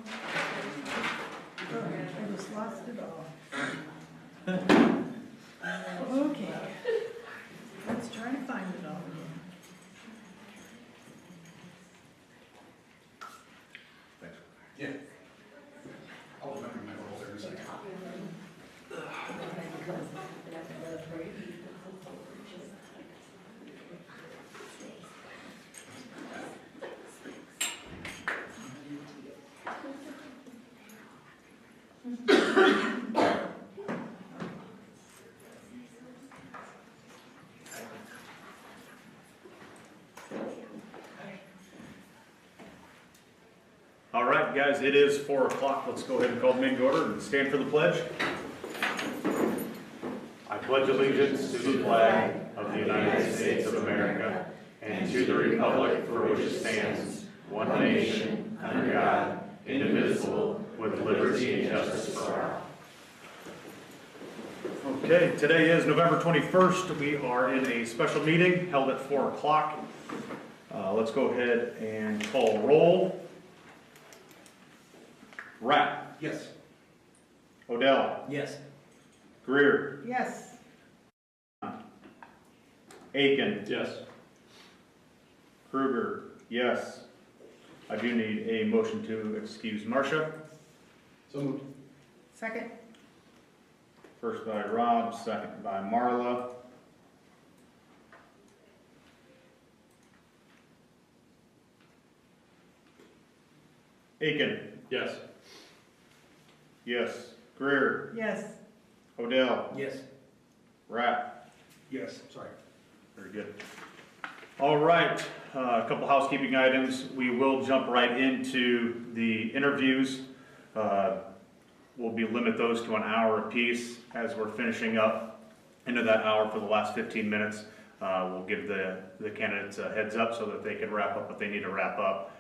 I just lost it all. Okay. Let's try to find it all again. Thanks. Yeah. I'll remember my roles there in a second. All right, guys, it is 4 o'clock. Let's go ahead and call the meeting to order and stand for the pledge. I pledge allegiance to the flag of the United States of America and to the republic for which it stands, one nation, under God, indivisible, with liberty and justice for all. Okay, today is November 21st. We are in a special meeting held at 4 o'clock. Let's go ahead and call roll. Rapp. Yes. Odell. Yes. Greer. Yes. Aiken. Yes. Kruger. Yes. I do need a motion to excuse Marcia. So moved. Second? First by Rob, second by Marla. Aiken. Yes. Yes. Greer. Yes. Odell. Yes. Rapp. Yes, sorry. Very good. All right, a couple housekeeping items. We will jump right into the interviews. We'll limit those to an hour apiece as we're finishing up into that hour for the last 15 minutes. We'll give the candidates a heads up so that they can wrap up what they need to wrap up,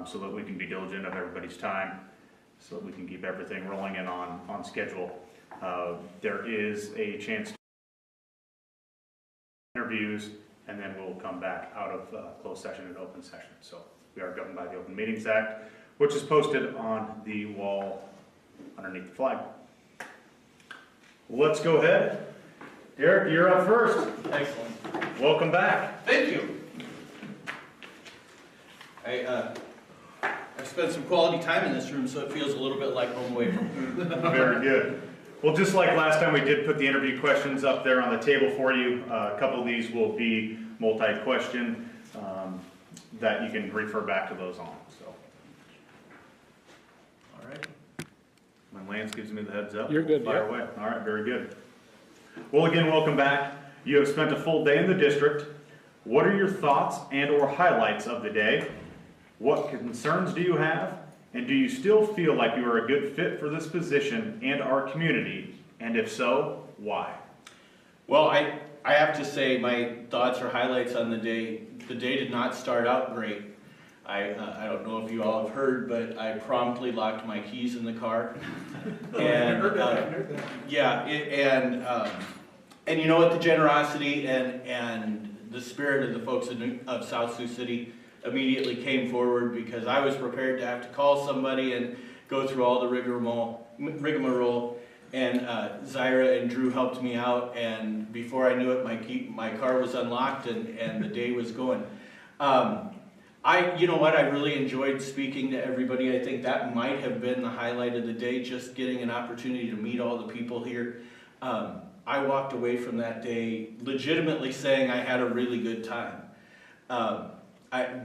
so that we can be diligent of everybody's time, so that we can keep everything rolling in on schedule. There is a chance to interviews, and then we'll come back out of closed session and open session. So we are governed by the Open Meetings Act, which is posted on the wall underneath the flag. Let's go ahead. Derek, you're up first. Excellent. Welcome back. Thank you. I spent some quality time in this room, so it feels a little bit like home away from home. Very good. Well, just like last time, we did put the interview questions up there on the table for you. A couple of these will be multi-question that you can refer back to those on. So, All right. when Lance gives me the heads up, You're good, fire away. All right, very good. Well, again, welcome back. You have spent a full day in the district. What are your thoughts and or highlights of the day? What concerns do you have? And do you still feel like you are a good fit for this position and our community? And if so, why? Well, I have to say my thoughts or highlights on the day. The day did not start out great. I don't know if you all have heard, but I promptly locked my keys in the car. And yeah, and you know what, the generosity and the spirit of the folks of South Sioux City immediately came forward, because I was prepared to have to call somebody and go through all the rigmarole, and Zyra and Drew helped me out, and before I knew it, my car was unlocked and the day was going. You know what, I really enjoyed speaking to everybody. I think that might have been the highlight of the day, just getting an opportunity to meet all the people here. I walked away from that day legitimately saying I had a really good time.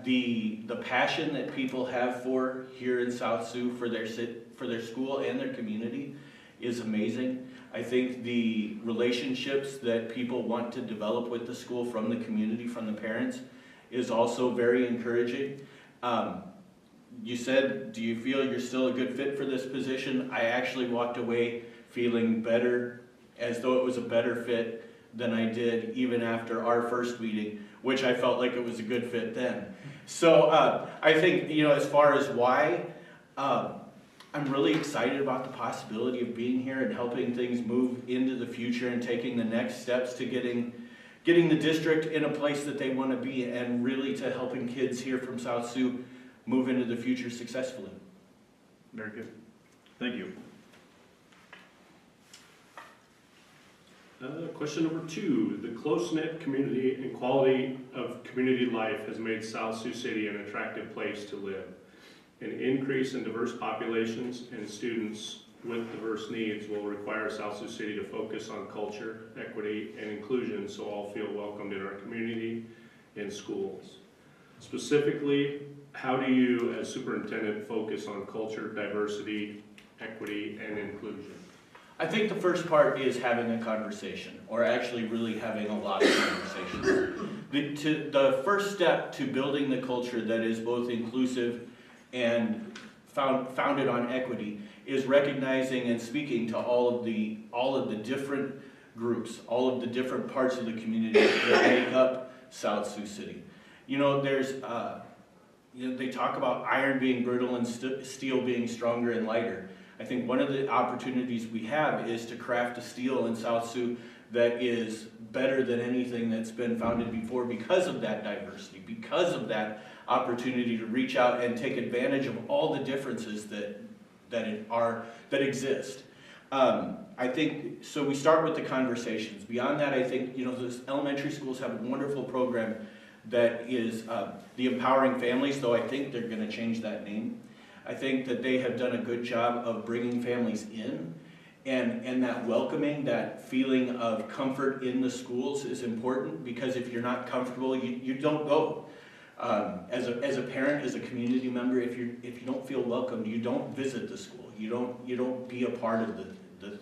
The passion that people have for here in South Sioux for their school and their community is amazing. I think the relationships that people want to develop with the school from the community, from the parents, is also very encouraging. You said, do you feel you're still a good fit for this position? I actually walked away feeling better, as though it was a better fit than I did even after our first meeting, which I felt like it was a good fit then. So I think, you know, as far as why, I'm really excited about the possibility of being here and helping things move into the future and taking the next steps to getting the district in a place that they want to be, and really to helping kids here from South Sioux move into the future successfully. Very good. Thank you. Question number 2, the close-knit community and quality of community life has made South Sioux City an attractive place to live. An increase in diverse populations and students with diverse needs will require South Sioux City to focus on culture, equity, and inclusion so all feel welcomed in our community and schools. Specifically, how do you, as superintendent, focus on culture, diversity, equity, and inclusion? I think the first part is having a conversation, or actually really having a lot of conversations. The first step to building the culture that is both inclusive and founded on equity is recognizing and speaking to all of the different groups, all of the different parts of the community that make up South Sioux City. You know, there's they talk about iron being brittle and steel being stronger and lighter. I think one of the opportunities we have is to craft a steel in South Sioux that is better than anything that's been founded before because of that diversity, because of that opportunity to reach out and take advantage of all the differences that exist. I think, so we start with the conversations. Beyond that, I think, you know, those elementary schools have a wonderful program that is the Empowering Families, though I think they're going to change that name. I think that they have done a good job of bringing families in, and that welcoming, that feeling of comfort in the schools is important, because if you're not comfortable, you don't go. As a parent, as a community member, if you don't feel welcomed, you don't visit the school. You don't be a part of the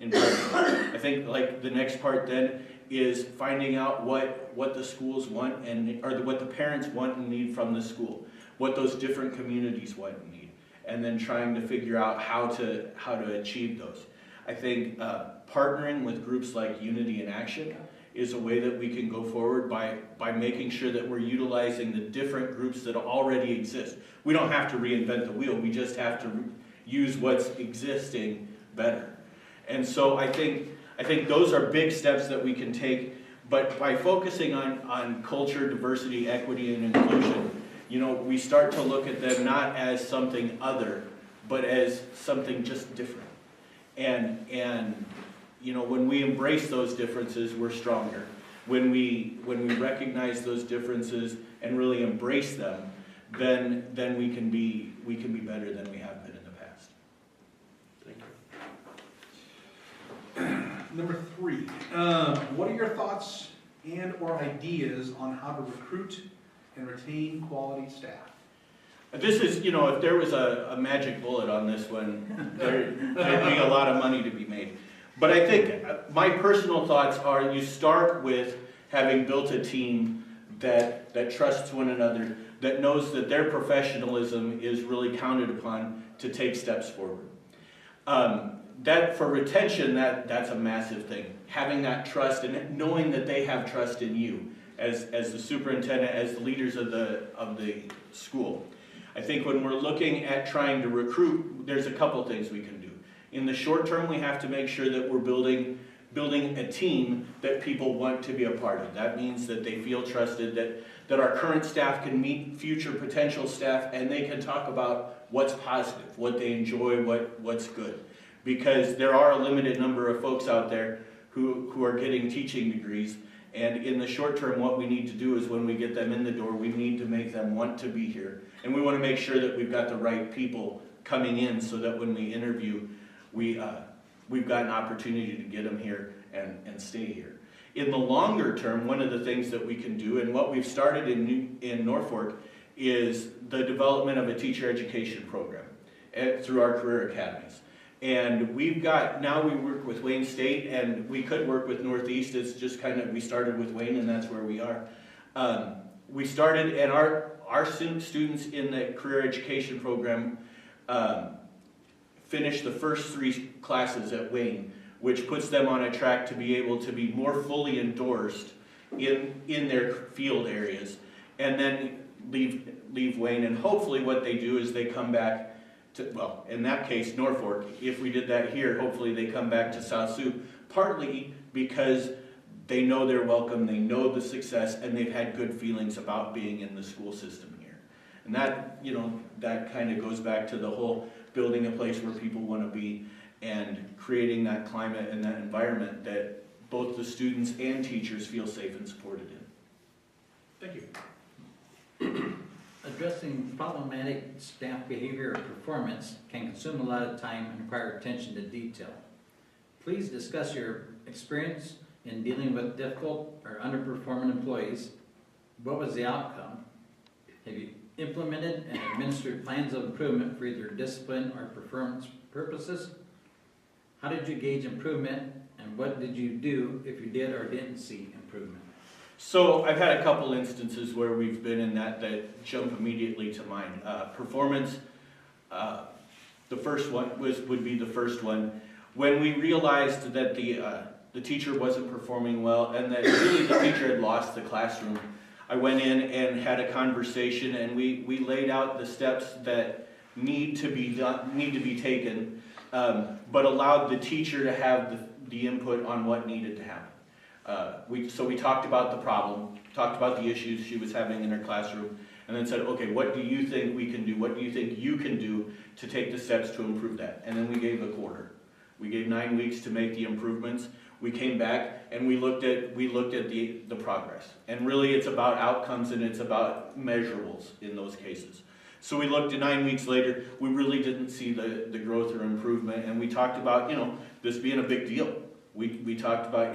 environment. I think like the next part then is finding out what the schools want or what the parents want and need from the school, what those different communities want and need, and then trying to figure out how to achieve those. I think partnering with groups like Unity in Action is a way that we can go forward by making sure that we're utilizing the different groups that already exist. We don't have to reinvent the wheel, we just have to use what's existing better. And so I think those are big steps that we can take, but by focusing on culture, diversity, equity, and inclusion, you know, we start to look at them not as something other, but as something just different. And you know, when we embrace those differences, we're stronger. When we recognize those differences and really embrace them, then we can be better than we have been in the past. Thank you. Number 3, what are your thoughts and or ideas on how to recruit and retain quality staff? This is, you know, if there was a magic bullet on this one, there'd be a lot of money to be made. But I think my personal thoughts are you start with having built a team that trusts one another, that knows that their professionalism is really counted upon to take steps forward. That for retention, that's a massive thing. Having that trust and knowing that they have trust in you as the superintendent, as the leaders of the school. I think when we're looking at trying to recruit, there's a couple things we can do. In the short term, we have to make sure that we're building a team that people want to be a part of. That means that they feel trusted, that our current staff can meet future potential staff, and they can talk about what's positive, what they enjoy, what's good. Because there are a limited number of folks out there who are getting teaching degrees, and in the short term, what we need to do is when we get them in the door, we need to make them want to be here. And we want to make sure that we've got the right people coming in so that when we interview, we've got an opportunity to get them here and stay here. In the longer term, one of the things that we can do, and what we've started in Norfolk, is the development of a teacher education program through our career academies. And now we work with Wayne State, and we could work with Northeast. It's just kind of, we started with Wayne, and that's where we are. We started, and our students in the career education program finish the first 3 classes at Wayne, which puts them on a track to be able to be more fully endorsed in their field areas, and then leave Wayne. And hopefully what they do is they come back to, well, in that case, Norfolk. If we did that here, hopefully they come back to South Sioux, partly because they know they're welcome, they know the success, and they've had good feelings about being in the school system here. And that, that kind of goes back to the whole building a place where people want to be and creating that climate and that environment that both the students and teachers feel safe and supported in. Thank you. Addressing problematic staff behavior or performance can consume a lot of time and require attention to detail. Please discuss your experience in dealing with difficult or underperforming employees. What was the outcome? Have you implemented and administered plans of improvement for either discipline or performance purposes? How did you gauge improvement, and what did you do if you did or didn't see improvement? So I've had a couple instances where we've been in that jump immediately to mind. Performance, the first one would be the first one. When we realized that the teacher wasn't performing well and that really the teacher had lost the classroom, I went in and had a conversation, and we laid out the steps that need to be taken, but allowed the teacher to have the input on what needed to happen. So we talked about the problem, talked about the issues she was having in her classroom, and then said, okay, what do you think we can do? What do you think you can do to take the steps to improve that? And then we gave a quarter. We gave 9 weeks to make the improvements. We came back and we looked at the progress. And really it's about outcomes and it's about measurables in those cases. So we looked at 9 weeks later, we really didn't see the growth or improvement, and we talked about, this being a big deal. We talked about,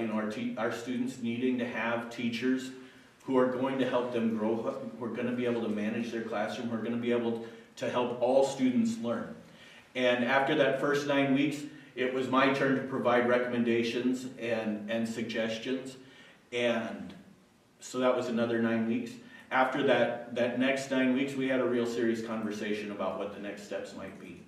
our students needing to have teachers who are going to help them grow, who are going to be able to manage their classroom, who are going to be able to help all students learn. And after that first 9 weeks, it was my turn to provide recommendations and suggestions, and so that was another 9 weeks. After that next 9 weeks, we had a real serious conversation about what the next steps might be.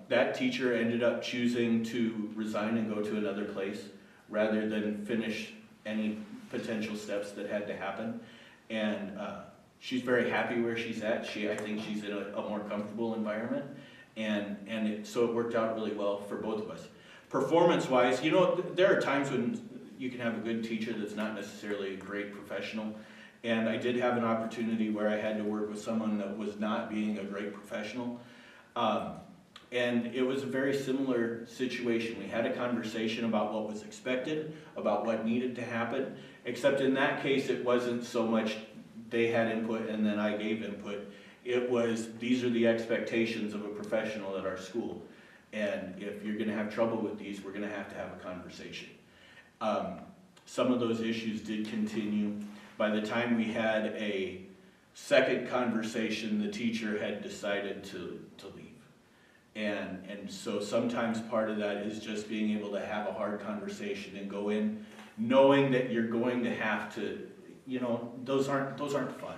That teacher ended up choosing to resign and go to another place rather than finish any potential steps that had to happen. And she's very happy where she's at. I think she's in a more comfortable environment. So it worked out really well for both of us. Performance-wise, there are times when you can have a good teacher that's not necessarily a great professional. And I did have an opportunity where I had to work with someone that was not being a great professional. And it was a very similar situation. We had a conversation about what was expected, about what needed to happen, except in that case it wasn't so much they had input and then I gave input. It was, these are the expectations of a professional at our school. And if you're gonna have trouble with these, we're gonna have a conversation. Some of those issues did continue. By the time we had a second conversation, the teacher had decided to leave. And so sometimes part of that is just being able to have a hard conversation and go in knowing that you're going to have to, those aren't fun.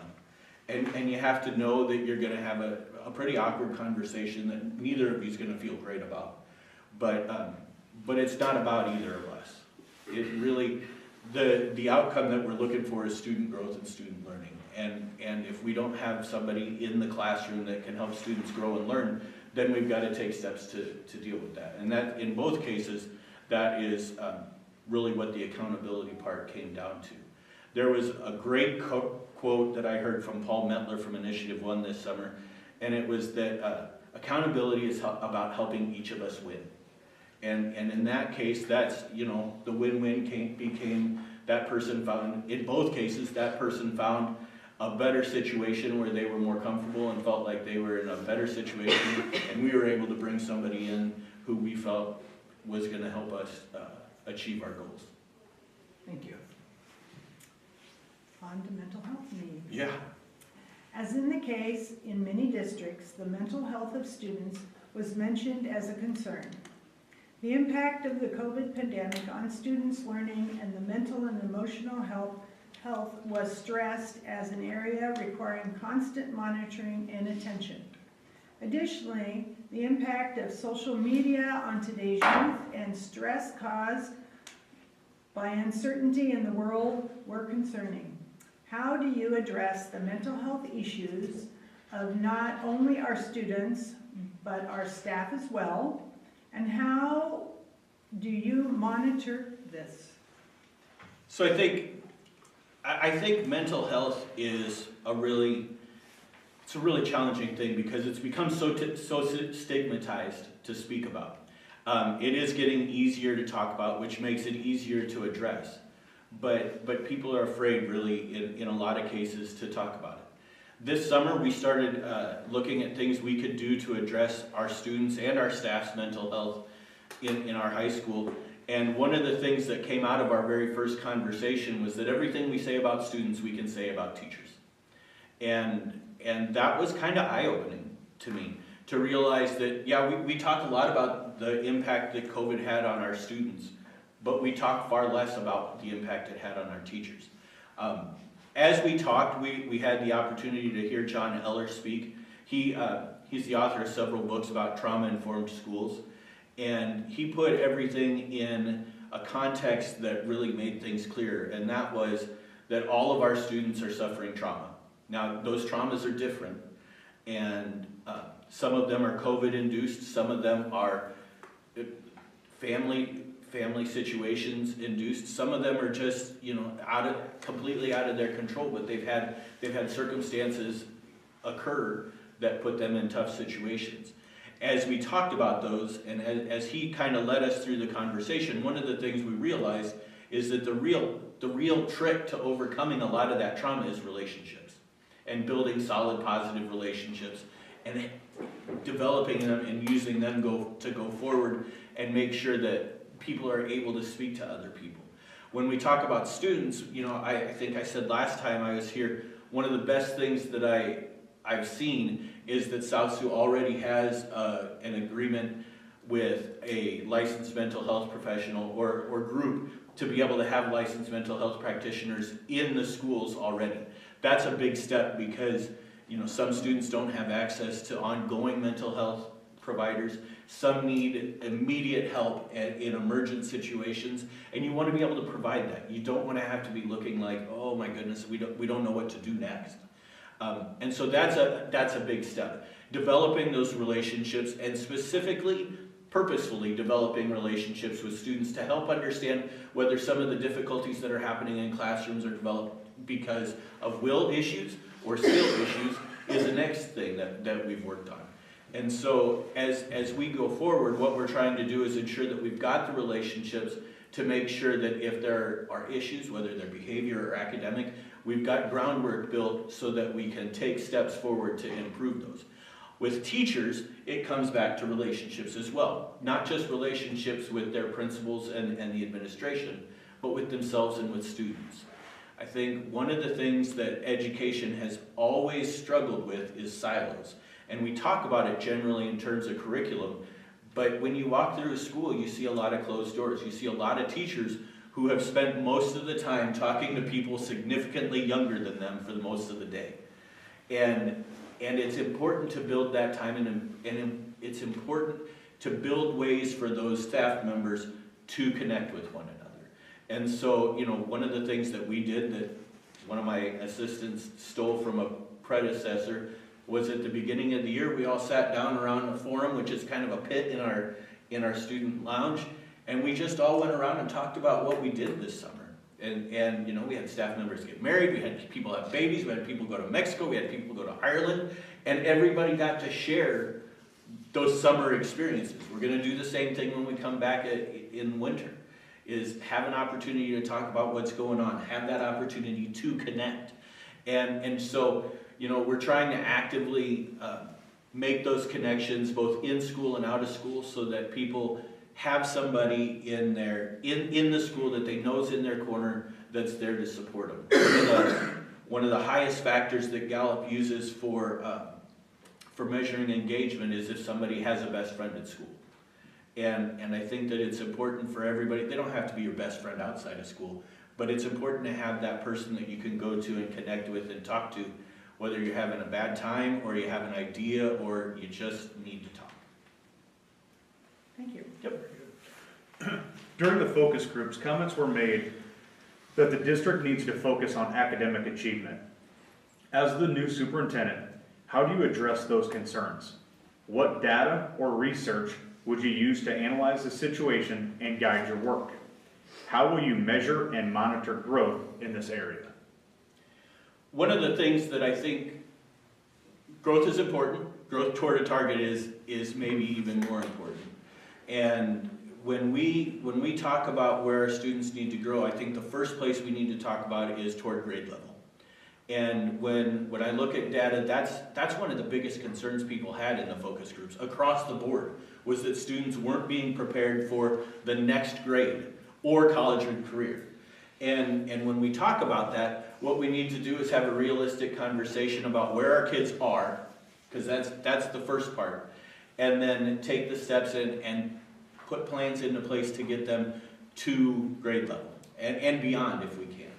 And you have to know that you're gonna have a pretty awkward conversation that neither of you is gonna feel great about. But it's not about either of us. It really, the outcome that we're looking for is student growth and student learning. And if we don't have somebody in the classroom that can help students grow and learn, then we've got to take steps to deal with that. And that, in both cases, that is really what the accountability part came down to. There was a great quote that I heard from Paul Metler from Initiative 1 this summer, and it was that accountability is about helping each of us win. And in that case, that's, the win-win became that person found, in both cases, that person found a better situation where they were more comfortable and felt like they were in a better situation, and we were able to bring somebody in who we felt was going to help us achieve our goals. Thank you. On to mental health needs. Yeah. As in the case in many districts, the mental health of students was mentioned as a concern. The impact of the COVID pandemic on students' learning and the mental and emotional health was stressed as an area requiring constant monitoring and attention. Additionally, the impact of social media on today's youth and stress caused by uncertainty in the world were concerning. How do you address the mental health issues of not only our students, but our staff as well? And how do you monitor this? So I think mental health is a really it's a really challenging thing because it's become so stigmatized to speak about. It is getting easier to talk about, which makes it easier to address. But people are afraid, really, in a lot of cases, to talk about it. This summer, we started looking at things we could do to address our students and our staff's mental health in our high school. And one of the things that came out of our very first conversation was that everything we say about students, we can say about teachers. And that was kind of eye-opening to me, to realize that, yeah, we talk a lot about the impact that COVID had on our students, but we talk far less about the impact it had on our teachers. As we talked, we had the opportunity to hear John Eller speak. He's the author of several books about trauma-informed schools, and he put everything in a context that really made things clear, and that was that all of our students are suffering trauma. Now, those traumas are different, and some of them are COVID-induced, some of them are family situations induced, some of them are just, completely out of their control, but they've had circumstances occur that put them in tough situations. As we talked about those, and as he kind of led us through the conversation, one of the things we realized is that the real trick to overcoming a lot of that trauma is relationships, and building solid, positive relationships, and developing them and using them to go forward and make sure that people are able to speak to other people. When we talk about students, I think I said last time I was here, one of the best things that I've seen is that South Sioux already has an agreement with a licensed mental health professional or group to be able to have licensed mental health practitioners in the schools already. That's a big step because some students don't have access to ongoing mental health providers. Some need immediate help in emergent situations, and you want to be able to provide that. You don't want to have to be looking like, oh my goodness, we don't know what to do next. And so that's a big step. Developing those relationships, and specifically, purposefully developing relationships with students to help understand whether some of the difficulties that are happening in classrooms are developed because of will issues or skill issues is the next thing that we've worked on. And so as we go forward, what we're trying to do is ensure that we've got the relationships to make sure that if there are issues, whether they're behavior or academic, we've got groundwork built so that we can take steps forward to improve those. With teachers, it comes back to relationships as well. Not just relationships with their principals and the administration, but with themselves and with students. I think one of the things that education has always struggled with is silos. And we talk about it generally in terms of curriculum, but when you walk through a school, you see a lot of closed doors. You see a lot of teachers who have spent most of the time talking to people significantly younger than them for most of the day. And it's important to build that time, and it's important to build ways for those staff members to connect with one another. And so, one of the things that we did that one of my assistants stole from a predecessor was at the beginning of the year, we all sat down around a forum, which is kind of a pit in our student lounge, and we just all went around and talked about what we did this summer. And we had staff members get married, we had people have babies, we had people go to Mexico, we had people go to Ireland, and everybody got to share those summer experiences. We're going to do the same thing when we come back in winter, is have an opportunity to talk about what's going on, have that opportunity to connect. And so, we're trying to actively make those connections both in school and out of school so that people have somebody in the school that they know is in their corner that's there to support them. One of the highest factors that Gallup uses for measuring engagement is if somebody has a best friend at school. And I think that it's important for everybody. They don't have to be your best friend outside of school, but it's important to have that person that you can go to and connect with and talk to, whether you're having a bad time or you have an idea or you just need to talk. Thank you. Yep. During the focus groups, comments were made that the district needs to focus on academic achievement. As the new superintendent, how do you address those concerns? What data or research would you use to analyze the situation and guide your work? How will you measure and monitor growth in this area? One of the things that I think growth is important. Growth toward a target is maybe even more important. And when we talk about where our students need to grow, I think the first place we need to talk about is toward grade level. And when I look at data, that's one of the biggest concerns people had in the focus groups across the board, was that students weren't being prepared for the next grade or college and career. And when we talk about that, what we need to do is have a realistic conversation about where our kids are, because that's the first part, and then take the steps in and put plans into place to get them to grade level and beyond if we can.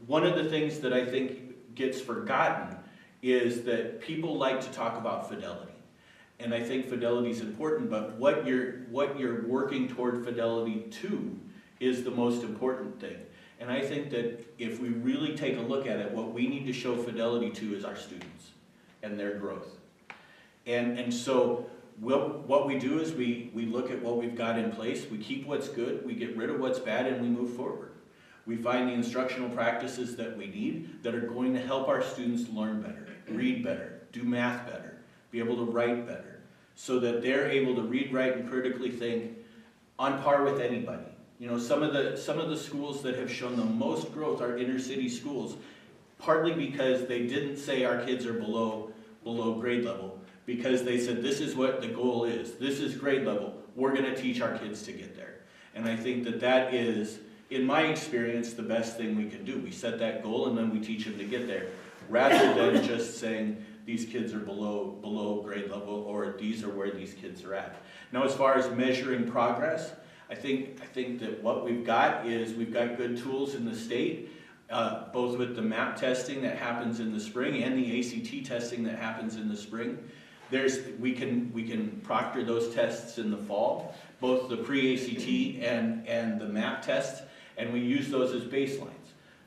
One of the things that I think gets forgotten is that people like to talk about fidelity. And I think fidelity is important, but what you're working toward fidelity to is the most important thing. And I think that if we really take a look at it, what we need to show fidelity to is our students and their growth. And so what we do is we look at what we've got in place, we keep what's good, we get rid of what's bad, and we move forward. We find the instructional practices that we need that are going to help our students learn better, read better, do math better, be able to write better, so that they're able to read, write, and critically think on par with anybody. You know, some of the schools that have shown the most growth are inner city schools, partly because they didn't say our kids are below grade level, because they said this is what the goal is, this is grade level, we're going to teach our kids to get there. And I think that is, in my experience, the best thing we can do. We set that goal and then we teach them to get there, rather than just saying these kids are below grade level or these are where these kids are at. Now, as far as measuring progress, I think that what we've got is we've got good tools in the state, both with the MAP testing that happens in the spring and the ACT testing that happens in the spring. We can proctor those tests in the fall, both the pre-ACT and the MAP tests, and we use those as baselines.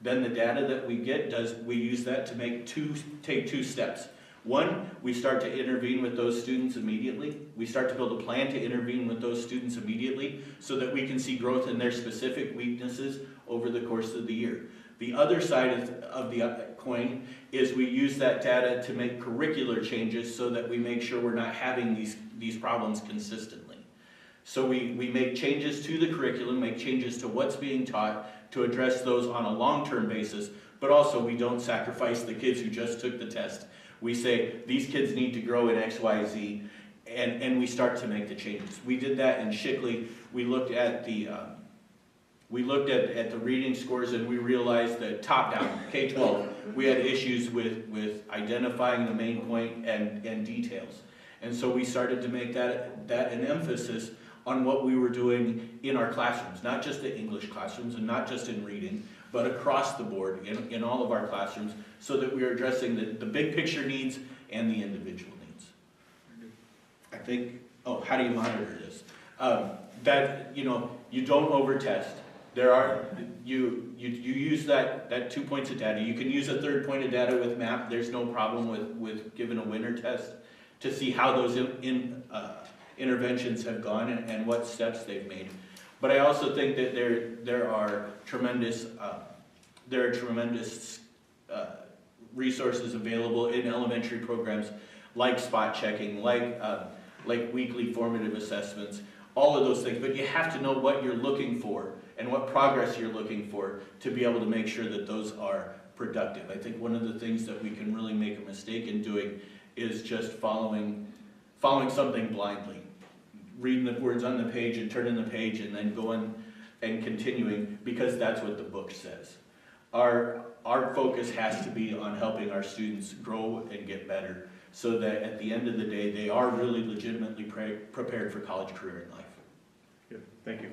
Then the data that we get, we use that to take two steps. One, we start to intervene with those students immediately. We start to build a plan to intervene with those students immediately so that we can see growth in their specific weaknesses over the course of the year. The other side of the coin is we use that data to make curricular changes so that we make sure we're not having these problems consistently. So we make changes to the curriculum, make changes to what's being taught to address those on a long-term basis, but also we don't sacrifice the kids who just took the test. We say, these kids need to grow in X, Y, Z, and we start to make the changes. We did that in Shickley. We looked at the reading scores, and we realized that top-down, K-12, we had issues with identifying the main point and details. And so we started to make that an emphasis on what we were doing in our classrooms, not just the English classrooms and not just in reading, but across the board in all of our classrooms, so that we are addressing the big picture needs and the individual needs. I think, how do you monitor this? You don't over-test. You use that 2 points of data. You can use a third point of data with MAP. There's no problem with giving a winner test to see how those interventions have gone and what steps they've made. But I also think that there are tremendous resources available in elementary programs, like spot checking, like weekly formative assessments, all of those things. But you have to know what you're looking for and what progress you're looking for to be able to make sure that those are productive. I think one of the things that we can really make a mistake in doing is just following something blindly, reading the words on the page and turning the page and then going and continuing because that's what the book says. Our focus has to be on helping our students grow and get better so that at the end of the day they are really legitimately prepared for college, career, and life. Good. Thank you.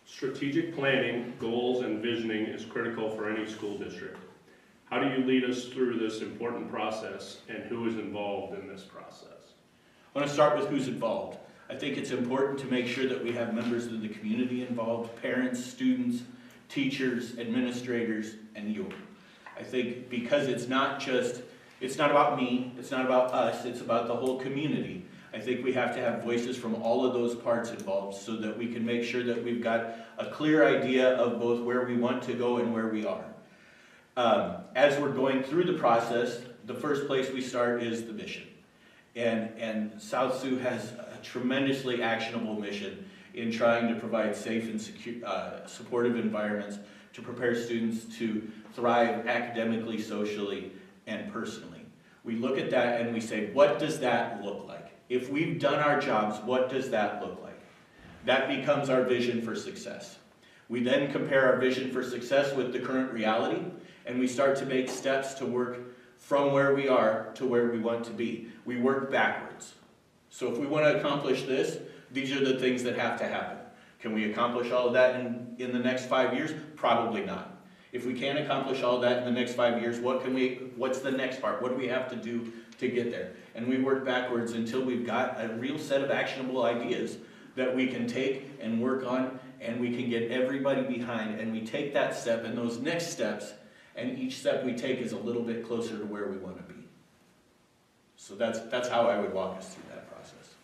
Strategic planning, goals, and visioning is critical for any school district. How do you lead us through this important process, and who is involved in this process? I want to start with who's involved. I think it's important to make sure that we have members of the community involved, parents, students, teachers, administrators, and you. I think because it's not about me, it's not about us, it's about the whole community. I think we have to have voices from all of those parts involved so that we can make sure that we've got a clear idea of both where we want to go and where we are. As we're going through the process, the first place we start is the mission. And South Sioux has a tremendously actionable mission in trying to provide safe and supportive environments to prepare students to thrive academically, socially, and personally. We look at that and we say, what does that look like? If we've done our jobs, what does that look like? That becomes our vision for success. We then compare our vision for success with the current reality, and we start to make steps to work from where we are to where we want to be. We work backwards. So if we want to accomplish this, these are the things that have to happen. Can we accomplish all of that in the next 5 years? Probably not. If we can't accomplish all of that in the next 5 years, what's the next part? What do we have to do to get there? And we work backwards until we've got a real set of actionable ideas that we can take and work on, and we can get everybody behind, and we take that step and those next steps, and each step we take is a little bit closer to where we want to be. So that's how I would walk us through that process.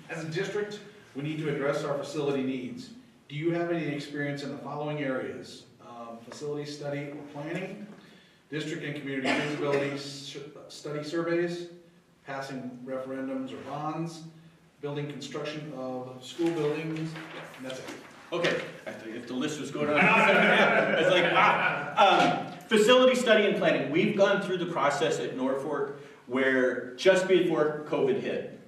As a district, we need to address our facility needs. Do you have any experience in the following areas? Facility study or planning, district and community feasibility study surveys, passing referendums or bonds, building construction of school buildings, and that's it. Okay, if the list was going on, I was like, wow. Facility study and planning. We've gone through the process at Norfolk where just before COVID hit,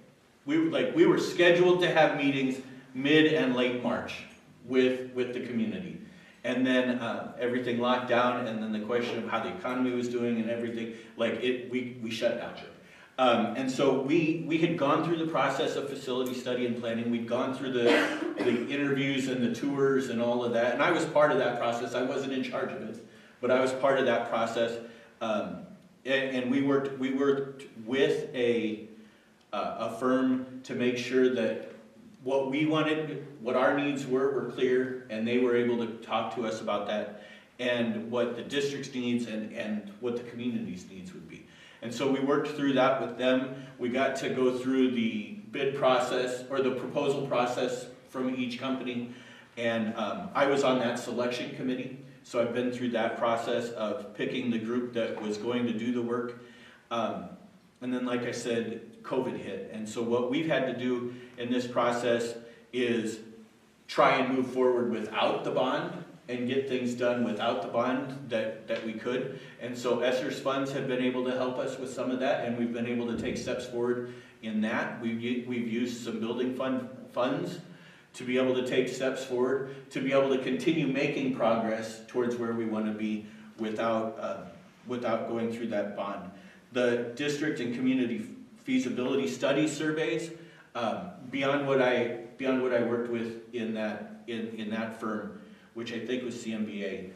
we were scheduled to have meetings mid and late March with the community. And then everything locked down, and then the question of how the economy was doing and everything, we shut down. And so we had gone through the process of facility study and planning. We'd gone through the interviews and the tours and all of that. And I was part of that process. I wasn't in charge of it, but I was part of that process. And we worked with a firm to make sure that what we wanted, what our needs were clear, and they were able to talk to us about that, and what the district's needs and what the community's needs would be. And so we worked through that with them. We got to go through the bid process, or the proposal process from each company, and I was on that selection committee, so I've been through that process of picking the group that was going to do the work. And then, like I said, COVID hit. And so what we've had to do in this process is try and move forward without the bond and get things done without the bond that we could. And so ESSER's funds have been able to help us with some of that, and we've been able to take steps forward in that. We've used some building funds to be able to take steps forward, to be able to continue making progress towards where we want to be without going through that bond. The district and community feasibility study surveys, beyond what I worked with in that firm, which I think was CMBA,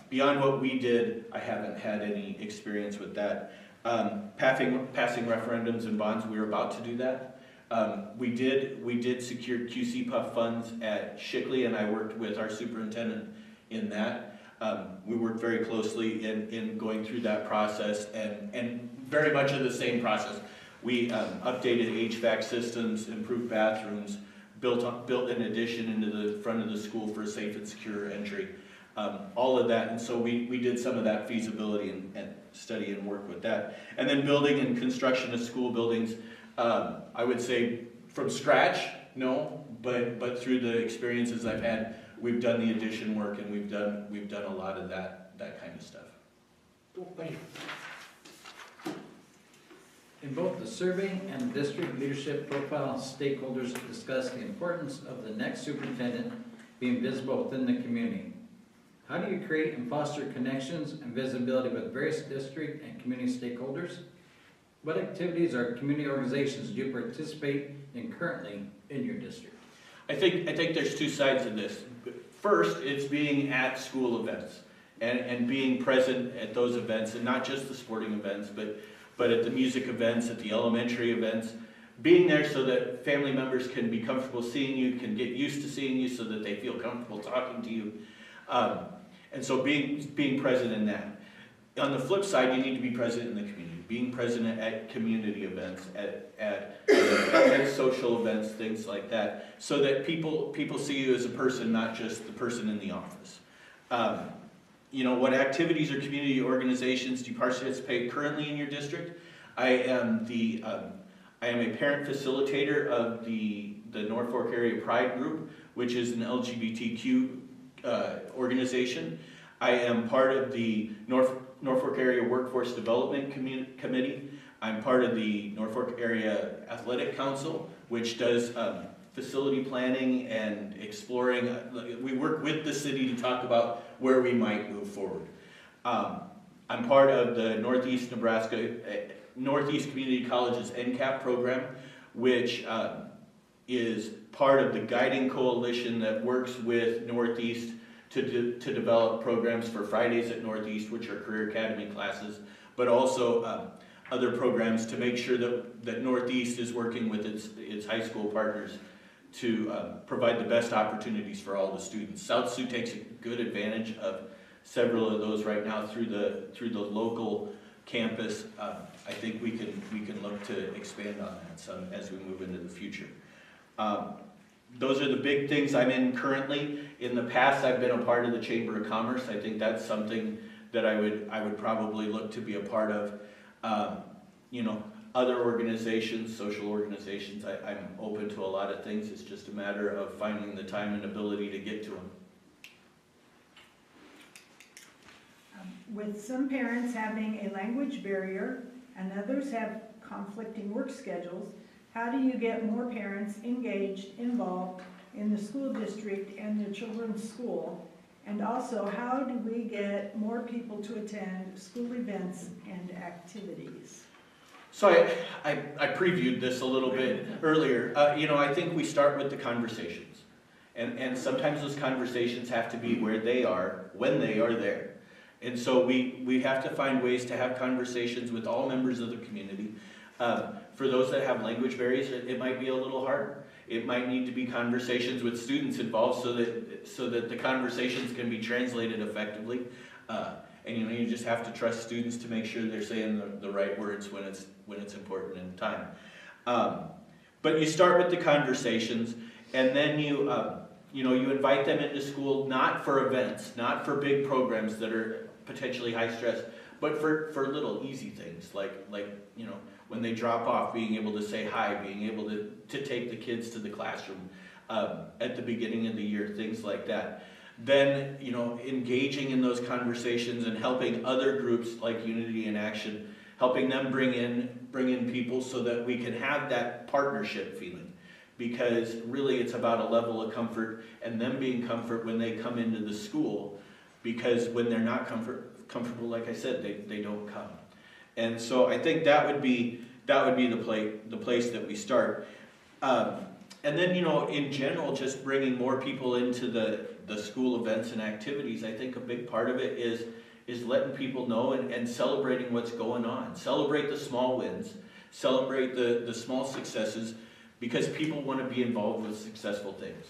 beyond what we did, I haven't had any experience with that. Passing referendums and bonds, we were about to do that. We did secure QC-Puff funds at Shickley, and I worked with our superintendent in that. We worked very closely in going through that process, and very much of the same process. We updated HVAC systems, improved bathrooms, built an addition into the front of the school for safe and secure entry, all of that. And so we did some of that feasibility and study and work with that. And then building and construction of school buildings, I would say from scratch, no, but through the experiences I've had, we've done the addition work, and we've done a lot of that kind of stuff. Cool, thank you. In both the survey and district leadership profile, stakeholders discuss the importance of the next superintendent being visible within the community. How do you create and foster connections and visibility with various district and community stakeholders? What activities or community organizations do you participate in currently in your district? I think there's two sides of this. First, it's being at school events and being present at those events, and not just the sporting events, but at the music events, at the elementary events, being there so that family members can be comfortable seeing you, can get used to seeing you so that they feel comfortable talking to you. And so being present in that. On the flip side, you need to be present in the community, being present at community events, at social events, things like that, so that people see you as a person, not just the person in the office. what activities or community organizations do you participate currently in your district? I am a parent facilitator of the Norfolk Area Pride Group, which is an LGBTQ organization. I am part of the Norfolk Area Workforce Development Committee. I'm part of the Norfolk Area Athletic Council, which does facility planning and exploring. We work with the city to talk about where we might move forward. I'm part of the Northeast Community College's NCAP program, which is part of the guiding coalition that works with Northeast to develop programs for Fridays at Northeast, which are career academy classes, but also other programs to make sure that Northeast is working with its high school partners to provide the best opportunities for all the students. South Sioux takes a good advantage of several of those right now through the local campus. I think we can look to expand on that some as we move into the future. Those are the big things I'm in currently. In the past, I've been a part of the Chamber of Commerce. I think that's something that I would probably look to be a part of. Other organizations, social organizations, I'm open to a lot of things. It's just a matter of finding the time and ability to get to them. With some parents having a language barrier and others have conflicting work schedules, how do you get more parents engaged, involved in the school district and their children's school? And also, how do we get more people to attend school events and activities? So I previewed this a little bit earlier. I think we start with the conversations. And sometimes those conversations have to be where they are, when they are there. And so we have to find ways to have conversations with all members of the community. For those that have language barriers, it might be a little harder. It might need to be conversations with students involved so that the conversations can be translated effectively. And you just have to trust students to make sure they're saying the right words when it's important in time. But you start with the conversations, and then you invite them into school not for events, not for big programs that are potentially high stress, but for little easy things like when they drop off, being able to say hi, being able to take the kids to the classroom at the beginning of the year, things like that. Then, engaging in those conversations and helping other groups like Unity in Action, helping them bring in people so that we can have that partnership feeling. Because really it's about a level of comfort and them being comfort when they come into the school, because when they're not comfortable, like I said, they don't come. And so I think that would be the place that we start. And then, in general, just bringing more people into the school events and activities. I think a big part of it is letting people know and celebrating what's going on. Celebrate the small wins. Celebrate the small successes, because people want to be involved with successful things.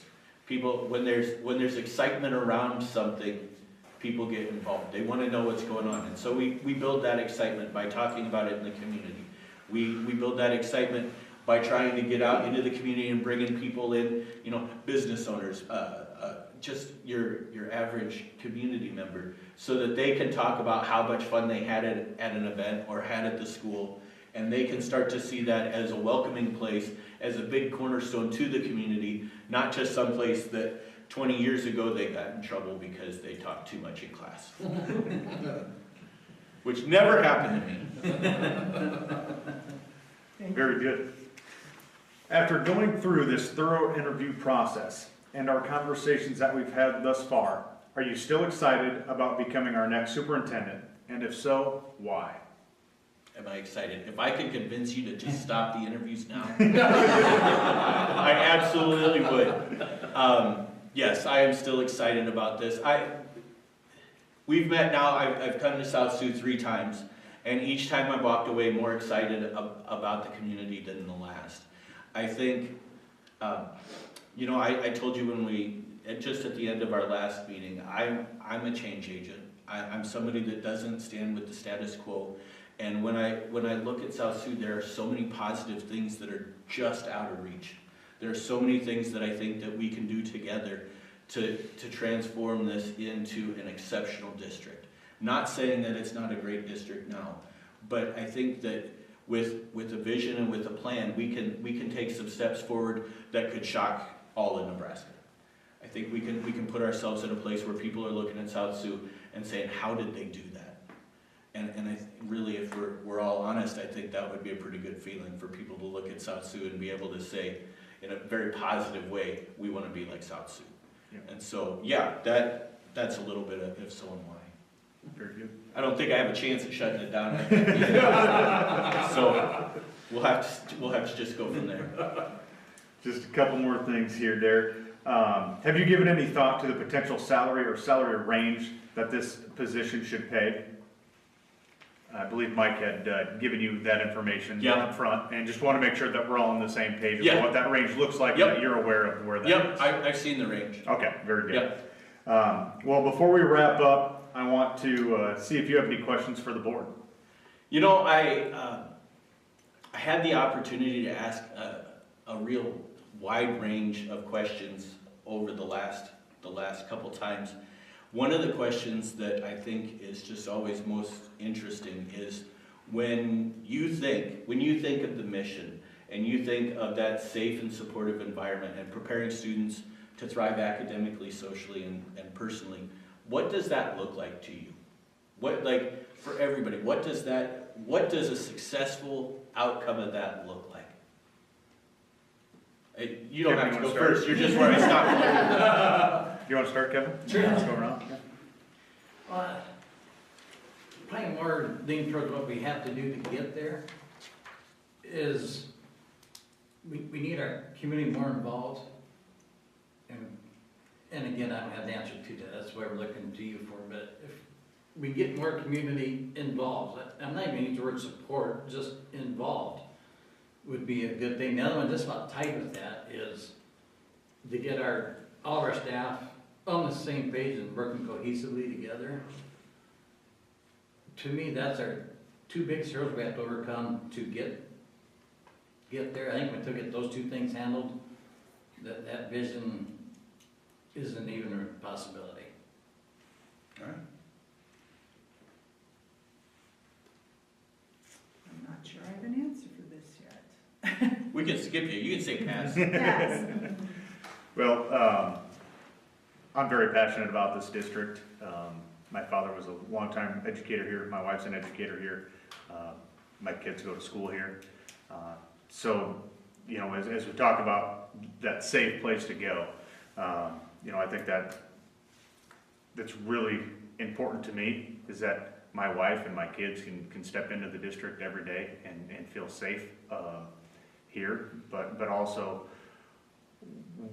People, when there's excitement around something, people get involved. They want to know what's going on. And so we build that excitement by talking about it in the community. We build that excitement by trying to get out into the community and bringing people in, business owners, just your average community member, so that they can talk about how much fun they had at an event or had at the school, and they can start to see that as a welcoming place, as a big cornerstone to the community, not just some place that 20 years ago they got in trouble because they talked too much in class. Which never happened to me. Very good. After going through this thorough interview process and our conversations that we've had thus far, are you still excited about becoming our next superintendent? And if so, why? Am I excited? If I can convince you to just stop the interviews now, I absolutely would. Yes, I am still excited about this. We've met now, I've come to South Sioux 3 times, and each time I walked away more excited about the community than the last. I think, I told you just at the end of our last meeting, I'm a change agent. I'm somebody that doesn't stand with the status quo. And when I look at South Sioux, there are so many positive things that are just out of reach. There are so many things that I think that we can do together to transform this into an exceptional district. Not saying that it's not a great district now, but I think that with a vision and with a plan, we can take some steps forward that could shock all of Nebraska. I think we can put ourselves in a place where people are looking at South Sioux and saying, how did they do that? And really, if we're all honest, I think that would be a pretty good feeling for people to look at South Sioux and be able to say, in a very positive way, we want to be like South Sioux. Yeah. And so, yeah, that's a little bit of if so and why. Very good. I don't think I have a chance at shutting it down. So we'll have to just go from there. Just a couple more things here, Derek. Have you given any thought to the potential salary or salary range that this position should pay? I believe Mike had given you that information up front, and just want to make sure that we're all on the same page of what that range looks like, and that you're aware of where that is. I've seen the range. Okay, very good. Yep. Well, before we wreap up, I want to see if you have any questions for the board. You know, I had the opportunity to ask a real wide range of questions over the last couple times. One of the questions that I think is just always most interesting is when you think of the mission and you think of that safe and supportive environment and preparing students to thrive academically, socially, and personally, what does that look like to you? What, like, for everybody, what does a successful outcome of that look like? You don't have to go first, you're just where I stopped. You want to start, Kevin? Sure. Let's go around. Probably more leaning towards what we have to do to get there is we need our community more involved. And again, I don't have the answer to that. That's why we're looking to you for. But if we get more community involved, I'm not even using the word support, just involved would be a good thing. The other one, just about tight with that, is to get all of our staff on the same page and working cohesively together. To me, that's our two biggest hurdles we have to overcome to get there. I think when we get those two things handled, that vision isn't even a possibility. All right. I'm not sure I have an answer for this yet. We can skip you. You can say pass. Yes. Well, I'm very passionate about this district. My father was a longtime educator here. My wife's an educator here. My kids go to school here. So, you know, as we talk about that safe place to go, you know, I think that's really important to me, is that my wife and my kids can step into the district every day and feel safe here, but also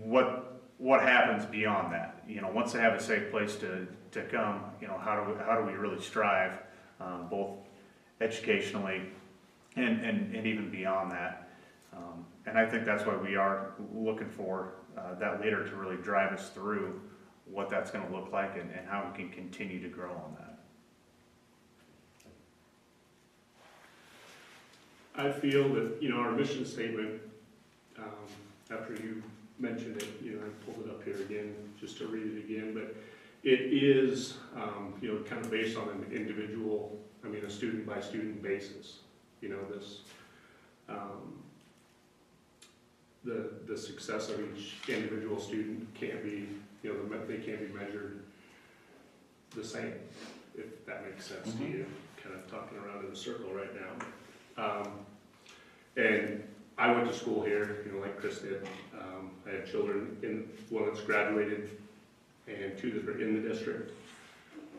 what happens beyond that. You know, once they have a safe place to come, you know, how do we really strive, both educationally and even beyond that. And I think that's why we are looking for that leader to really drive us through what that's going to look like and how we can continue to grow on that. I feel that, you know, our mission statement, after you mentioned it, you know, I pulled it up here again just to read it again, but it is, you know, kind of based on an individual, a student by student basis. You know, this, the success of each individual student can't be, you know, they can't be measured the same, if that makes sense to you. Kind of talking around in a circle right now. And I went to school here, you know, like Chris did. I have children, one that's graduated and two that are in the district.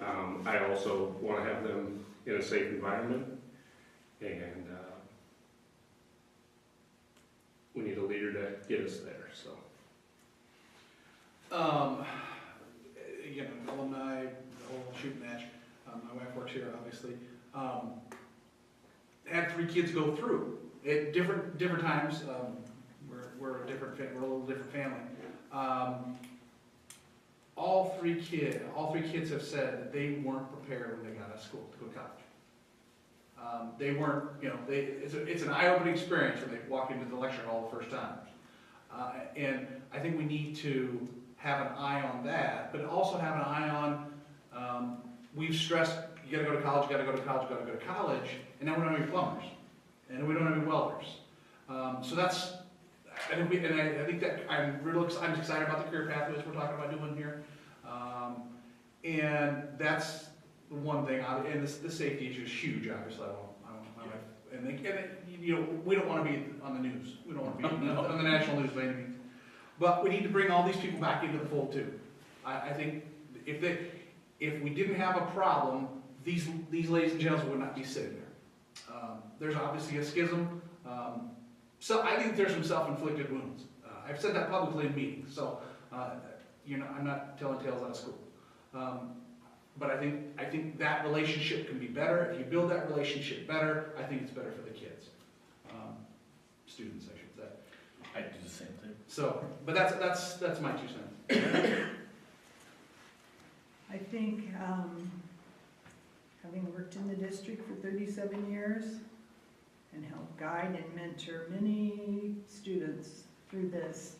I also want to have them in a safe environment, and we need a leader to get us there, so. Again, an alumni, the whole shoot match. My wife works here, obviously. Had 3 kids go through at different times. We're a little different family. All three kids have said that they weren't prepared when they got out of school to go to college. They weren't, you know, it's an eye-opening experience when they walk into the lecture hall the first time. And I think we need to have an eye on that, but also have an eye on, we've stressed, you gotta go to college, you gotta go to college, you gotta go to college, and now we don't have any plumbers, and we don't have any welders. So that's, I think that I'm excited about the career pathways we're talking about doing here. And that's the one thing, and the safety issue is huge, obviously. We don't want to be on the news. We don't want to be on the national news by any means. But we need to bring all these people back into the fold too. I think if we didn't have a problem, these ladies and gentlemen would not be sitting there. There's obviously a schism. So I think there's some self-inflicted wounds. I've said that publicly in meetings, so I'm not telling tales out of school. But I think that relationship can be better. If you build that relationship better, I think it's better for the kids, students, I should say. I do the same thing. So, but that's my 2 cents. I think, having worked in the district for 37 years and helped guide and mentor many students through this,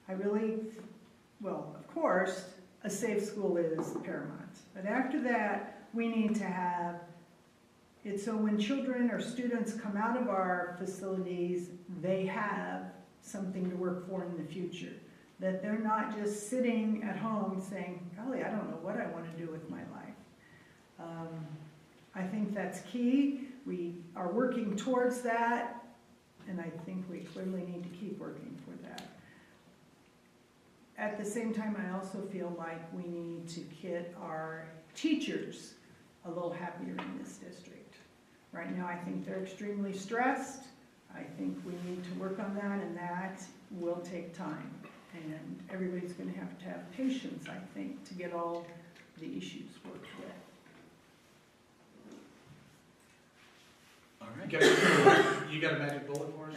of course, a safe school is paramount. But after that, we need to have it so when children or students come out of our facilities, they have something to work for in the future. That they're not just sitting at home saying, golly, I don't know what I want to do with my life. I think that's key. We are working towards that, and I think we clearly need to keep working for that. At the same time, I also feel like we need to get our teachers a little happier in this district. Right now, I think they're extremely stressed. I think we need to work on that, and that will take time. And everybody's going to have patience, I think, to get all the issues worked with. All right. You got a magic bullet for us?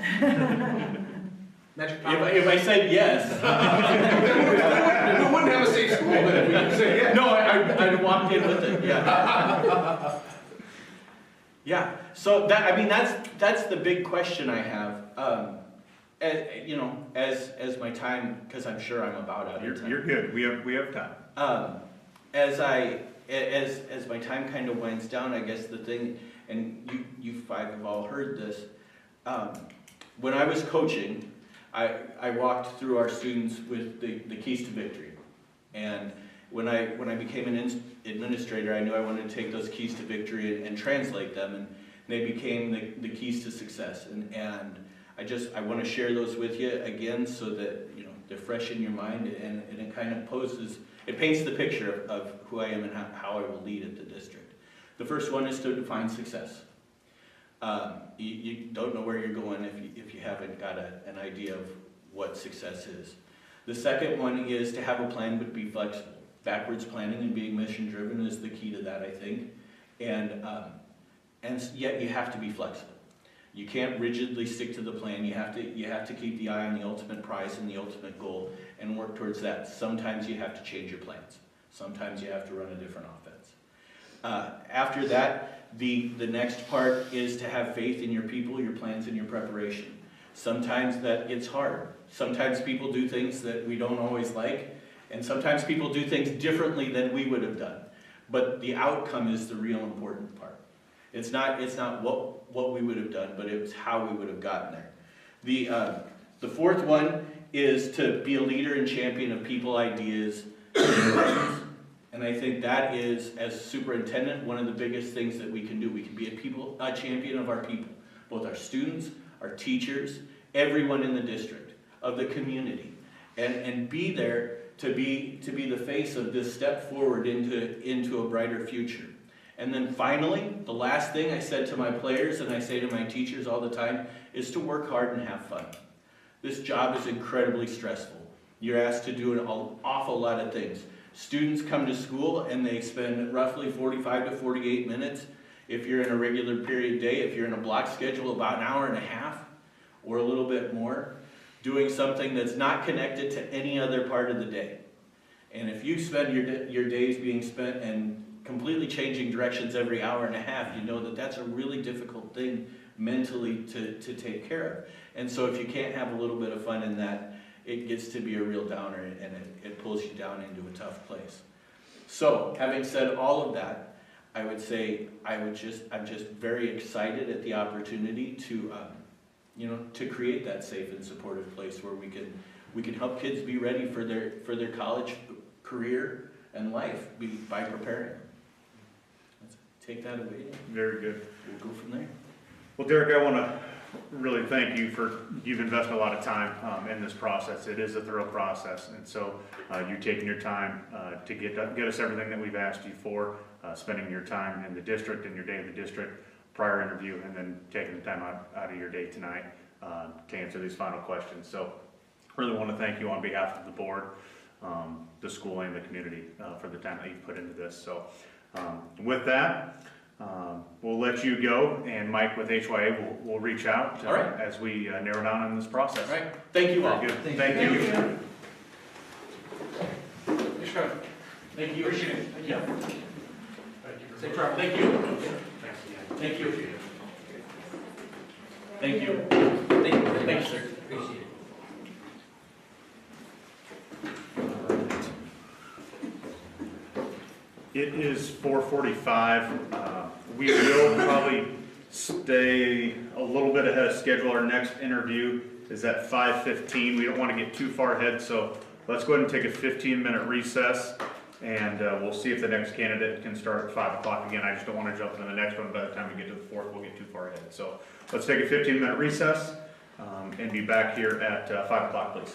Magic power? If I said yes. We wouldn't have a safe school then if we didn't say yes. No, I walked in with it, yeah. Yeah, so that's the big question I have. As my time, because I'm sure I'm about out of time. You're good, we have time. As my time kind of winds down, I guess the thing, and you 5 have all heard this, when I was coaching, I walked through our students with the keys to victory. And when I became an administrator, I knew I wanted to take those keys to victory and translate them, and they became the keys to success. And I want to share those with you again so that they're fresh in your mind, and it kind of paints the picture of who I am and how I will lead at the district. The first one is to define success. You don't know where you're going if you haven't got an idea of what success is. The second one is to have a plan but be flexible. Backwards planning and being mission driven is the key to that, I think. And yet you have to be flexible. You can't rigidly stick to the plan. You have to keep the eye on the ultimate prize and the ultimate goal and work towards that. Sometimes you have to change your plans. Sometimes you have to run a different offense. After that, the next part is to have faith in your people, your plans, and your preparation. Sometimes that gets hard. Sometimes people do things that we don't always like, and sometimes people do things differently than we would have done. But the outcome is the real important part. It's not what we would have done, but it's how we would have gotten there. The fourth one is to be a leader and champion of people, ideas, and plans. And I think that is, as superintendent, one of the biggest things that we can do. We can be a champion of our people, both our students, our teachers, everyone in the district, of the community, and be there to be the face of this step forward into a brighter future. And then finally, the last thing I said to my players and I say to my teachers all the time is to work hard and have fun. This job is incredibly stressful. You're asked to do an awful lot of things. Students come to school and they spend roughly 45 to 48 minutes. If you're in a regular period day, if you're in a block schedule, about an hour and a half or a little bit more, doing something that's not connected to any other part of the day. And if you spend your days being spent and completely changing directions every hour and a half, you know that that's a really difficult thing mentally to take care of. And so if you can't have a little bit of fun in that, it gets to be a real downer and it pulls you down into a tough place. So, having said all of that, I would say I'm just very excited at the opportunity to, to create that safe and supportive place where we can help kids be ready for their college career and life by preparing them. Let's take that away. Very good. We'll go from there. Well, Derek, I want to really thank you you've invested a lot of time in this process. It is a thorough process, and so you taking your time to get us everything that we've asked you for, spending your time in the district and your day in the district, prior interview, and then taking the time out of your day tonight to answer these final questions. So really want to thank you on behalf of the board, the school, and the community for the time that you've put into this. So with that, we'll let you go, and Mike with HYA will reach out All right. as we narrow down on this process. All right. Thank you all. Very good. Thank Thank you. you. Thank you. Appreciate it. Thank you. Safe travel. Thank you. Thank you. Thank you. Thank you. Thank you, sir. Appreciate it. It is 4:45. We will probably stay a little bit ahead of schedule. Our next interview is at 5:15. We don't want to get too far ahead, so let's go ahead and take a 15-minute recess, and we'll see if the next candidate can start at 5 o'clock again. I just don't want to jump into the next one. By the time we get to the fourth, we'll get too far ahead. So let's take a 15-minute recess and be back here at 5 o'clock, please.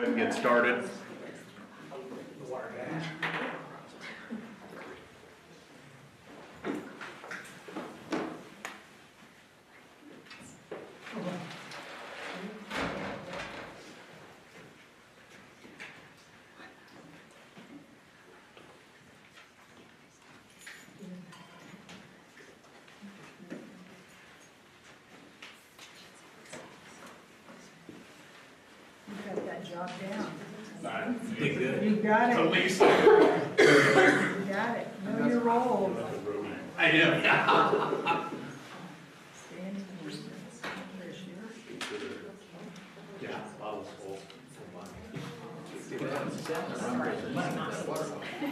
ahead and get started. You got that job down. Did good. You got The it. least. You got it. Know your role. I am. Standing ordinance. There's yours. Yeah, bottle's full.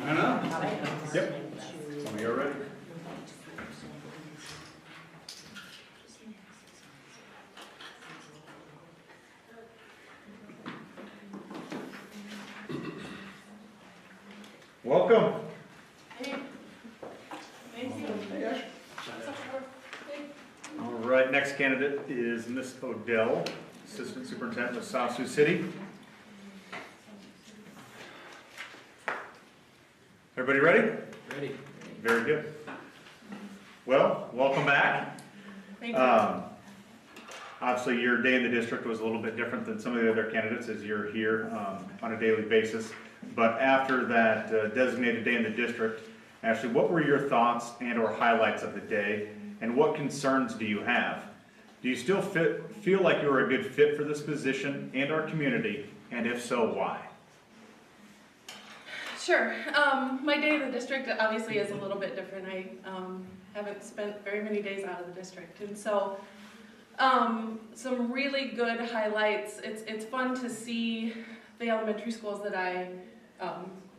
I know. Yep. Some of you are ready. Welcome. All right, next candidate is Miss Odell, Assistant Superintendent of South Sioux City. Everybody ready? Ready? Very good. Well, welcome back. Thank you. Obviously, your day in the district was a little bit different than some of the other candidates as you're here on a daily basis. But after that designated day in the district, Ashley, what were your thoughts and or highlights of the day? And what concerns do you have? Do you still feel like you're a good fit for this position and our community? And if so, why? Sure. My day in the district obviously is a little bit different. I haven't spent very many days out of the district. And so some really good highlights. It's fun to see the elementary schools that I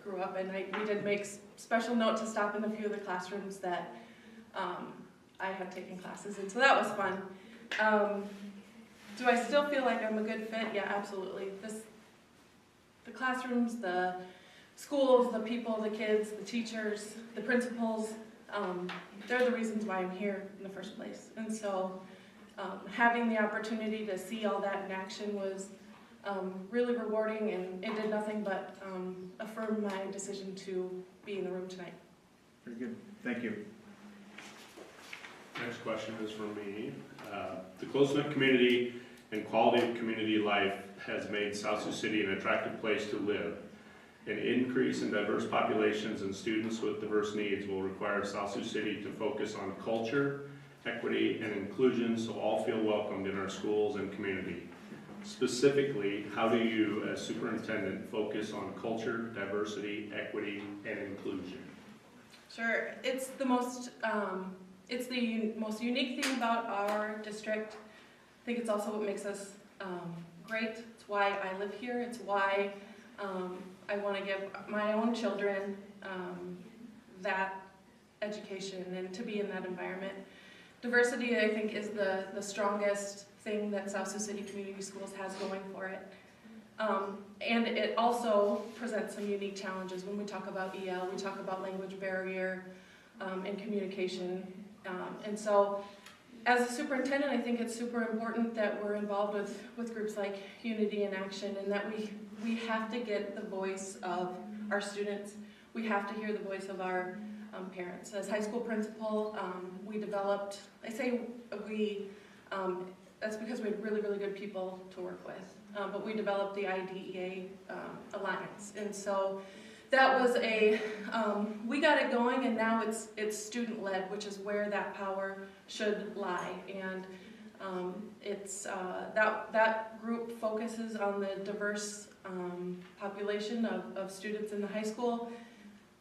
grew up in. We did make special note to stop in a few of the classrooms that I have taken classes in, so that was fun. Do I still feel like I'm a good fit? Yeah, absolutely. The classrooms, the schools, the people, the kids, the teachers, the principals, they're the reasons why I'm here in the first place. And so having the opportunity to see all that in action was really rewarding, and it did nothing but affirm my decision to be in the room tonight. Very good. Thank you. Next question is from me. The close-knit community and quality of community life has made South Sioux City an attractive place to live. An increase in diverse populations and students with diverse needs will require South Sioux City to focus on culture, equity, and inclusion so all feel welcomed in our schools and community. Specifically, how do you, as superintendent, focus on culture, diversity, equity, and inclusion? Sure, it's the most unique thing about our district. I think it's also what makes us great. It's why I live here. It's why I want to give my own children that education and to be in that environment. Diversity, I think, is the strongest thing that South Sioux City Community Schools has going for it. And it also presents some unique challenges. When we talk about EL, we talk about language barrier and communication. And so as a superintendent, I think it's super important that we're involved with groups like Unity in Action, and that we have to get the voice of our students. We have to hear the voice of our parents. As high school principal, we developed, that's because we had really, really good people to work with. But we developed the IDEA Alliance. And so that was we got it going, and now it's student-led, which is where that power should lie. And that group focuses on the diverse population of students in the high school.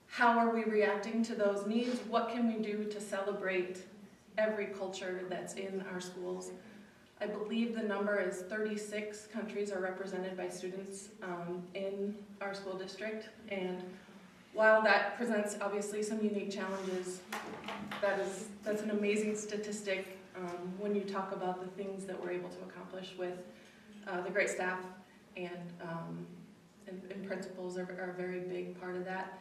How are we reacting to those needs? What can we do to celebrate every culture that's in our schools? I believe the number is 36 countries are represented by students in our school district. And while that presents obviously some unique challenges, that's an amazing statistic when you talk about the things that we're able to accomplish with the great staff and principals are a very big part of that.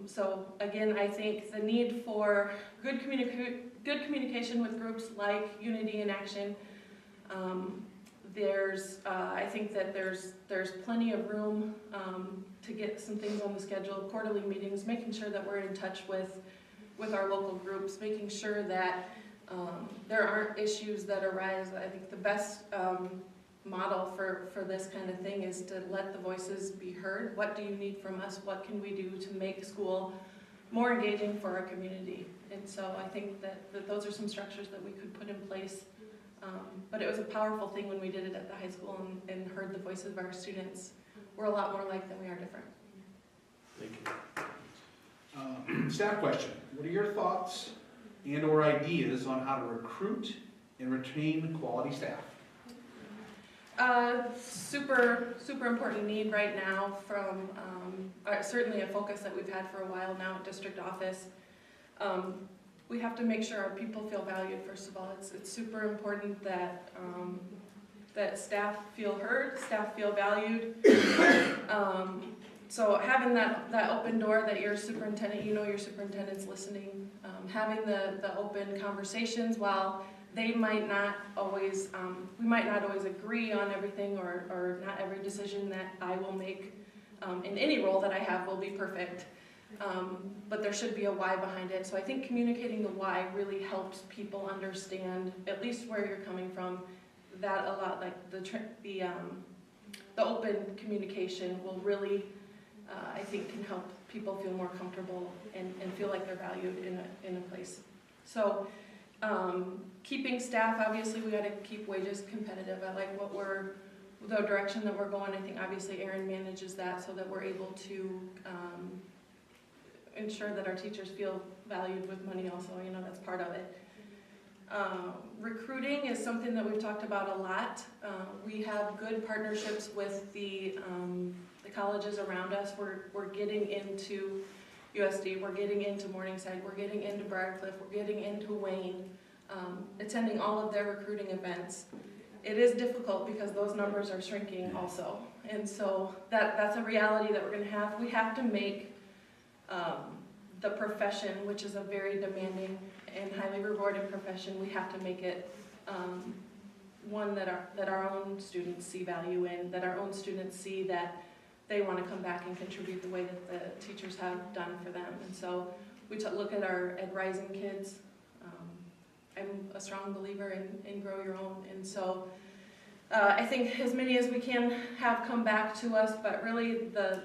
So again, I think the need for good communication with groups like Unity in Action, I think that there's plenty of room to get some things on the schedule, quarterly meetings, making sure that we're in touch with our local groups, making sure that there aren't issues that arise. I think the best model for this kind of thing is to let the voices be heard. What do you need from us? What can we do to make school more engaging for our community? And so I think that those are some structures that we could put in place. But it was a powerful thing when we did it at the high school and heard the voices of our students. We're a lot more alike than we are different. Thank you. Staff question. What are your thoughts and or ideas on how to recruit and retain quality staff? Super important need right now from, certainly a focus that we've had for a while now at district office. We have to make sure our people feel valued, first of all. It's super important that, that staff feel heard, staff feel valued. So having that open door that your superintendent, your superintendent's listening, having the open conversations while they might not always, we might not always agree on everything or not every decision that I will make in any role that I have will be perfect. But there should be a why behind it. So I think communicating the why really helps people understand at least where you're coming from. That a lot, like the open communication will really, I think, can help people feel more comfortable and feel like they're valued in a place. So keeping staff, obviously we got to keep wages competitive. I like the direction that we're going. I think obviously Erin manages that so that we're able to ensure that our teachers feel valued with money also, that's part of it. Recruiting is something that we've talked about a lot. We have good partnerships with the colleges around us. We're getting into USD, we're getting into Morningside, we're getting into Briarcliff, we're getting into Wayne, attending all of their recruiting events. It is difficult because those numbers are shrinking also. And so that's a reality that we're going to have. We have to make the profession, which is a very demanding and highly rewarding profession, we have to make it one that our own students see value in, that our own students see that they want to come back and contribute the way that the teachers have done for them. And so we look at our rising kids. I'm a strong believer in grow your own. And so I think as many as we can have come back to us, but really the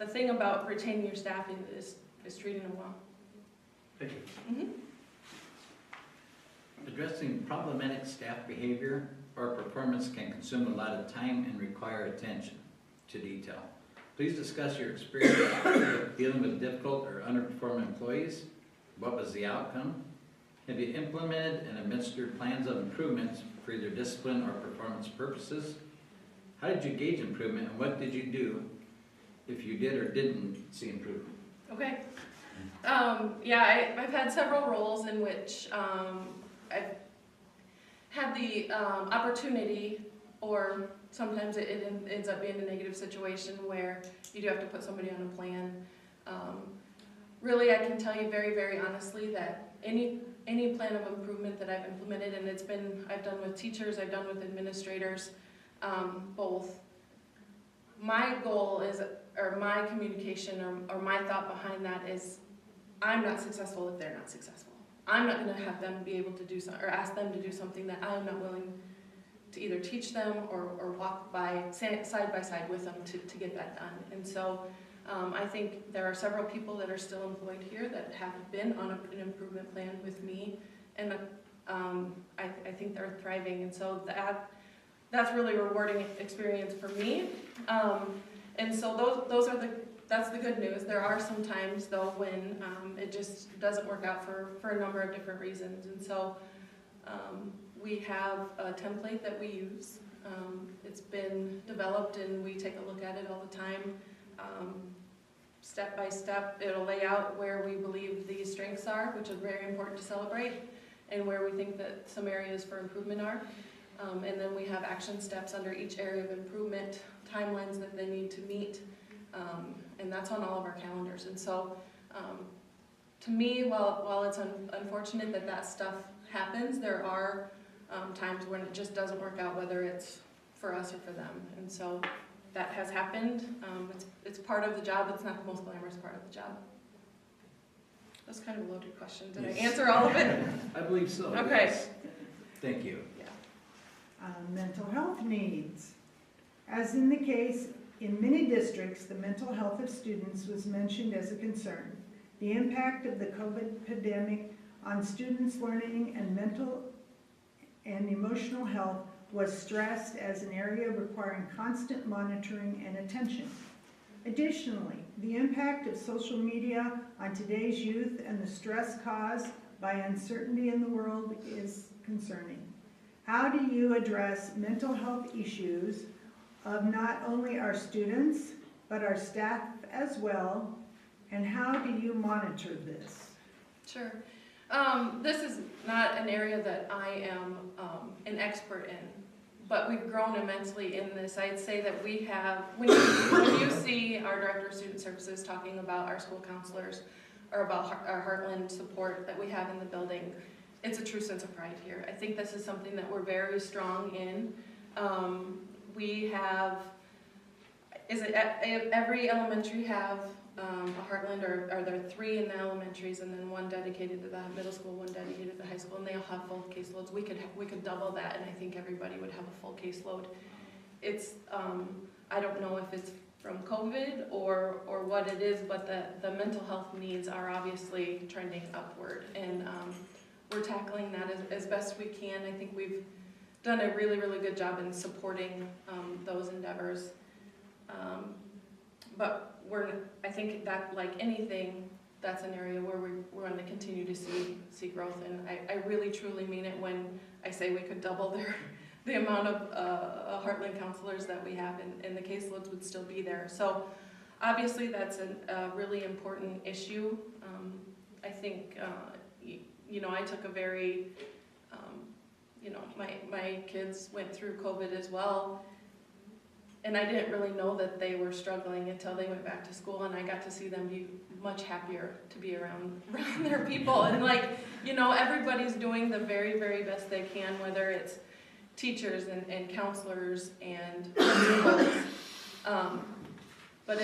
thing about retaining your staff is treating them well. Thank you. Mm-hmm. Addressing problematic staff behavior or performance can consume a lot of time and require attention to detail. Please discuss your experience with dealing with difficult or underperforming employees. What was the outcome? Have you implemented and administered plans of improvements for either discipline or performance purposes? How did you gauge improvement, and what did you do if you did or didn't see improvement? Okay. Yeah, I've had several roles in which I've had the opportunity, or sometimes it ends up being a negative situation where you do have to put somebody on a plan. Really, I can tell you very, very honestly that any plan of improvement that I've implemented, and I've done with teachers, I've done with administrators, both. My goal is, or my communication, or my thought behind that is, I'm not successful if they're not successful. I'm not going to have them be able to do something, or ask them to do something that I'm not willing to either teach them or walk side by side with them to get that done. And so I think there are several people that are still employed here that have been on an improvement plan with me, and I think they're thriving. And so that's really a rewarding experience for me. And so that's the good news. There are some times though when it just doesn't work out for a number of different reasons. And so we have a template that we use. It's been developed and we take a look at it all the time. Step by step, it'll lay out where we believe the strengths are, which is very important to celebrate, and where we think that some areas for improvement are. And then we have action steps under each area of improvement, timelines that they need to meet, and that's on all of our calendars. And so, to me, while it's unfortunate that stuff happens, there are times when it just doesn't work out, whether it's for us or for them. And so that has happened. It's part of the job. It's not the most glamorous part of the job. That's kind of a loaded question. Did I answer all of it? I believe so. Okay. Yes. Thank you. Mental health needs. As in the case in many districts, the mental health of students was mentioned as a concern. The impact of the COVID pandemic on students' learning and mental and emotional health was stressed as an area requiring constant monitoring and attention. Additionally, the impact of social media on today's youth and the stress caused by uncertainty in the world is concerning. How do you address mental health issues of not only our students, but our staff as well, and how do you monitor this? Sure. This is not an area that I am an expert in, but we've grown immensely in this. I'd say that we have, when you see our Director of Student Services talking about our school counselors or about our Heartland support that we have in the building, it's a true sense of pride here. I think this is something that we're very strong in. We have, every elementary have a Heartland, or are there 3 in the elementaries and then 1 dedicated to the middle school, 1 dedicated to the high school, and they all have full caseloads. We could double that, and I think everybody would have a full caseload. It's I don't know if it's from COVID or what it is, but the mental health needs are obviously trending upward, and we're tackling that as best we can. I think we've done a really, really good job in supporting those endeavors. But I think that, like anything, that's an area where we're going to continue to see growth. And I really, truly mean it when I say we could double the amount of Heartland counselors that we have, and the caseloads would still be there. So obviously that's a really important issue. I think, I took a very, my kids went through COVID as well. And I didn't really know that they were struggling until they went back to school, and I got to see them be much happier to be around their people. And everybody's doing the very, very best they can, whether it's teachers and counselors and principals. But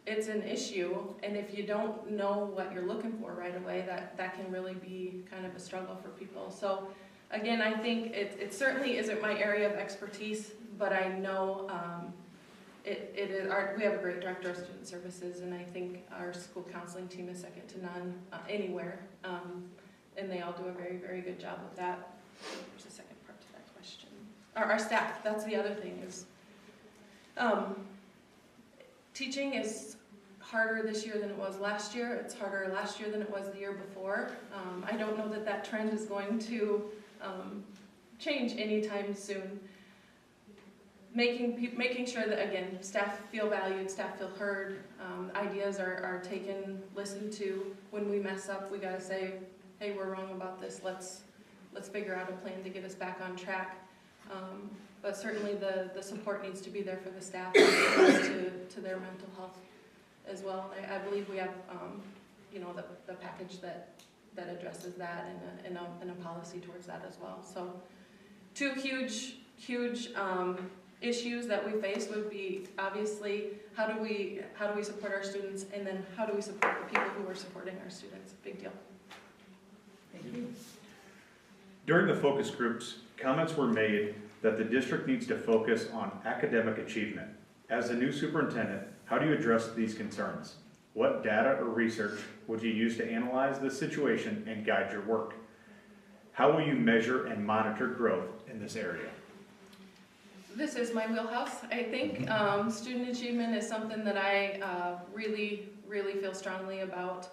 it's an issue, and if you don't know what you're looking for right away, that can really be kind of a struggle for people. So again, I think it certainly isn't my area of expertise, but I know we have a great Director of Student Services, and I think our school counseling team is second to none anywhere, and they all do a very, very good job with that. There's a second part to that question. Our staff, that's the other thing, is teaching is harder this year than it was last year. It's harder last year than it was the year before. I don't know that trend is going to change anytime soon. Making sure that, again, staff feel valued, staff feel heard, ideas are taken, listened to. When we mess up, we gotta say, hey, we're wrong about this, let's figure out a plan to get us back on track. But certainly the support needs to be there for the staff to their mental health as well. I believe we have the package that addresses that, and a policy towards that as well. So 2 huge issues that we face would be, obviously, how do we support our students, and then how do we support the people who are supporting our students? Big deal. Thank you. During the focus groups, comments were made that the district needs to focus on academic achievement. As the new superintendent, how do you address these concerns? What data or research would you use to analyze the situation and guide your work? How will you measure and monitor growth in this area? This is my wheelhouse, I think. Student achievement is something that I really, really feel strongly about.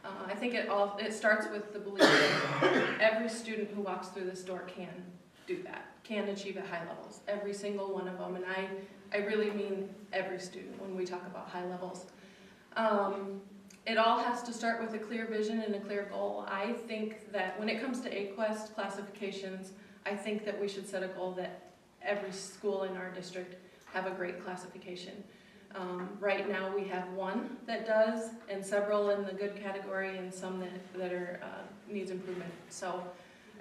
I think it starts with the belief that every student who walks through this door can do that, can achieve at high levels, every single one of them. And I really mean every student when we talk about high levels. It all has to start with a clear vision and a clear goal. I think that when it comes to AQuest classifications, I think that we should set a goal that every school in our district have a great classification. Right now we have 1 that does, and several in the good category, and some that are needs improvement. So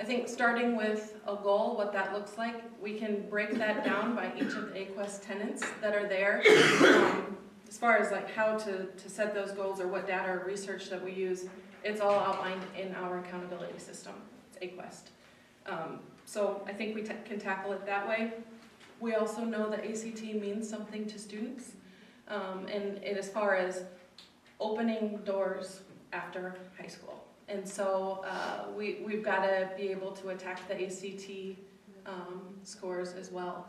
I think starting with a goal, what that looks like, we can break that down by each of the AQuest tenants that are there. As far as like how to set those goals or what data or research that we use, it's all outlined in our accountability system. It's AQuest. So I think we can tackle it that way. We also know that ACT means something to students. And as far as opening doors after high school. And so we've got to be able to attack the ACT scores as well.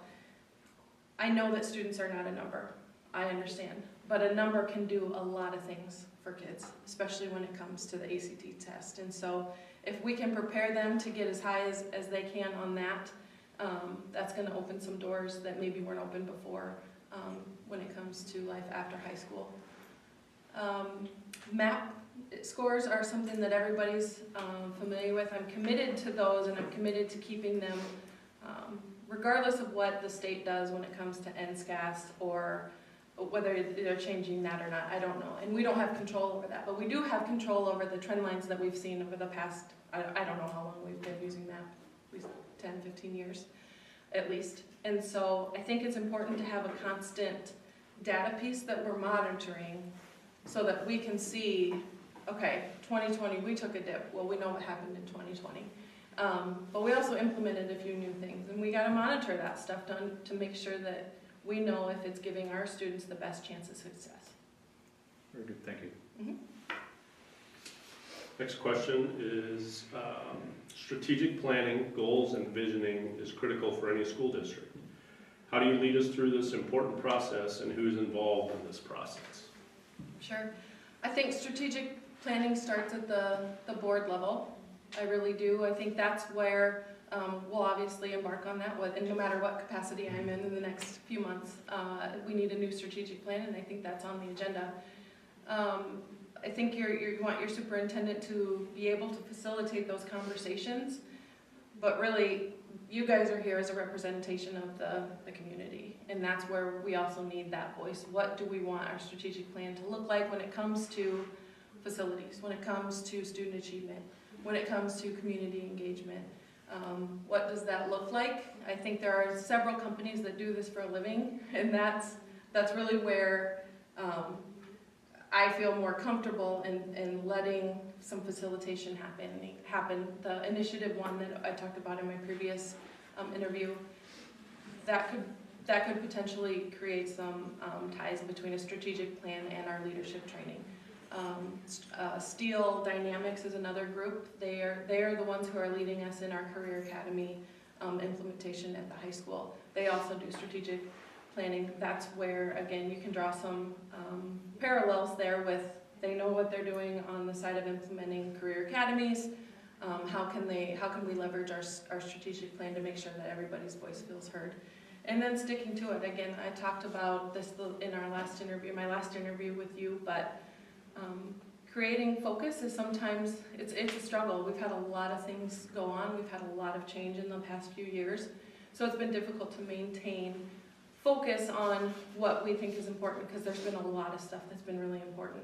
I know that students are not a number, I understand, but a number can do a lot of things for kids, especially when it comes to the ACT test. And so if we can prepare them to get as high as they can on that, that's going to open some doors that maybe weren't open before when it comes to life after high school. MAP scores are something that everybody's familiar with. I'm committed to those, and I'm committed to keeping them regardless of what the state does when it comes to NSCAS or whether they're changing that or not, I don't know. And we don't have control over that, but we do have control over the trend lines that we've seen over the past, I don't know how long we've been using MAP, at least 10, 15 years at least. And so I think it's important to have a constant data piece that we're monitoring so that we can see, okay, 2020, we took a dip. Well, we know what happened in 2020. But we also implemented a few new things, and we got to monitor that stuff done to make sure that we know if it's giving our students the best chance of success. Very good, thank you. Mm-hmm. Next question is, strategic planning, goals, and visioning is critical for any school district. How do you lead us through this important process, and who's involved in this process? Sure. I think strategic planning starts at the board level. I really do. I think that's where we'll obviously embark on that, and no matter what capacity I'm in the next few months. We need a new strategic plan, and I think that's on the agenda. I think you want your superintendent to be able to facilitate those conversations, but really, you guys are here as a representation of the community, and that's where we also need that voice. What do we want our strategic plan to look like when it comes to facilities, when it comes to student achievement, when it comes to community engagement? What does that look like? I think there are several companies that do this for a living, and that's really where I feel more comfortable in letting some facilitation happen. The initiative one that I talked about in my previous interview, that could potentially create some ties between a strategic plan and our leadership training. Steel Dynamics is another group. They are the ones who are leading us in our Career Academy implementation at the high school. They also do strategic planning. That's where, again, you can draw some parallels there with, they know what they're doing on the side of implementing career academies. How can we leverage our strategic plan to make sure that everybody's voice feels heard? And then sticking to it. Again, I talked about this in our last interview, my last interview with you, but creating focus is sometimes, it's a struggle. We've had a lot of things go on. We've had a lot of change in the past few years. So it's been difficult to maintain focus on what we think is important, because there's been a lot of stuff that's been really important.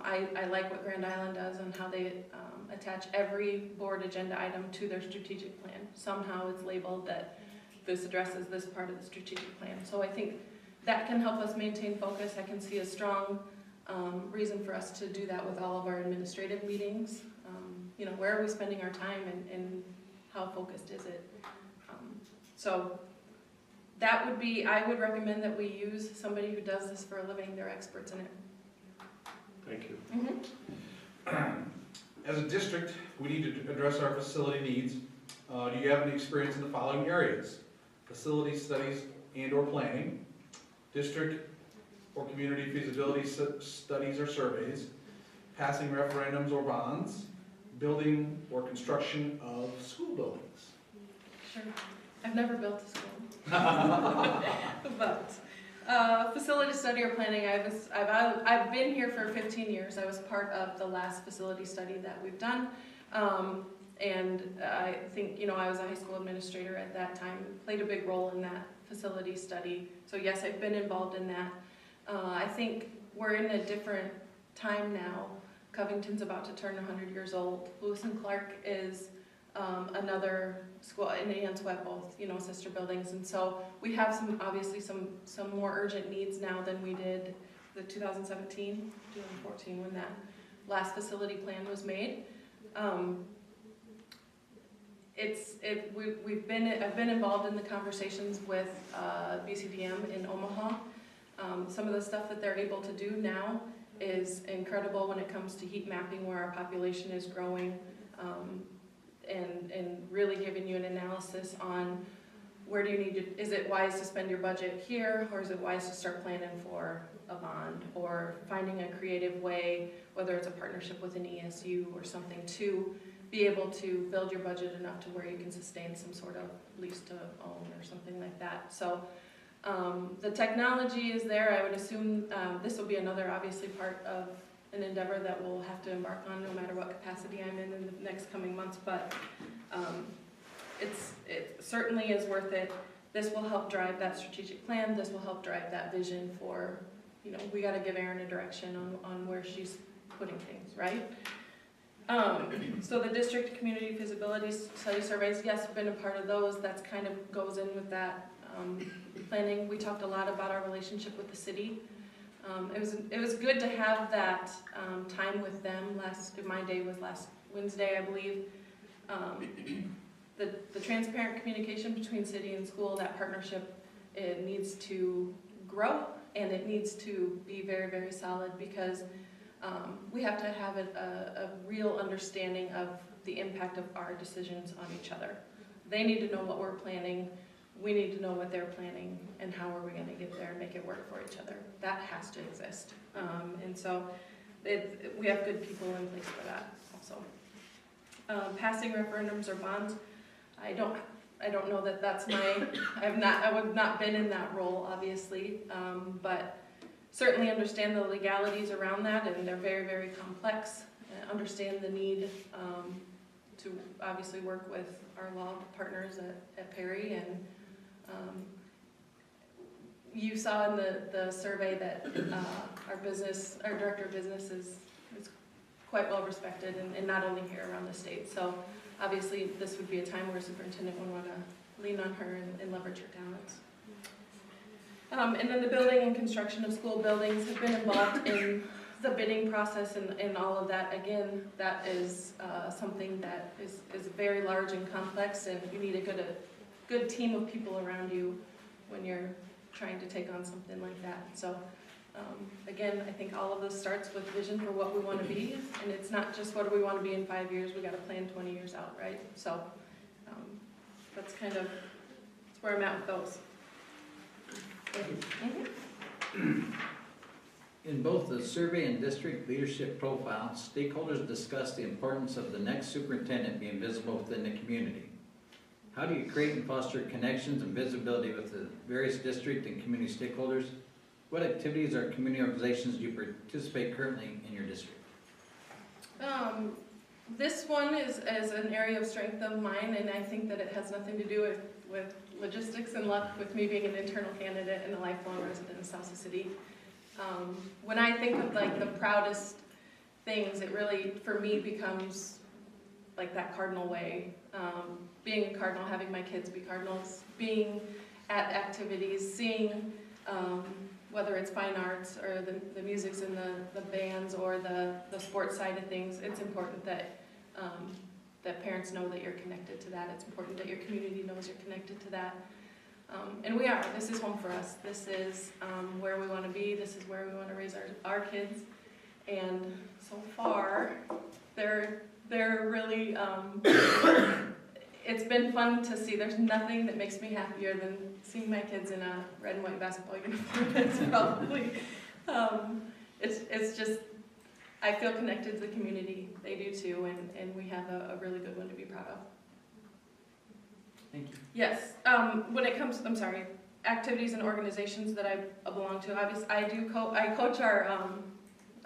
I like what Grand Island does and how they attach every board agenda item to their strategic plan. Somehow it's labeled that this addresses this part of the strategic plan. So I think that can help us maintain focus. I can see a strong reason for us to do that with all of our administrative meetings. Where are we spending our time, and how focused is it? So that would be, I would recommend that we use somebody who does this for a living. They're experts in it. Thank you. Mm-hmm. As a district, we need to address our facility needs. Do you have any experience in the following areas? Facility studies and/or planning, district or community feasibility studies or surveys, passing referendums or bonds, building or construction of school buildings. Sure. I've never built a school. But facility study or planning, I've been here for 15 years. I was part of the last facility study that we've done. And I think, I was a high school administrator at that time, played a big role in that facility study. So yes, I've been involved in that. I think we're in a different time now. Covington's about to turn 100 years old. Lewis and Clark is another school, and Answet, both, you know, sister buildings. And so we have obviously some more urgent needs now than we did the 2017, 2014, when that last facility plan was made. I've been involved in the conversations with BCDM in Omaha. Some of the stuff that they're able to do now is incredible when it comes to heat mapping where our population is growing, and really giving you an analysis on where do you need to, is it wise to spend your budget here, or is it wise to start planning for a bond, or finding a creative way, whether it's a partnership with an ESU or something, to be able to build your budget enough to where you can sustain some sort of lease to own or something like that. So the technology is there. I would assume this will be another obviously part of an endeavor that we'll have to embark on no matter what capacity I'm in the next coming months, but it certainly is worth it. This will help drive that strategic plan. This will help drive that vision for, you know, we got to give Erin a direction on where she's putting things, right? So the district community feasibility study surveys, yes, I've been a part of those. That's kind of goes in with that planning. We talked a lot about our relationship with the city. It was good to have that time with them. My day was last Wednesday, I believe. The transparent communication between city and school, that partnership, it needs to grow, and it needs to be very, very solid, because we have to have a real understanding of the impact of our decisions on each other. They need to know what we're planning. We need to know what they're planning, and how are we going to get there and make it work for each other. That has to exist. And so we have good people in place for that also. Passing referendums or bonds, I don't know that that's my, I have not been in that role, obviously, but certainly understand the legalities around that, and they're very, very complex. Understand the need to obviously work with our law partners at Perry, and you saw in the survey that our director of business is quite well respected, and not only here around the state. So obviously this would be a time where a superintendent would want to lean on her and leverage her talents. And then the building and construction of school buildings have been involved in the bidding process and all of that. Again, that is something that is very large and complex, and you need a good team of people around you when you're trying to take on something like that. So again, I think all of this starts with vision for what we want to be, and it's not just what do we want to be in 5 years, we got to plan 20 years out, right? So that's where I'm at with those. In both the survey and district leadership profile, stakeholders discuss the importance of the next superintendent being visible within the community. How do you create and foster connections and visibility with the various district and community stakeholders? What activities or community organizations do you participate currently in your district? This one is an area of strength of mine, and I think that it has nothing to do with logistics and luck, with me being an internal candidate and a lifelong resident of South Sioux City. When I think of like the proudest things, it really, for me, becomes like that Cardinal way. Being a Cardinal, having my kids be Cardinals, being at activities, seeing whether it's fine arts or the music's in the bands or the sports side of things. It's important that that parents know that you're connected to that. It's important that your community knows you're connected to that. And we are. This is home for us. This is where we want to be. This is where we want to raise our kids. And so far, they're really, it's been fun to see. There's nothing that makes me happier than seeing my kids in a red and white basketball uniform. It's probably, it's just, I feel connected to the community. They do too, and we have a really good one to be proud of. Thank you. Yes, when it comes, I'm sorry, activities and organizations that I belong to, obviously I coach our,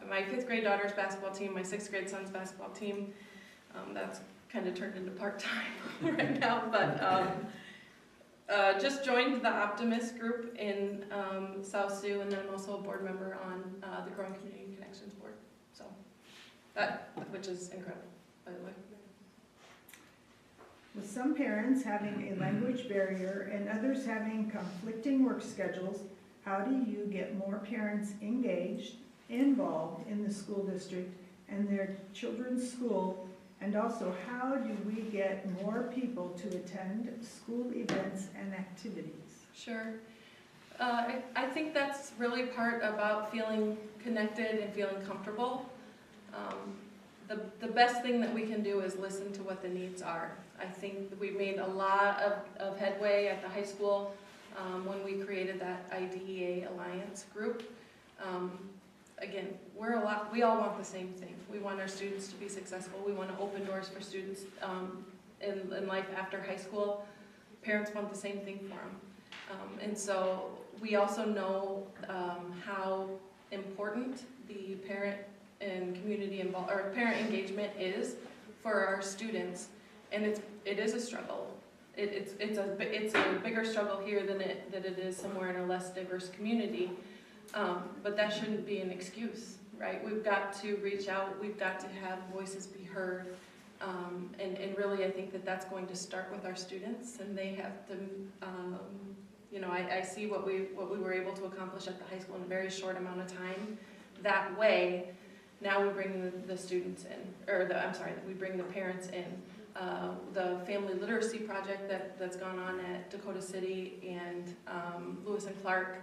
my 5th grade daughter's basketball team, my 6th grade son's basketball team. That's kind of turned into part-time right now, but just joined the Optimist group in South Sioux, and then I'm also a board member on the Growing Community Connections Board, so which is incredible, by the way. With some parents having a language barrier and others having conflicting work schedules, how do you get more parents engaged, involved in the school district and their children's school? And also, how do we get more people to attend school events and activities? Sure. I think that's really part about feeling connected and feeling comfortable. The best thing that we can do is listen to what the needs are. I think that we've made a lot of headway at the high school when we created that IDEA Alliance group. Again, we all want the same thing. We want our students to be successful. We want to open doors for students in life after high school. Parents want the same thing for them. And so we also know how important the parent and community or parent engagement is for our students, and it is a struggle. It's a bigger struggle here than it is somewhere in a less diverse community. But that shouldn't be an excuse, right? We've got to reach out, we've got to have voices be heard, and really I think that's going to start with our students, and they have to, I see what we were able to accomplish at the high school in a very short amount of time. That way, now we bring the students in, we bring the parents in. The family literacy project that's gone on at Dakota City and Lewis and Clark,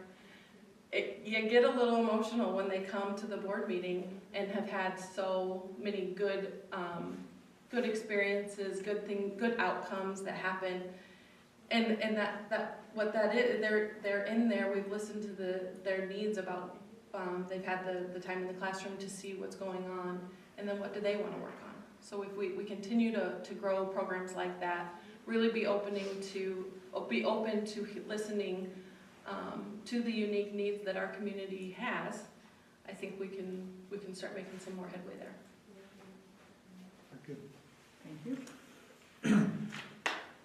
you get a little emotional when they come to the board meeting and have had so many good experiences, good outcomes that happen, and that what that is, they're in there. We've listened to their needs about. They've had the time in the classroom to see what's going on, and then what do they want to work on. So if we continue to grow programs like that, really be open to listening to the unique needs that our community has, I think we can start making some more headway there. Good. Thank you.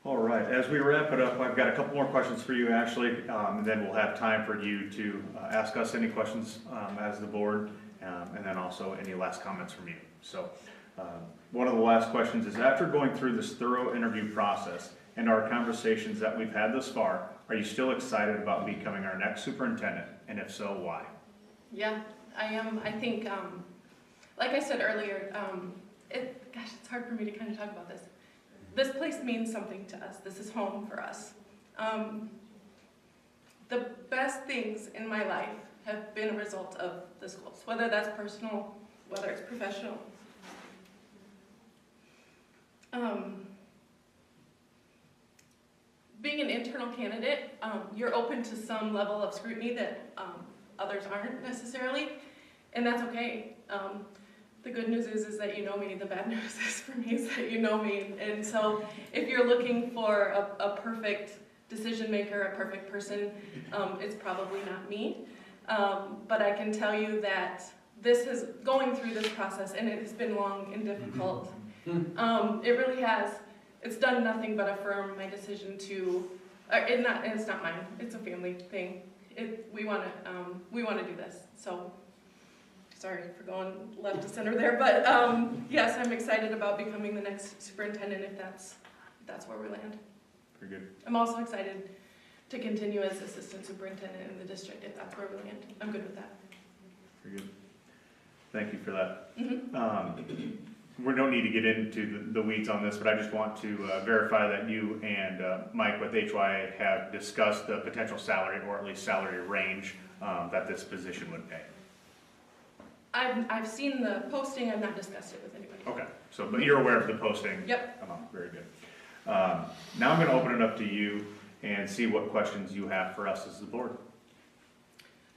All right, as we wrap it up, I've got a couple more questions for you, Ashley, and then we'll have time for you to ask us any questions as the board, and then also any last comments from you. So one of the last questions is, after going through this thorough interview process and our conversations that we've had thus far, are you still excited about becoming our next superintendent? And if so, why? Yeah, I am. I think, like I said earlier, it's hard for me to kind of talk about this. This place means something to us. This is home for us. The best things in my life have been a result of the schools, whether that's personal, whether it's professional. Being an internal candidate, you're open to some level of scrutiny that others aren't necessarily, and that's okay. The good news is that you know me. The bad news is for me is that you know me. And so if you're looking for a perfect decision maker, a perfect person, it's probably not me. But I can tell you that going through this process, and it has been long and difficult. It really has. It's done nothing but affirm my decision to, and it's not mine. It's a family thing. We want to do this. So. Sorry for going left to center there, but yes, I'm excited about becoming the next superintendent if that's where we land. Very good. I'm also excited to continue as assistant superintendent in the district if that's where we land. I'm good with that. Very good. Thank you for that. Mm-hmm. We don't need to get into the weeds on this, but I just want to verify that you and Mike with HYA have discussed the potential salary, or at least salary range, that this position would pay. I've seen the posting. I've not discussed it with anybody. Okay, but you're aware of the posting? Yep. Very good. Now I'm going to open it up to you and see what questions you have for us as the board.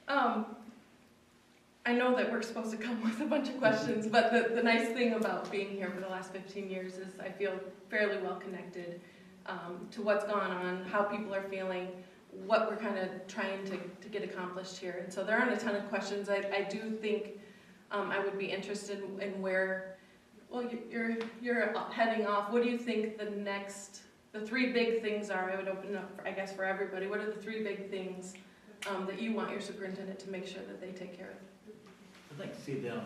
I know that we're supposed to come with a bunch of questions, but the nice thing about being here for the last 15 years is I feel fairly well connected to what's gone on, how people are feeling, what we're kind of trying to get accomplished here. And so there aren't a ton of questions. I do think I would be interested in where, well, you're heading off. What do you think the three big things are? I would open up, I guess, for everybody. What are the three big things that you want your superintendent to make sure that they take care of? I'd like to see them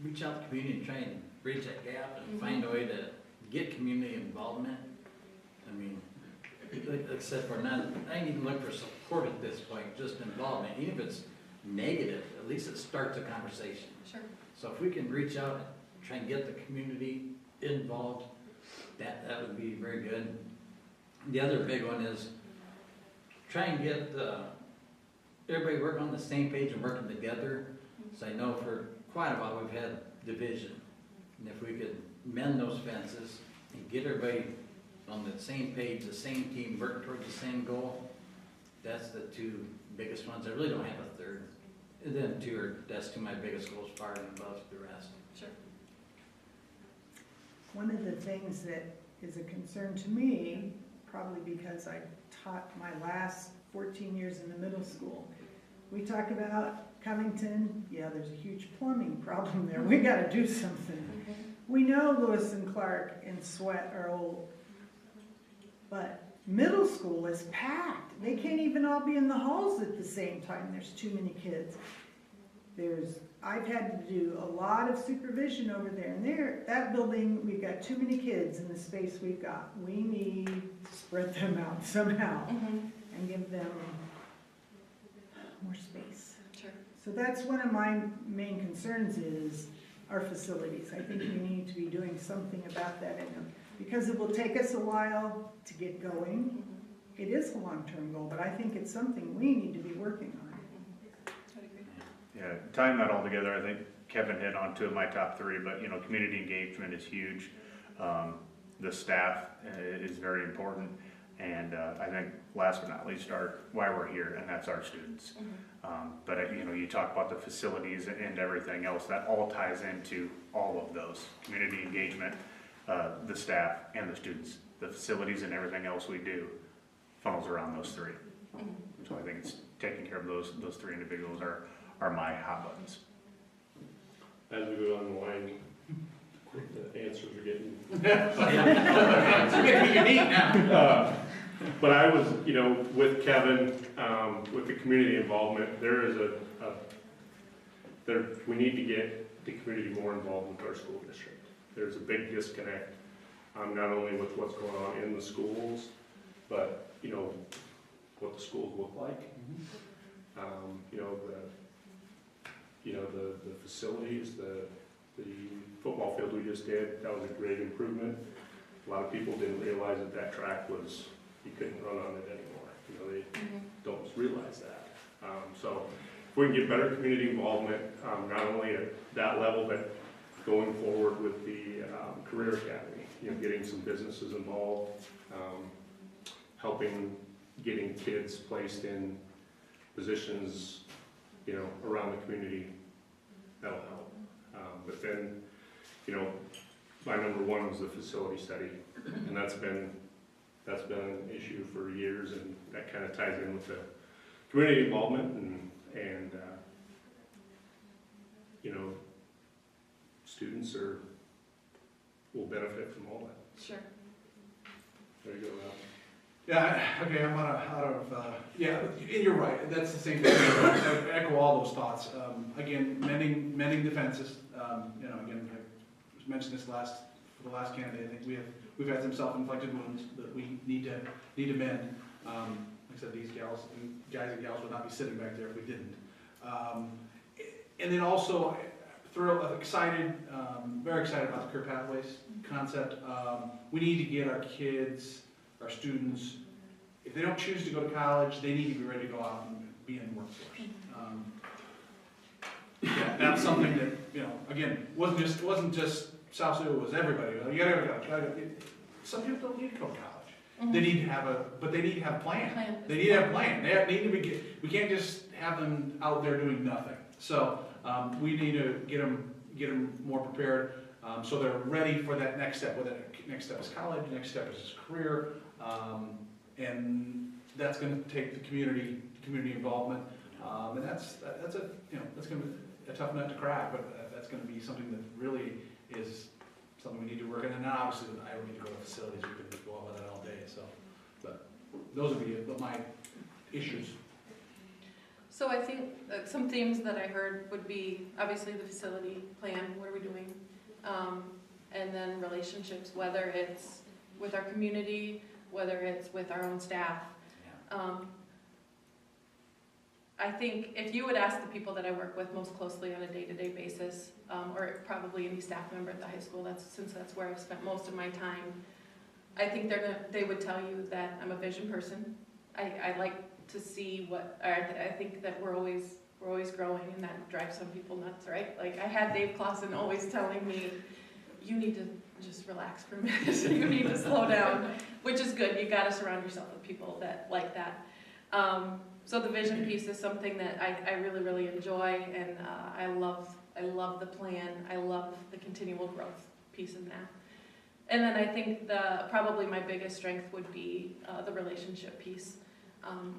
reach out to the community and try and bridge that gap and find a way to get community involvement. I mean, except for not, I ain't even look for support at this point, just involvement. Even if it's negative, at least it starts a conversation. Sure. So if we can reach out, try and get the community involved, that would be very good. The other big one is try and get everybody working on the same page and working together. So I know for quite a while we've had division. And if we could mend those fences and get everybody on the same page, the same team, working towards the same goal, that's the two biggest ones. I really don't have a third. And then that's two of my biggest goals, far and above the rest. Sure. One of the things that is a concern to me, probably because I taught my last 14 years in the middle school, we talk about Covington, yeah, there's a huge plumbing problem there, we gotta do something. We know Lewis and Clark and Sweat are old, but middle school is packed. They can't even all be in the halls at the same time, there's too many kids. I've had to do a lot of supervision over there, and that building, we've got too many kids in the space we've got. We need to spread them out somehow and give them more space. Sure. So that's one of my main concerns is our facilities. I think we need to be doing something about that in them, because it will take us a while to get going. It is a long-term goal, but I think it's something we need to be working on. Yeah, tying that all together, I think Kevin hit on two of my top three, but community engagement is huge. The staff is very important, and I think last but not least, why we're here, and that's our students. But you talk about the facilities and everything else, that all ties into all of those. Community engagement, the staff, and the students. The facilities and everything else we do funnels around those three. So I think it's taking care of those three individuals are my hot buttons. As we go down the line, the answers are getting. It's making it unique now. But I was, with Kevin, with the community involvement, there is we need to get the community more involved with our school district. There's a big disconnect, not only with what's going on in the schools, but, what the schools look like. The facilities, the football field we just did, that was a great improvement. A lot of people didn't realize that track you couldn't run on it anymore. They don't realize that. So if we can get better community involvement, not only at that level, but going forward with the Career Academy, getting some businesses involved, helping getting kids placed in positions, around the community, that'll help. But then, my number one was the facility study, and that's been an issue for years, and that kind of ties in with the community involvement and students will benefit from all that. Sure. There you go, Ralph. Yeah, okay, I'm yeah, and you're right, that's the same thing, I echo all those thoughts. Again, mending the fences, again, I mentioned this for the last candidate, I think we've had some self-inflicted wounds that we need to mend. Like I said, these guys and gals would not be sitting back there if we didn't. And then also, very excited about the career pathways concept. We need to get our kids, our students, if they don't choose to go to college, they need to be ready to go out and be in the workforce. That's something that, again, wasn't just South Sioux, it was everybody. You gotta go. Some people don't need to go to college. They need to have a plan. They need to have a plan. We can't just have them out there doing nothing. So we need to get them more prepared, so they're ready for that next step. Whether that next step is college, next step is career, and that's going to take the community involvement, and that's going to be a tough nut to crack, but that's going to be something that really is something we need to work on. And then obviously, I don't need to go to facilities. We could go on with that all day. So, but those would be my issues. So I think some themes that I heard would be obviously the facility plan. What are we doing? and then relationships, whether it's with our community, whether it's with our own staff. I think if you would ask the people that I work with most closely on a day-to-day basis, or probably any staff member at the high school, since that's where I've spent most of my time, I think they would tell you that I'm a vision person. I like to see I think that we're always growing, and that drives some people nuts, right? Like, I had Dave Clausen always telling me, you need to just relax for a minute, you need to slow down, which is good. You gotta surround yourself with people that like that. So the vision piece is something that I really, really enjoy, and I love the plan. I love the continual growth piece in that. And then I think probably my biggest strength would be the relationship piece.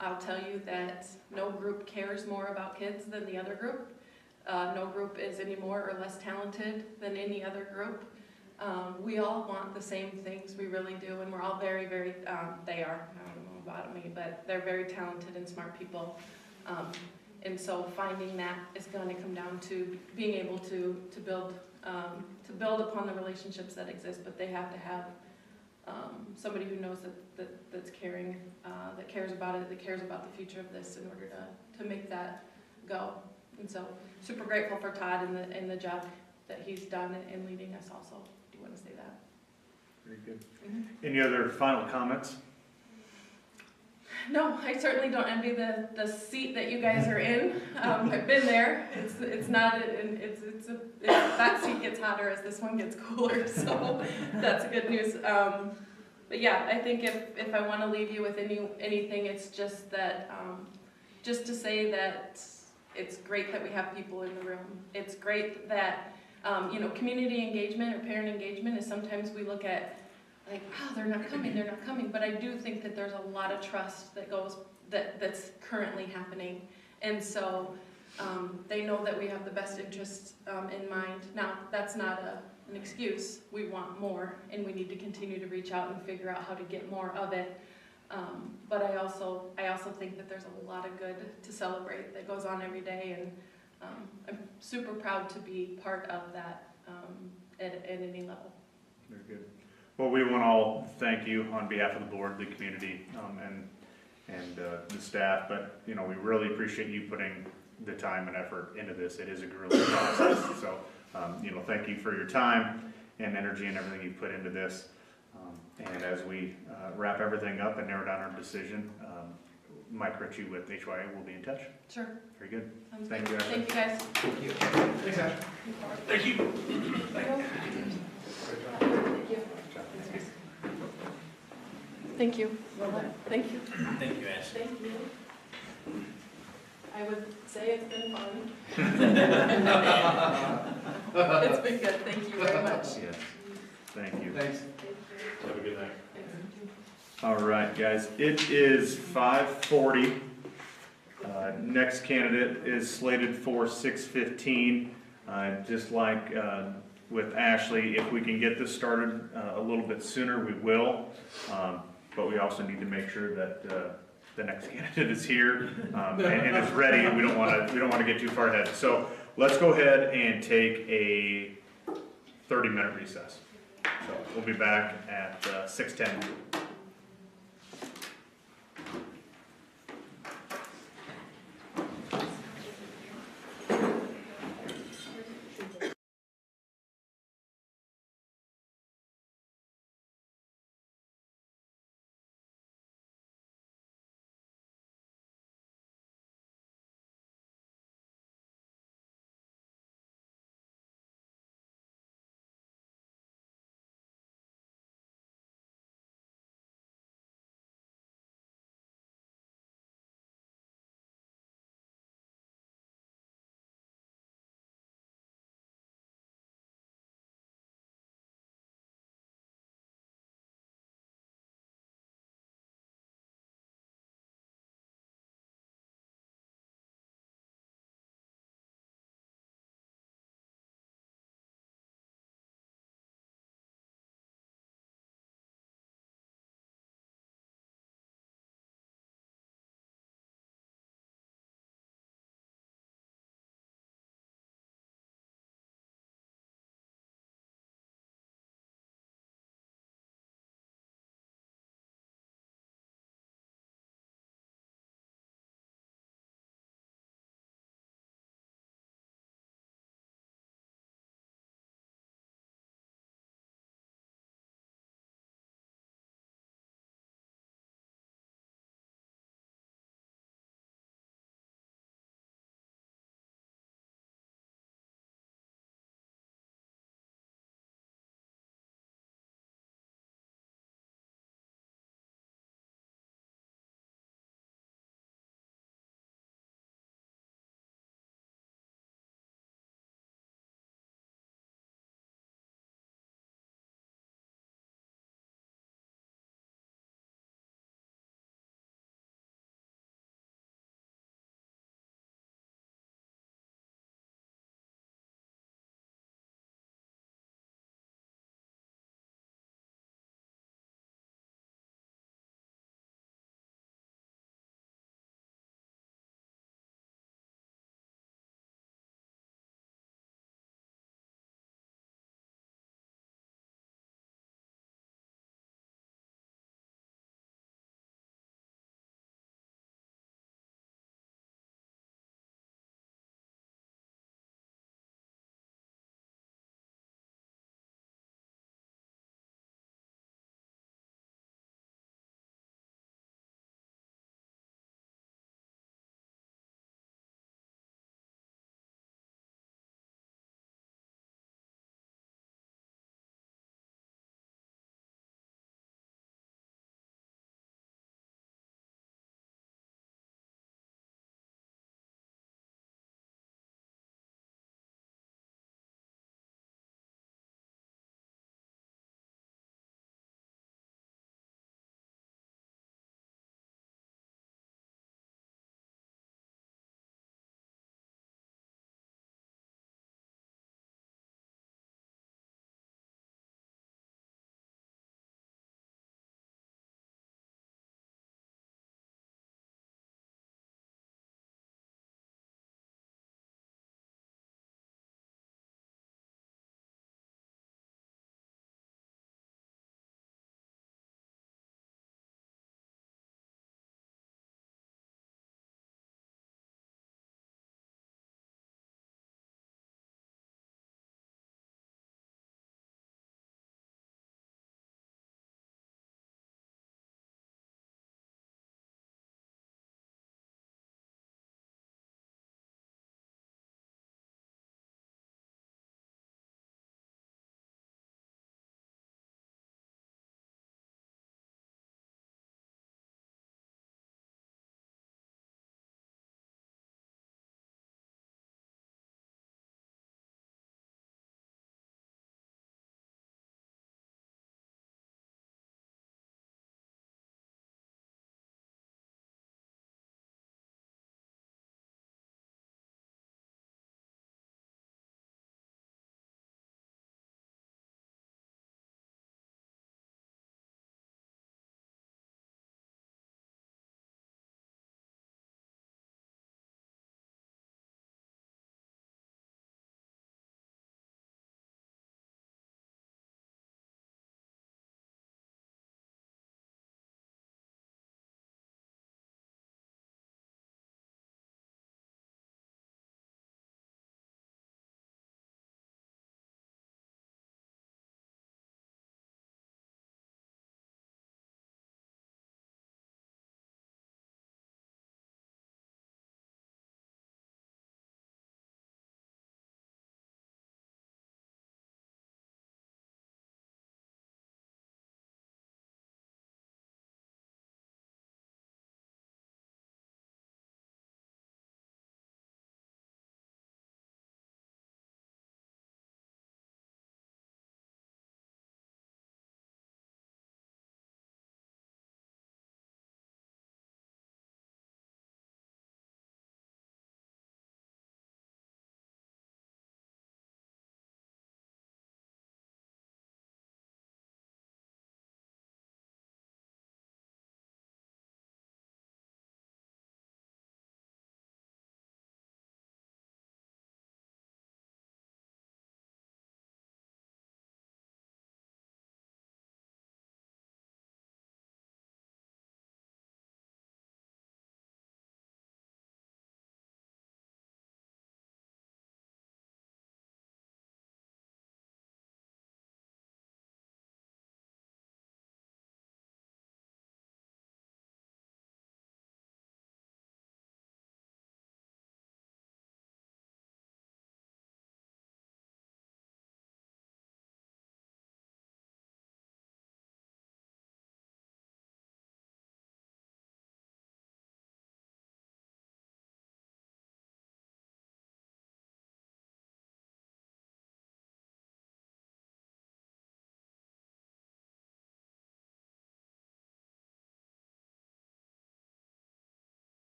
I'll tell you that no group cares more about kids than the other group. No group is any more or less talented than any other group. We all want the same things, we really do, and we're all very, very, they are, I don't know about me, but they're very talented and smart people. And so finding that is going to come down to being able to build upon the relationships that exist, but they have to have somebody who knows that's caring, that cares about it, that cares about the future of this in order to make that go. And so super grateful for Todd and the job that he's done in leading us also. Do you want to say that? Very good. Mm-hmm. Any other final comments? No, I certainly don't envy the seat that you guys are in. I've been there. It's not, that seat gets hotter as this one gets cooler, so that's good news. But yeah, I think if I want to leave you with anything, it's just that, just to say that it's great that we have people in the room. It's great that, community engagement or parent engagement is sometimes we look at like, oh, they're not coming. But I do think that there's a lot of trust that's currently happening. And so they know that we have the best interests in mind. Now, that's not an excuse. We want more, and we need to continue to reach out and figure out how to get more of it. But I also think that there's a lot of good to celebrate that goes on every day, and I'm super proud to be part of that at any level. Very good. Well, we want to all thank you on behalf of the board, the community, and the staff. But we really appreciate you putting the time and effort into this. It is a grueling process. So, thank you for your time and energy and everything you put into this. And as we wrap everything up and narrow down our decision, Mike Ritchie with HYA will be in touch. Sure. Very good. Sounds Thank good. you, Thank you, guys. Thank you. Thanks, Ash. Thank you. Thank you. Well done. Thank you. Thank you, Ashley. Thank you. I would say it's been fun. It's been good. Thank you very much. Yes. Thank you. Thanks. Have a good night. All right, guys. It is 5:40. Next candidate is slated for 6:15. Just like with Ashley, if we can get this started a little bit sooner, we will. But we also need to make sure that the next candidate is here and is ready. We don't want to get too far ahead. So let's go ahead and take a 30-minute recess. So we'll be back at 6:10.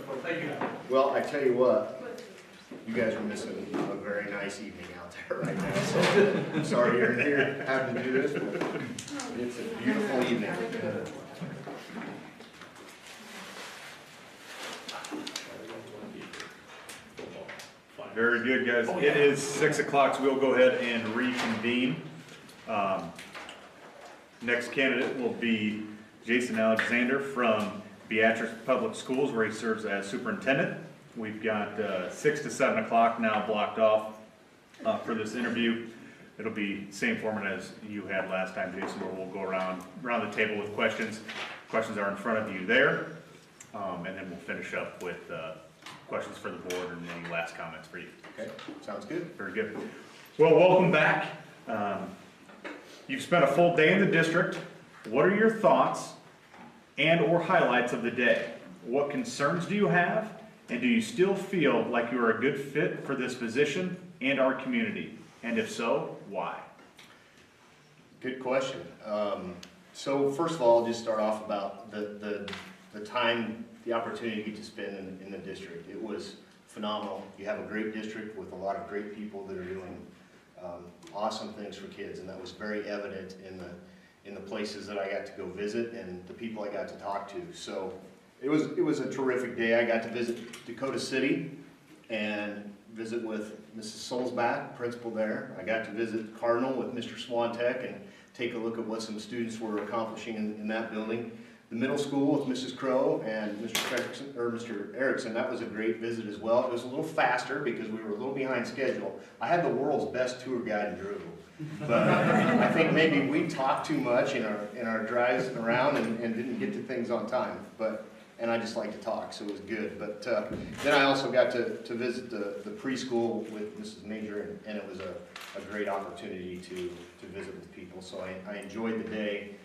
Thank you. Well, I tell you what, you guys are missing a very nice evening out there right now, so I'm sorry you're here having to do this, but it's a beautiful evening. Very good, guys. It is 6 o'clock, so we'll go ahead and reconvene. Next candidate will be Jason Alexander from Beatrice Public Schools, where he serves as superintendent. We've got 6 to 7 o'clock now blocked off for this interview. It'll be same format as you had last time, Jason, where we'll go around the table with questions. Questions are in front of you there, and then we'll finish up with questions for the board and any last comments for you. Okay, sounds good. Very good. Well, welcome back. You've spent a full day in the district. What are your thoughts and or highlights of the day? What concerns do you have? And do you still feel like you are a good fit for this position and our community? And if so, why? Good question. So first of all, I'll just start off about the time, the opportunity to get to spend in the district. It was phenomenal. You have a great district with a lot of great people that are doing awesome things for kids, and that was very evident in the places that I got to go visit and the people I got to talk to. So it was a terrific day. I got to visit Dakota City and visit with Mrs. Solzbach, principal there. I got to visit Cardinal with Mr. Swantek and take a look at what some students were accomplishing in that building. The middle school with Mrs. Crow and Mr. Erickson, that was a great visit as well. It was a little faster because we were a little behind schedule. I had the world's best tour guide in Drew, but I think maybe we talked too much in our drives around and didn't get to things on time. And I just like to talk, so it was good. But then I also got to visit the preschool with Mrs. Major, and it was a great opportunity to visit with people. So I enjoyed the day.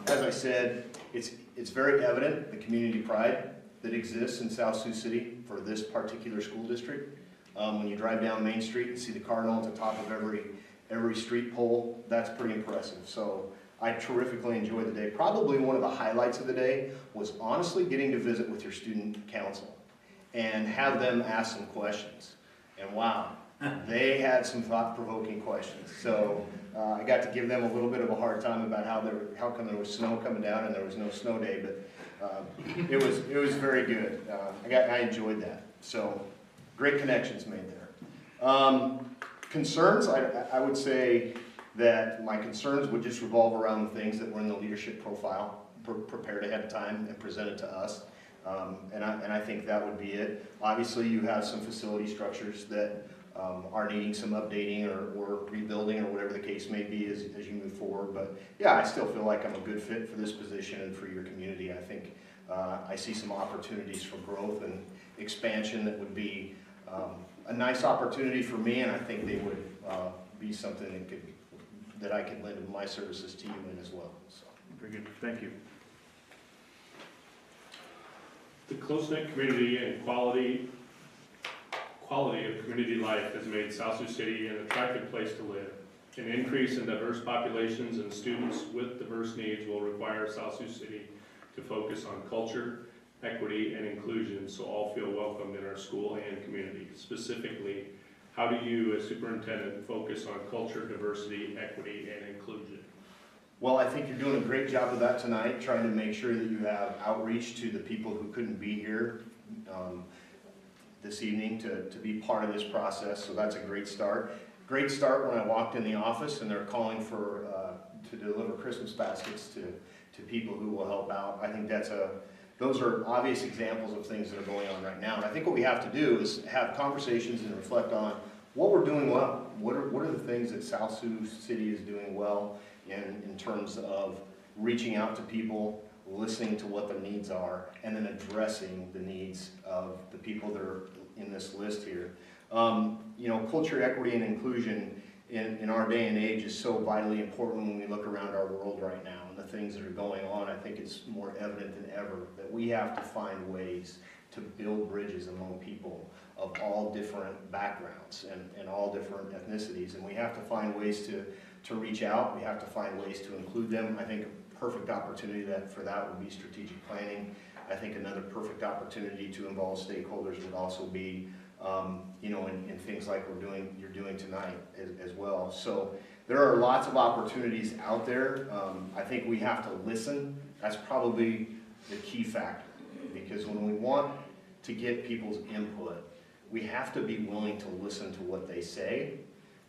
As I said, it's very evident the community pride that exists in South Sioux City for this particular school district. When you drive down Main Street and see the Cardinal at the top of every street pole, that's pretty impressive. So I terrifically enjoyed the day. Probably one of the highlights of the day was honestly getting to visit with your student council and have them ask some questions. And wow, they had some thought-provoking questions. So I got to give them a little bit of a hard time about how come there was snow coming down and there was no snow day, but it was very good. I enjoyed that. So great connections made there. Concerns, I would say that my concerns would just revolve around the things that were in the leadership profile, prepared ahead of time and presented to us. And I think that would be it. Obviously, you have some facility structures that are needing some updating or rebuilding or whatever the case may be as you move forward. But yeah, I still feel like I'm a good fit for this position and for your community. I think I see some opportunities for growth and expansion that would be a nice opportunity for me, and I think they would be something that I could lend my services to you in as well. So. Very good. Thank you. The close-knit community and quality of community life has made South Sioux City an attractive place to live. An increase in diverse populations and students with diverse needs will require South Sioux City to focus on culture, equity, and inclusion so all feel welcomed in our school and community. Specifically, how do you, as superintendent, focus on culture, diversity, equity, and inclusion? Well, I think you're doing a great job of that tonight, trying to make sure that you have outreach to the people who couldn't be here this evening to be part of this process, so that's a great start. Great start when I walked in the office and they're calling for to deliver Christmas baskets to people who will help out. I think those are obvious examples of things that are going on right now. And I think what we have to do is have conversations and reflect on what we're doing well. What are the things that South Sioux City is doing well in terms of reaching out to people, listening to what their needs are, and then addressing the needs of the people that are in this list here. Culture, equity, and inclusion in our day and age is so vitally important when we look around our world right now and the things that are going on. I think it's more evident than ever that we have to find ways to build bridges among people of all different backgrounds and all different ethnicities, and we have to find ways to reach out. We have to find ways to include them. I think a perfect opportunity for that would be strategic planning. I think another perfect opportunity to involve stakeholders would also be, you know, in things like you're doing tonight as well. So there are lots of opportunities out there. I think we have to listen. That's probably the key factor, because when we want to get people's input, we have to be willing to listen to what they say.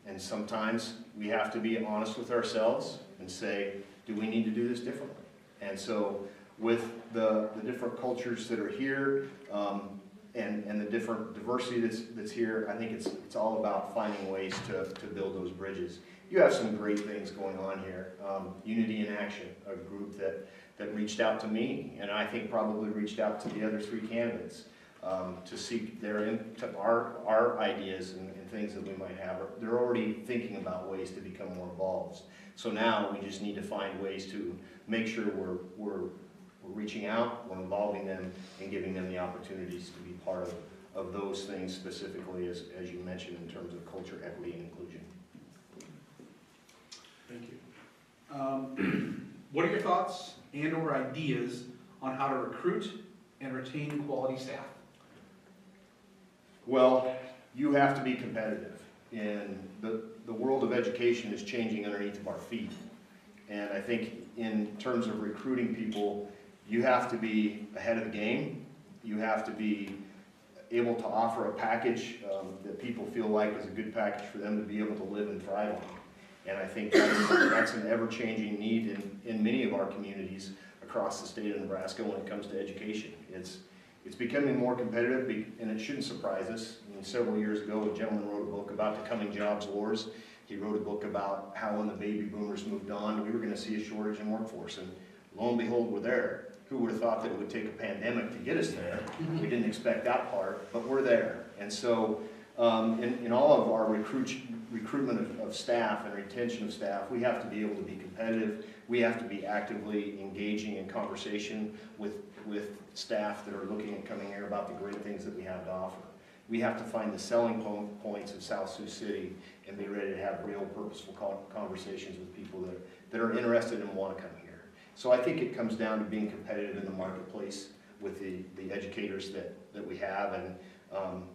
And sometimes we have to be honest with ourselves and say, do we need to do this differently? And so with the different cultures that are here, and the different diversity that's here, I think it's all about finding ways to build those bridges. You have some great things going on here. Unity in Action, a group that reached out to me, and I think probably reached out to the other 3 candidates to seek our ideas and things that we might have. They're already thinking about ways to become more involved. So now we just need to find ways to make sure we're reaching out, we're involving them, and giving them the opportunities to be part of those things, specifically as you mentioned, in terms of culture, equity, and inclusion. Thank you. What are your thoughts and/or ideas on how to recruit and retain quality staff? Well, you have to be competitive, and the world of education is changing underneath of our feet. And I think in terms of recruiting people, you have to be ahead of the game. You have to be able to offer a package that people feel like is a good package for them to be able to live and thrive on. And I think that's an ever-changing need in many of our communities across the state of Nebraska when it comes to education. It's becoming more competitive, and it shouldn't surprise us. I mean, several years ago, a gentleman wrote a book about the coming jobs wars. He wrote a book about how when the baby boomers moved on, we were going to see a shortage in workforce. And lo and behold, we're there. Who would have thought that it would take a pandemic to get us there? We didn't expect that part, but we're there. And so in all of our recruitment of staff and retention of staff, we have to be able to be competitive. We have to be actively engaging in conversation with staff that are looking at coming here about the great things that we have to offer. We have to find the selling points of South Sioux City and be ready to have real purposeful conversations with people that are interested and want to come here. So I think it comes down to being competitive in the marketplace with the educators that we have, and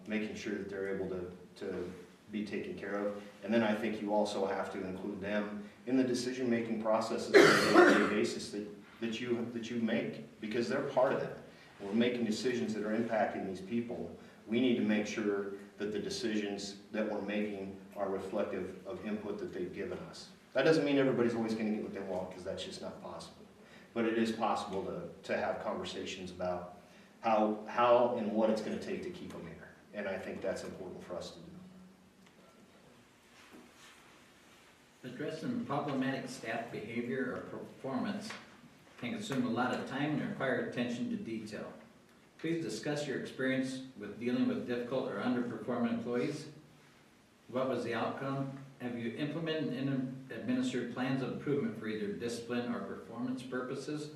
making sure that they're able to be taken care of. And then I think you also have to include them in the decision-making processes on a day-to-day basis that you make, because they're part of that. We're making decisions that are impacting these people. We need to make sure that the decisions that we're making are reflective of input that they've given us. That doesn't mean everybody's always going to get what they want, because that's just not possible. But it is possible to have conversations about how and what it's going to take to keep them here. And I think that's important for us to do. Addressing problematic staff behavior or performance can consume a lot of time and require attention to detail. Please discuss your experience with dealing with difficult or underperforming employees. What was the outcome? Have you implemented and administered plans of improvement for either discipline or performance purposes?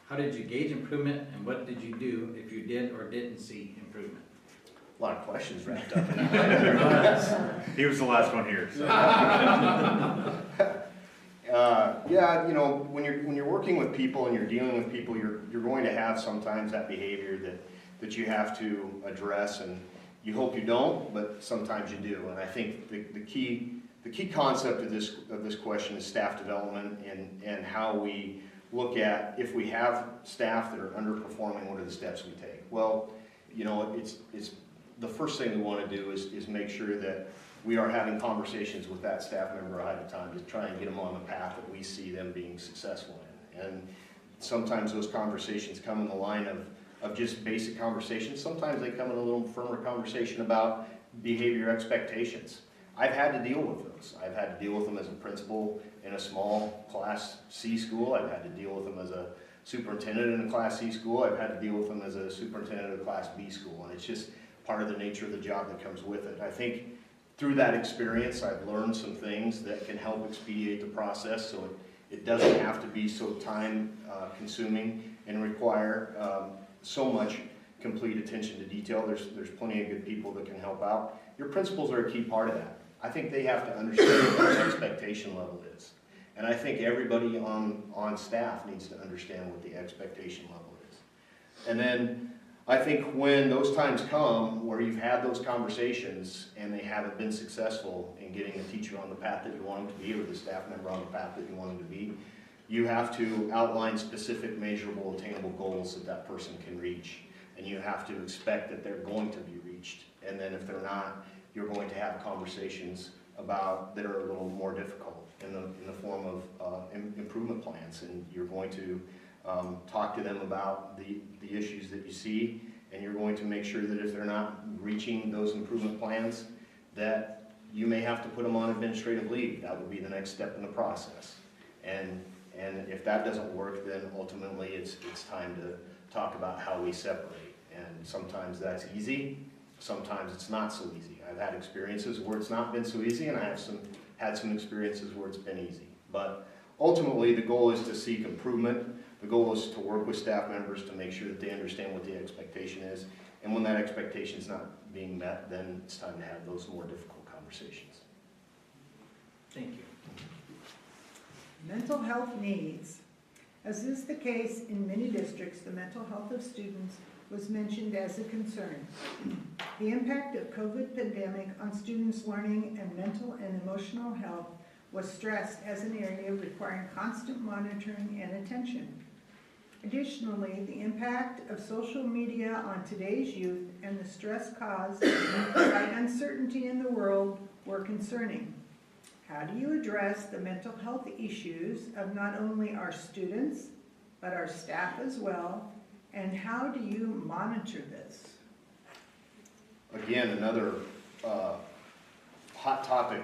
How did you gauge improvement, and what did you do if you did or didn't see improvement? A lot of questions wrapped up in that. He was the last one here. So. Yeah, you know, when you're working with people and you're dealing with people, you're going to have sometimes that behavior that you have to address, and you hope you don't, but sometimes you do. And I think the key concept of this question is staff development, and how we look at, if we have staff that are underperforming, what are the steps we take? Well, you know, it's the first thing we want to do is make sure that we are having conversations with that staff member ahead of time to try and get them on the path that we see them being successful in. And sometimes those conversations come in the line of just basic conversations. Sometimes they come in a little firmer conversation about behavior expectations. I've had to deal with those. I've had to deal with them as a principal in a small Class C school. I've had to deal with them as a superintendent in a Class C school. I've had to deal with them as a superintendent of a Class B school. And it's just part of the nature of the job that comes with it. I think through that experience, I've learned some things that can help expedite the process, so it doesn't have to be so time consuming and require so much complete attention to detail. There's plenty of good people that can help out. Your principals are a key part of that. I think they have to understand what their expectation level is. And I think everybody on staff needs to understand what the expectation level is. And then I think when those times come where you've had those conversations and they haven't been successful in getting the teacher on the path that you want them to be, or the staff member on the path that you want them to be, you have to outline specific, measurable, attainable goals that that person can reach. And you have to expect that they're going to be reached. And then if they're not, you're going to have conversations about that are a little more difficult in the form of improvement plans. And you're going to talk to them about the issues that you see, and you're going to make sure that if they're not reaching those improvement plans, that you may have to put them on administrative leave. That would be the next step in the process. And if that doesn't work, then ultimately it's time to talk about how we separate. And sometimes that's easy, sometimes it's not so easy. I've had experiences where it's not been so easy, and I have had some experiences where it's been easy. But ultimately, the goal is to seek improvement. The goal is to work with staff members to make sure that they understand what the expectation is. And when that expectation is not being met, then it's time to have those more difficult conversations. Thank you. Mental health needs. As is the case in many districts, the mental health of students was mentioned as a concern. The impact of COVID pandemic on students' learning and mental and emotional health was stressed as an area requiring constant monitoring and attention. Additionally, the impact of social media on today's youth and the stress caused by uncertainty in the world were concerning. How do you address the mental health issues of not only our students, but our staff as well? And how do you monitor this? Again, another hot topic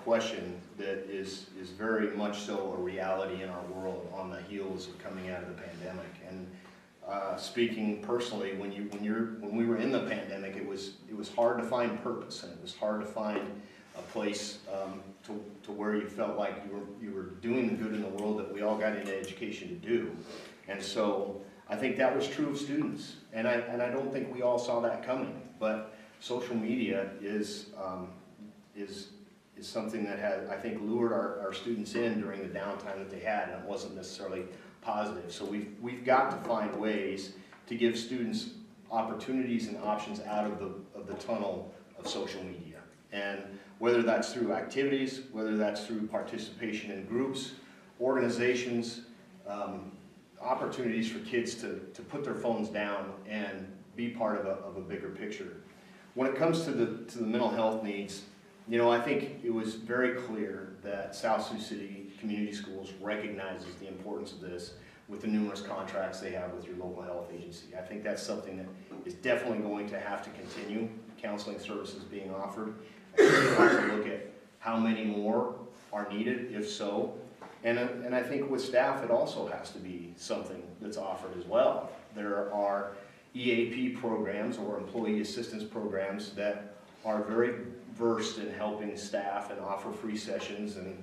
question that is very much so a reality in our world on the heels of coming out of the pandemic. And speaking personally, when we were in the pandemic, it was hard to find purpose, and it was hard to find a place to where you felt like you were doing the good in the world that we all got into education to do. And so I think that was true of students, and I don't think we all saw that coming. But social media is something that has, I think, lured our students in during the downtime that they had, and it wasn't necessarily positive. So we've got to find ways to give students opportunities and options out of the tunnel of social media. And whether that's through activities, whether that's through participation in groups, organizations, opportunities for kids to put their phones down and be part of a bigger picture. When it comes to the mental health needs, you know, I think it was very clear that South Sioux City Community Schools recognizes the importance of this with the numerous contracts they have with your local health agency. I think that's something that is definitely going to have to continue, counseling services being offered. I think we have to look at how many more are needed, if so. And I think with staff, it also has to be something that's offered as well. There are EAP programs or employee assistance programs that are very versed in helping staff and offer free sessions, and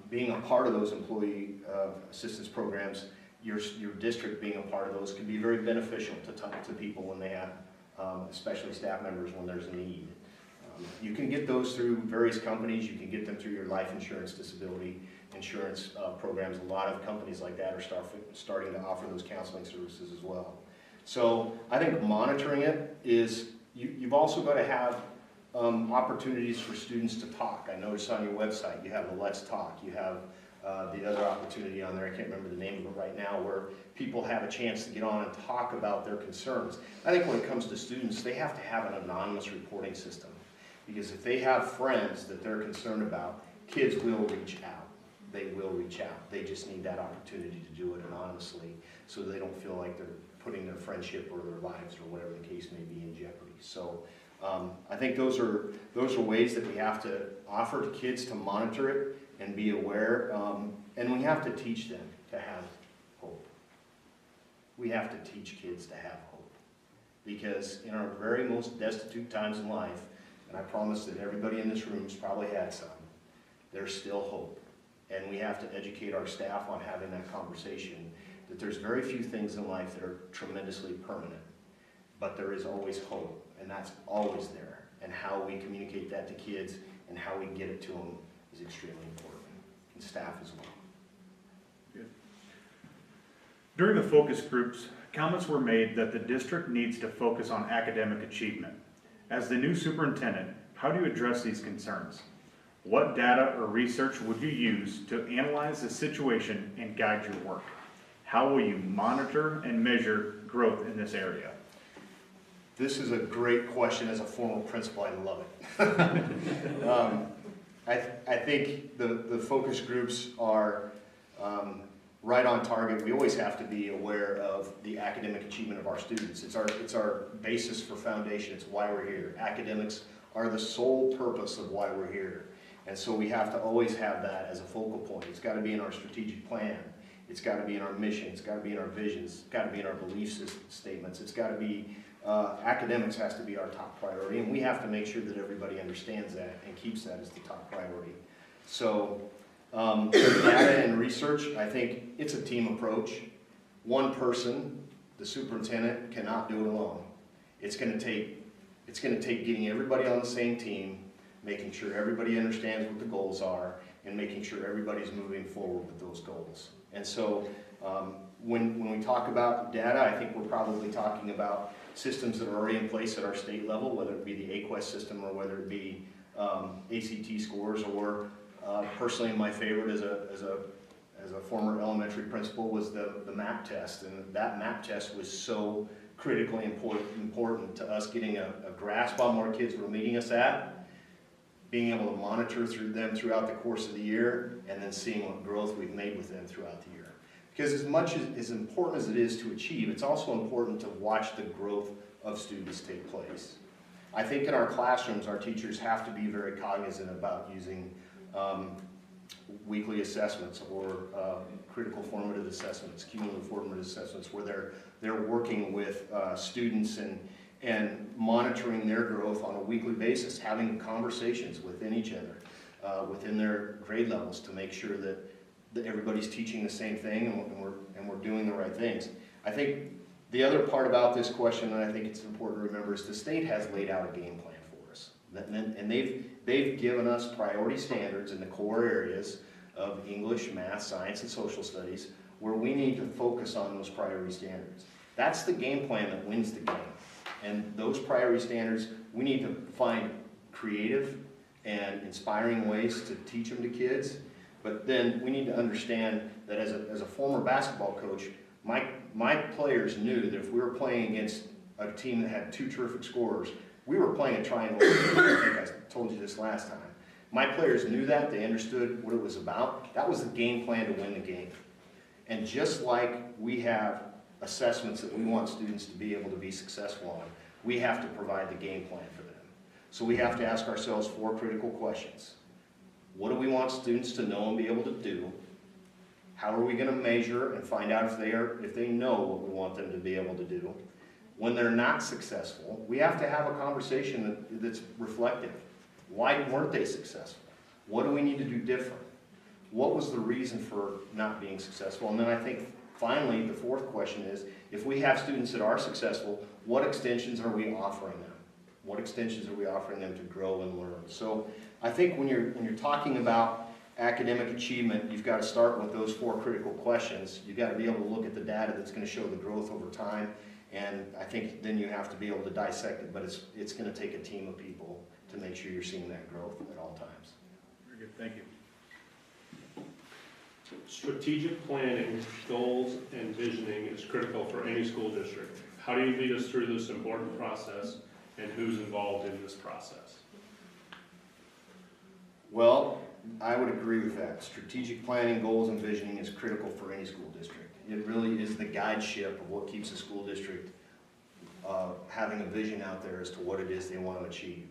being a part of those employee assistance programs, your district being a part of those can be very beneficial to people when they have, especially staff members when there's a need. You can get those through various companies. You can get them through your life insurance, disability insurance programs. A lot of companies like that are starting to offer those counseling services as well. So I think monitoring it is, you've also got to have opportunities for students to talk. I noticed on your website you have a Let's Talk. You have the other opportunity on there, I can't remember the name of it right now, where people have a chance to get on and talk about their concerns. I think when it comes to students, they have to have an anonymous reporting system, because if they have friends that they're concerned about, kids will reach out. They will reach out. They just need that opportunity to do it anonymously so they don't feel like they're putting their friendship or their lives or whatever the case may be in jeopardy. So I think those are ways that we have to offer to kids to monitor it and be aware, and we have to teach them to have hope. We have to teach kids to have hope, because in our very most destitute times in life, and I promise that everybody in this room has probably had some, there's still hope. And we have to educate our staff on having that conversation, that there's very few things in life that are tremendously permanent, but there is always hope, and that's always there. And how we communicate that to kids and how we get it to them is extremely important, and staff as well. Good. During the focus groups, comments were made that the district needs to focus on academic achievement. As the new superintendent, how do you address these concerns? What data or research would you use to analyze the situation and guide your work? How will you monitor and measure growth in this area? This is a great question. As a former principal, I love it. I think the focus groups are right on target. We always have to be aware of the academic achievement of our students. It's our basis for foundation. It's why we're here. Academics are the sole purpose of why we're here. And so we have to always have that as a focal point. It's got to be in our strategic plan. It's got to be in our mission. It's got to be in our visions. It's got to be in our belief statements. It's got to be, academics has to be our top priority. And we have to make sure that everybody understands that and keeps that as the top priority. So data and research, I think it's a team approach. One person, the superintendent, cannot do it alone. It's going to take getting everybody on the same team, making sure everybody understands what the goals are, and making sure everybody's moving forward with those goals. And so when we talk about data, I think we're probably talking about systems that are already in place at our state level, whether it be the AQuest system or whether it be ACT scores, or personally my favorite as a former elementary principal was the MAP test. And that MAP test was so critically important to us getting a grasp on where kids were meeting us at, being able to monitor them throughout the course of the year, and then seeing what growth we've made with them throughout the year. Because as important as it is to achieve, it's also important to watch the growth of students take place. I think in our classrooms, our teachers have to be very cognizant about using weekly assessments or critical formative assessments, cumulative formative assessments, where they're working with students and monitoring their growth on a weekly basis, having conversations within each other, within their grade levels, to make sure that everybody's teaching the same thing and we're doing the right things. I think the other part about this question, and I think it's important to remember, is the state has laid out a game plan for us. And they've given us priority standards in the core areas of English, math, science, and social studies, where we need to focus on those priority standards. That's the game plan that wins the game. And those priority standards, we need to find creative and inspiring ways to teach them to kids. But then we need to understand that as a former basketball coach, my players knew that if we were playing against a team that had two terrific scorers, we were playing a triangle. I think I told you this last time. My players knew that. They understood what it was about. That was the game plan to win the game. And just like we have assessments that we want students to be able to be successful on, we have to provide the game plan for them. So we have to ask ourselves 4 critical questions. What do we want students to know and be able to do? How are we going to measure and find out if they know what we want them to be able to do? When they're not successful, we have to have a conversation that's reflective. Why weren't they successful? What do we need to do different? What was the reason for not being successful? And then I think finally the 4th question is, if we have students that are successful, what extensions are we offering them? What extensions are we offering them to grow and learn? So I think when you're talking about academic achievement, you've got to start with those 4 critical questions. You've got to be able to look at the data that's going to show the growth over time, and I think then you have to be able to dissect it, but it's going to take a team of people to make sure you're seeing that growth at all times. Very good, thank you. Strategic planning, goals, and visioning is critical for any school district. How do you lead us through this important process, and who's involved in this process? Well, I would agree with that. Strategic planning, goals, and visioning is critical for any school district. It really is the guideship of what keeps a school district having a vision out there as to what it is they want to achieve.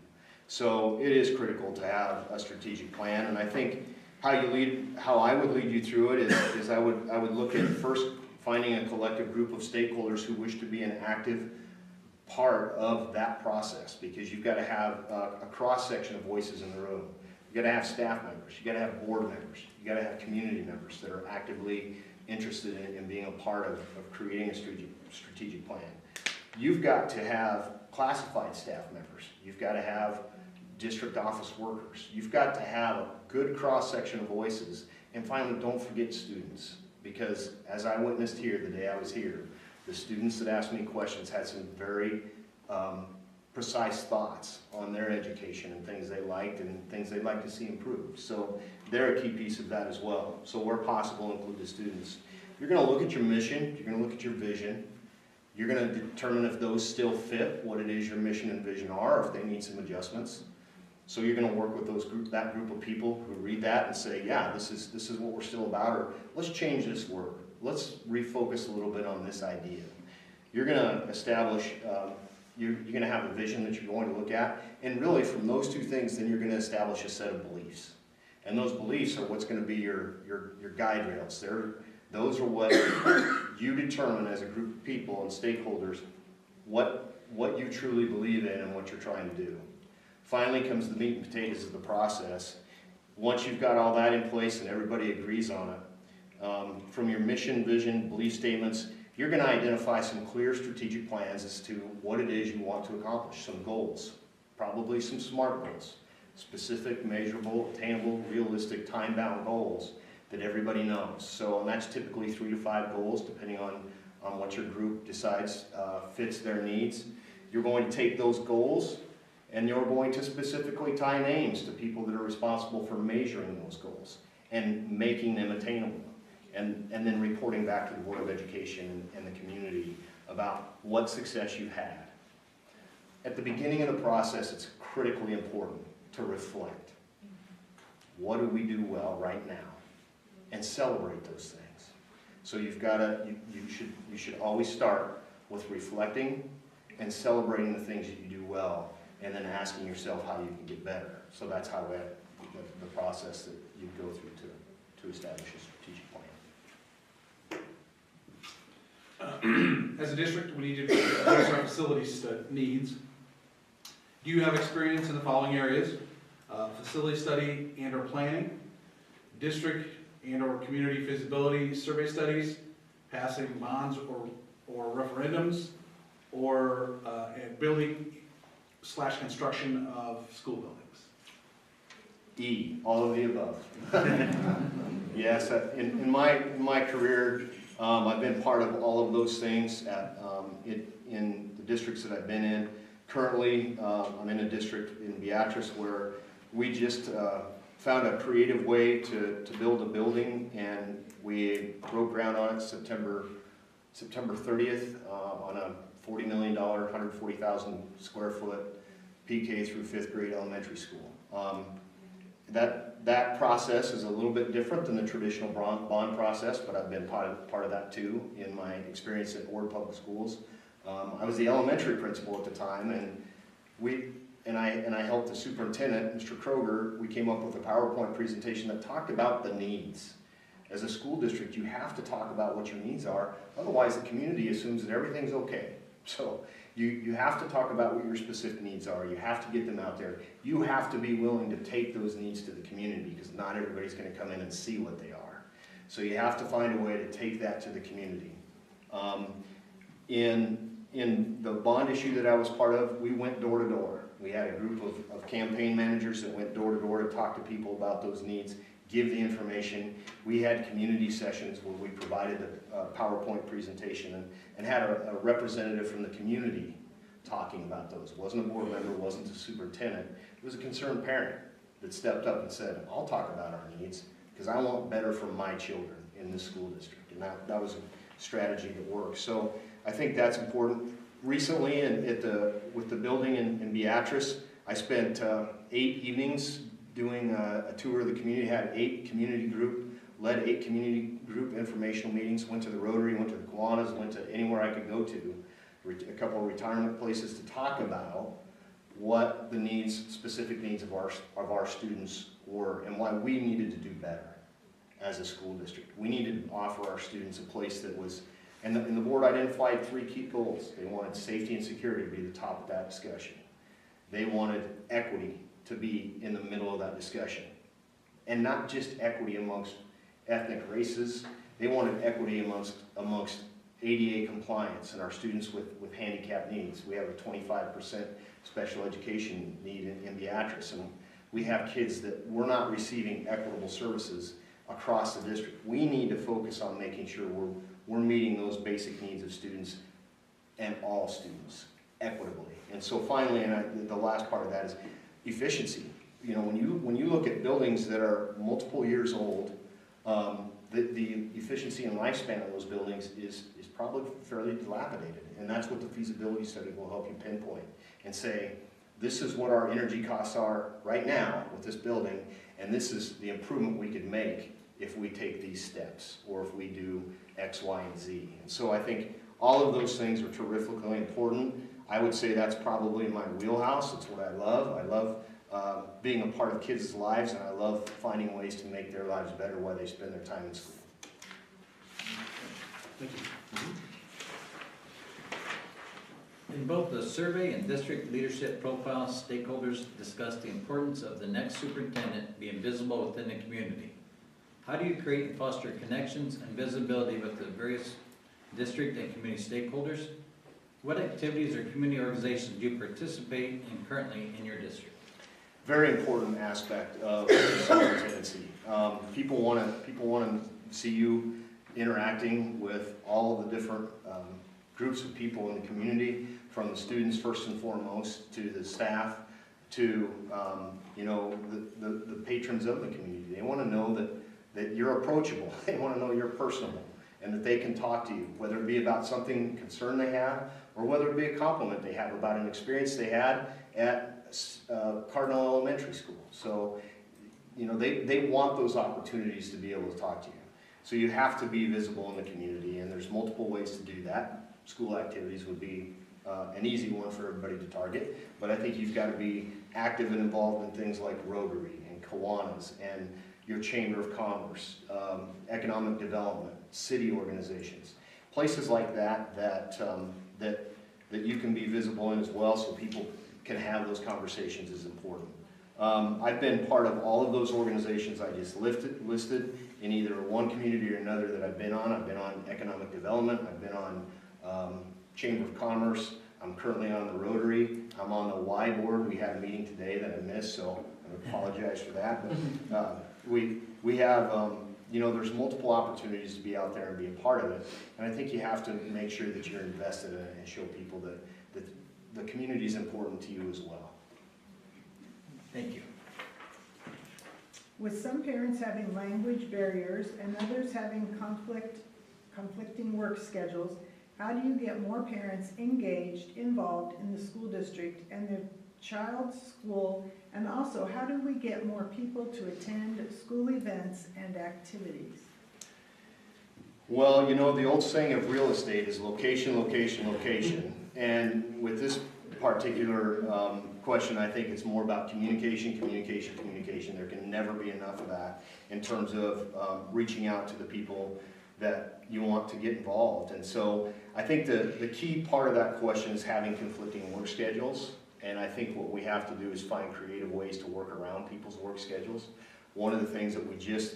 So it is critical to have a strategic plan, and I think how I would lead you through it is I would look at first finding a collective group of stakeholders who wish to be an active part of that process, because you've got to have a cross-section of voices in the room. You got to have staff members, you got to have board members, you got to have community members that are actively interested in being a part of creating a strategic plan. You've got to have classified staff members. You've got to have district office workers. You've got to have a good cross-section of voices. And finally, don't forget students, because as I witnessed here the day I was here, The students that asked me questions had some very precise thoughts on their education and things they liked and things they'd like to see improved. So they're a key piece of that as well. So where possible, include the students. You're going to look at your mission, you're going to look at your vision, you're going to determine if those still fit what it is your mission and vision are, or if they need some adjustments. So you're going to work with that group of people who read that and say, yeah, this is what we're still about, or let's change this word. Let's refocus a little bit on this idea. You're going to establish, you're going to have a vision that you're going to look at, and really from those two things, then you're going to establish a set of beliefs. And those beliefs are what's going to be your guide rails. Those are what you determine as a group of people and stakeholders what you truly believe in and what you're trying to do. Finally comes the meat and potatoes of the process. Once you've got all that in place and everybody agrees on it, from your mission, vision, belief statements, you're going to identify some clear strategic plans as to what it is you want to accomplish, some goals, probably some SMART goals, specific, measurable, attainable, realistic, time-bound goals that everybody knows. So, and that's typically 3 to 5 goals, depending on what your group decides fits their needs. You're going to take those goals and you're going to specifically tie names to people that are responsible for measuring those goals and making them attainable. And then reporting back to the Board of Education and the community about what success you've had. At the beginning of the process, it's critically important to reflect. What do we do well right now? And celebrate those things. So you've got to, you should always start with reflecting and celebrating the things that you do well, and then asking yourself how you can get better. So that's how the process that you go through to establish a strategic plan. As a district, we need to address our facilities needs. Do you have experience in the following areas? Facility study and or planning, district and or community feasibility survey studies, passing bonds or referendums, or building / construction of school buildings? E, all of the above. Yes, in my career, I've been part of all of those things in the districts that I've been in. Currently, I'm in a district in Beatrice where we just found a creative way to build a building, and we broke ground on it September 30th on a $40 million, 140,000 square foot PK through 5th grade elementary school. That process is a little bit different than the traditional bond process, but I've been part of that too in my experience at Ord Public Schools. I was the elementary principal at the time, and I helped the superintendent, Mr. Kroger. We came up with a PowerPoint presentation that talked about the needs. As a school district, you have to talk about what your needs are, otherwise the community assumes that everything's okay. So you have to talk about what your specific needs are. You have to get them out there. You have to be willing to take those needs to the community, because not everybody's going to come in and see what they are. So you have to find a way to take that to the community. In the bond issue that I was part of, we went door to door. We had a group of campaign managers that went door to door to talk to people about those needs, give the information. We had community sessions where we provided a PowerPoint presentation and had a representative from the community talking about those. It wasn't a board member, it wasn't a superintendent. It was a concerned parent that stepped up and said, I'll talk about our needs because I want better for my children in this school district. And that was a strategy that worked. So I think that's important. Recently, with the building in Beatrice, I spent 8 evenings doing a tour of the community. Had 8 community group, led 8 community group informational meetings. Went to the Rotary, went to the Kiwanis, went to anywhere I could go to. A couple of retirement places to talk about what the needs, specific needs of our students were, and why we needed to do better as a school district. We needed to offer our students a place that was. And the board identified 3 key goals. They wanted safety and security to be the top of that discussion. They wanted equity to be in the middle of that discussion. And not just equity amongst ethnic races. They wanted equity amongst ADA compliance and our students with handicap needs. We have a 25% special education need in Beatrice. And we have kids that were not receiving equitable services across the district. We need to focus on making sure we're meeting those basic needs of students and all students equitably. And so finally, and the last part of that is efficiency. You know, when you look at buildings that are multiple years old, the efficiency and lifespan of those buildings is probably fairly dilapidated. And that's what the feasibility study will help you pinpoint and say, this is what our energy costs are right now with this building, and this is the improvement we could make if we take these steps, or if we do X, Y, and Z. And so I think all of those things are terrifically important. I would say that's probably my wheelhouse. It's what I love. I love being a part of kids' lives, and I love finding ways to make their lives better while they spend their time in school. Thank you. In both the survey and district leadership profiles, stakeholders discussed the importance of the next superintendent being visible within the community. How do you create and foster connections and visibility with the various district and community stakeholders? What activities or community organizations do you participate in currently in your district? Very important aspect of the superintendency. People want to see you interacting with all of the different groups of people in the community, from the students first and foremost, to the staff, to you know, the patrons of the community. They want to know that you're approachable. They want to know you're personable, and that they can talk to you, whether it be about something, concern they have, or whether it be a compliment they have about an experience they had at Cardinal Elementary School. So, you know, they want those opportunities to be able to talk to you. So you have to be visible in the community, and there's multiple ways to do that. School activities would be an easy one for everybody to target, but I think you've got to be active and involved in things like Rotary and Kiwanis and your Chamber of Commerce, economic development, city organizations, places like that you can be visible in as well, so people can have those conversations is important. I've been part of all of those organizations I just listed in either one community or another that I've been on. I've been on economic development, I've been on Chamber of Commerce, I'm currently on the Rotary, I'm on the Y board. We had a meeting today that I missed, so I apologize for that. But we have, you know, there's multiple opportunities to be out there and be a part of it, and I think you have to make sure that you're invested in it and show people that the community is important to you as well. Thank you. With some parents having language barriers and others having conflicting work schedules, how do you get more parents engaged, involved in the school district and their child's school? And also, how do we get more people to attend school events and activities? Well, you know, the old saying of real estate is location, location, location. And with this particular question, I think it's more about communication, communication, communication. There can never be enough of that in terms of reaching out to the people that you want to get involved. And so I think the key part of that question is having conflicting work schedules. And I think what we have to do is find creative ways to work around people's work schedules. One of the things that we just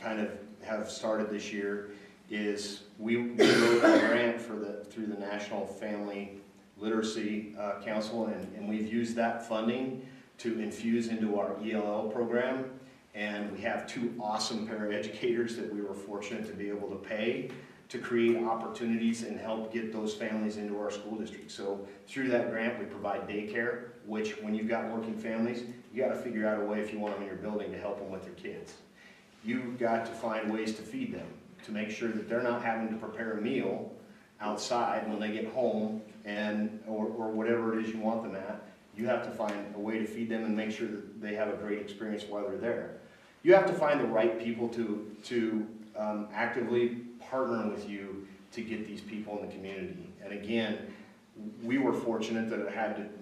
kind of have started this year is we wrote a grant through the National Family Literacy Council, and we've used that funding to infuse into our ELL program. And we have 2 awesome paraeducators that we were fortunate to be able to pay to create opportunities and help get those families into our school district. So through that grant, we provide daycare, which when you've got working families, you got to figure out a way, if you want them in your building, to help them with their kids. You've got to find ways to feed them, to make sure that they're not having to prepare a meal outside when they get home, or whatever it is you want them at. You have to find a way to feed them and make sure that they have a great experience while they're there. You have to find the right people to actively partner with you to get these people in the community. And again, we were fortunate that it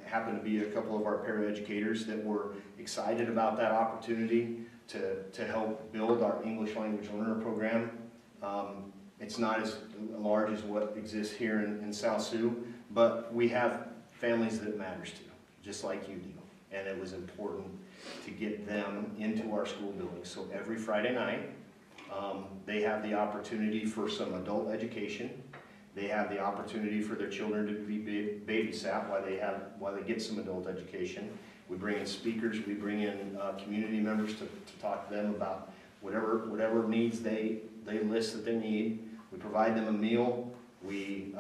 happened to be a couple of our paraeducators that were excited about that opportunity to help build our English language learner program. It's not as large as what exists here in South Sioux, but we have families that it matters to, just like you do. And it was important to get them into our school building. So every Friday night, they have the opportunity for some adult education. They have the opportunity for their children to be babysat while they get some adult education. We bring in speakers, we bring in community members to talk to them about whatever needs they list that they need. We provide them a meal. We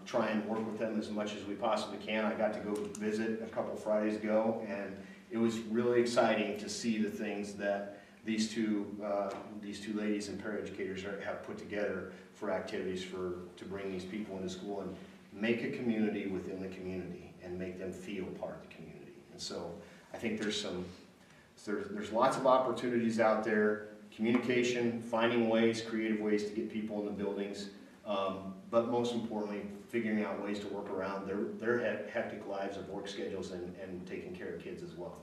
try and work with them as much as we possibly can. I got to go visit a couple Fridays ago, and it was really exciting to see the things that these two ladies and paraeducators have put together for activities to bring these people into school and make a community within the community and make them feel part of the community. And so I think there's lots of opportunities out there, communication, finding ways, creative ways to get people in the buildings, but most importantly, figuring out ways to work around their hectic lives of work schedules and taking care of kids as well.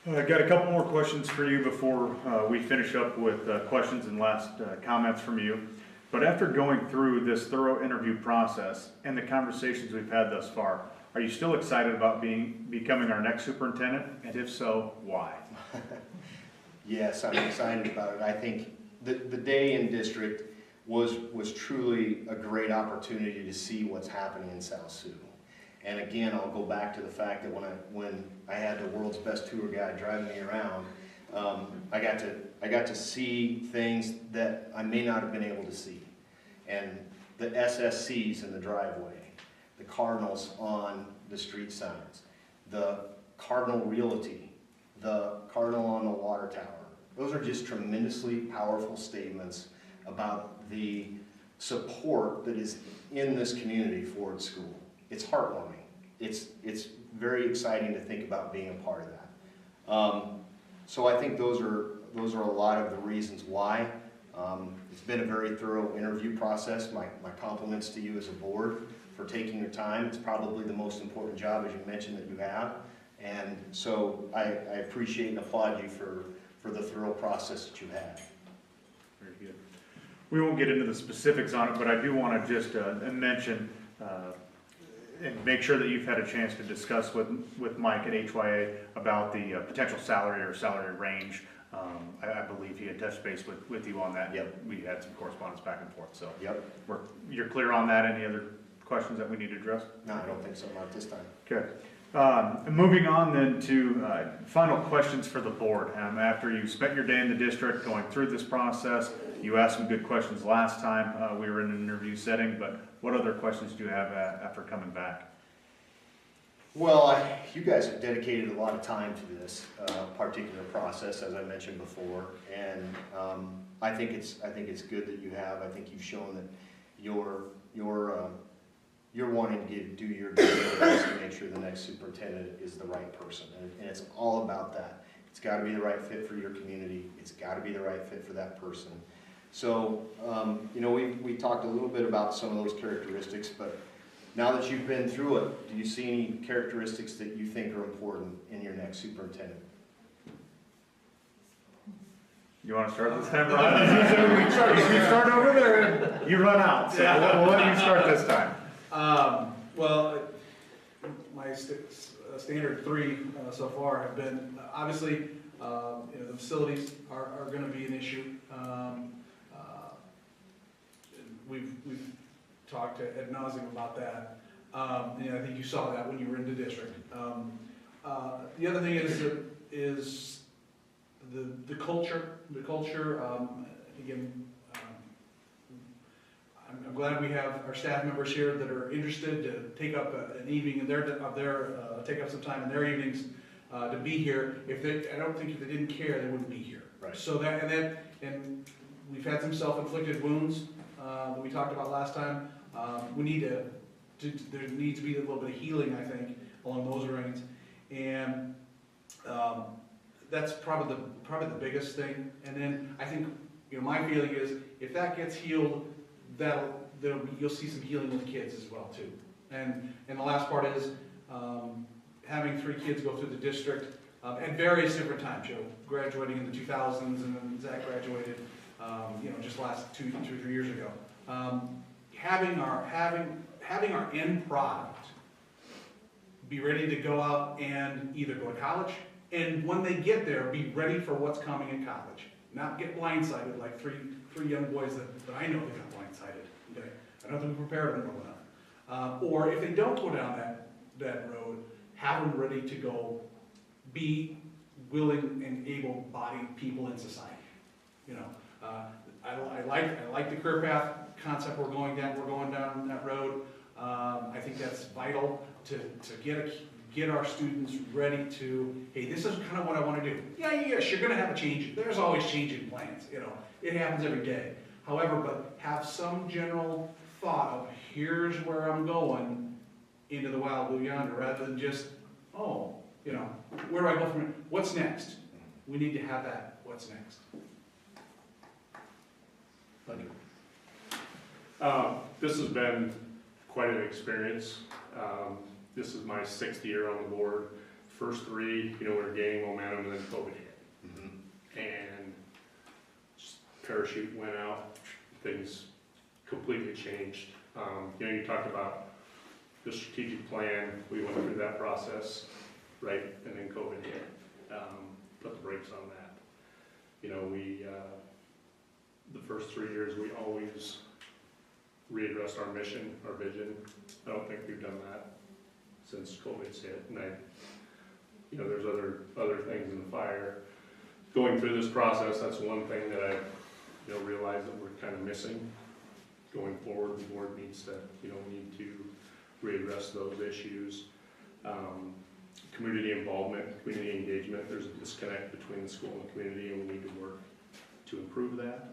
I got a couple more questions for you before we finish up with questions and last comments from you. But after going through this thorough interview process and the conversations we've had thus far, are you still excited about becoming our next superintendent? And if so, why? Yes, I'm excited about it. I think the day in district was truly a great opportunity to see what's happening in South Sioux. And again, I'll go back to the fact that when I had the world's best tour guide driving me around, I got to see things that I may not have been able to see. And the SSCs in the driveway, the cardinals on the street signs, the cardinal realty, the cardinal on the water tower. Those are just tremendously powerful statements about the support that is in this community for its school. It's heartwarming. It's very exciting to think about being a part of that. So I think those are a lot of the reasons why. It's been a very thorough interview process. My compliments to you as a board for taking your time. It's probably the most important job, as you mentioned, that you have. And so I appreciate and applaud you for the thorough process that you had. Very good. We won't get into the specifics on it, but I do want to just mention and make sure that you've had a chance to discuss with Mike at HYA about the potential salary or salary range. I believe he had touched base with you on that. Yep. We had some correspondence back and forth. So Yep. You're clear on that. Any other questions that we need to address? No, I don't think so, not this time. Okay. Moving on then to final questions for the board. After you spent your day in the district going through this process, you asked some good questions last time. We were in an interview setting, but what other questions do you have after coming back? Well, you guys have dedicated a lot of time to this particular process, as I mentioned before, and I think it's good that you have. I think you've shown that you're wanting to do your due diligence to make sure the next superintendent is the right person, and it's all about that. It's got to be the right fit for your community. It's got to be the right fit for that person. So, we talked a little bit about some of those characteristics, but now that you've been through it, do you see any characteristics that you think are important in your next superintendent? You want to start this time, Brian? You start over there and you run out, so we'll let you start this time. Well, my standard three so far have been, obviously, the facilities are going to be an issue. We've talked ad nauseum about that. I think you saw that when you were in the district. The other thing is the culture. The culture. Again, I'm glad we have our staff members here that are interested to take up an evening in take up some time in their evenings to be here. I don't think if they didn't care, they wouldn't be here. Right. So and we've had some self-inflicted wounds that we talked about last time. There needs to be a little bit of healing, I think, along those lines, and that's probably the biggest thing. And then I think my feeling is if that gets healed, you'll see some healing with kids as well too. And the last part is having 3 kids go through the district at various different times. Graduating in the 2000s, and then Zach graduated, just last 2 or 3 years ago. Having our end product be ready to go out and either go to college, and when they get there, be ready for what's coming in college. Not get blindsided like three young boys that I know that got blindsided. Okay? I don't think we prepared them well enough. Or if they don't go down that road, have them ready to go be willing and able-bodied people in society. You know, I like the career path concept we're going down that road. I think that's vital to get our students ready to, hey, this is kind of what I want to do. Yeah, yes, you're going to have a change. There's always changing plans, you know. It happens every day. However, but have some general thought of here's where I'm going into the wild blue yonder, rather than just, oh, you know, where do I go from here? What's next? We need to have that. What's next? This has been quite an experience. This is my 6th year on the board. First 3, you know, we were gaining momentum, and then COVID hit. And just parachute went out, things completely changed. You know, you talked about the strategic plan, we went through that process, right, and then COVID hit. Put the brakes on that. You know, the first 3 years, we always readdressed our mission, our vision. I don't think we've done that since COVID's hit, and you know, there's other things in the fire. Going through this process, that's one thing that I, you know, realized that we're kind of missing. Going forward, the board needs to, you know, need to readdress those issues. Community involvement, community engagement, there's a disconnect between the school and the community, and we need to work to improve that.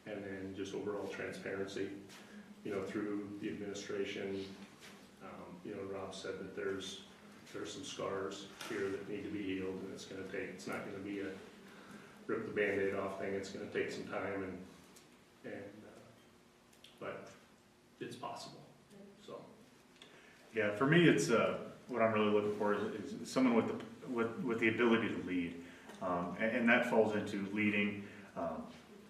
And then just overall transparency, you know, through the administration. You know, Rob said that there's some scars here that need to be healed, and it's not gonna be a rip the Band-Aid off thing. It's gonna take some time, but it's possible. So, Yeah, for me, it's what I'm really looking for is someone with the ability to lead, and that falls into leading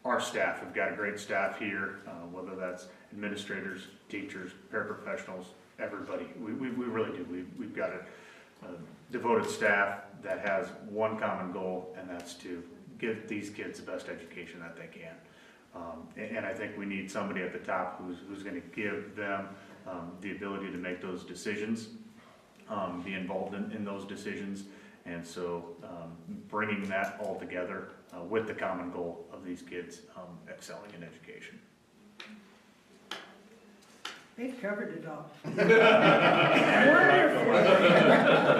our staff. We've got a great staff here, whether that's administrators, teachers, paraprofessionals, everybody. We really do. We've got a devoted staff that has one common goal, and that's to give these kids the best education that they can. And I think we need somebody at the top who's going to give them the ability to make those decisions, be involved in those decisions, and so bringing that all together with the common goal of these kids excelling in education. They've covered it all. Wonderful.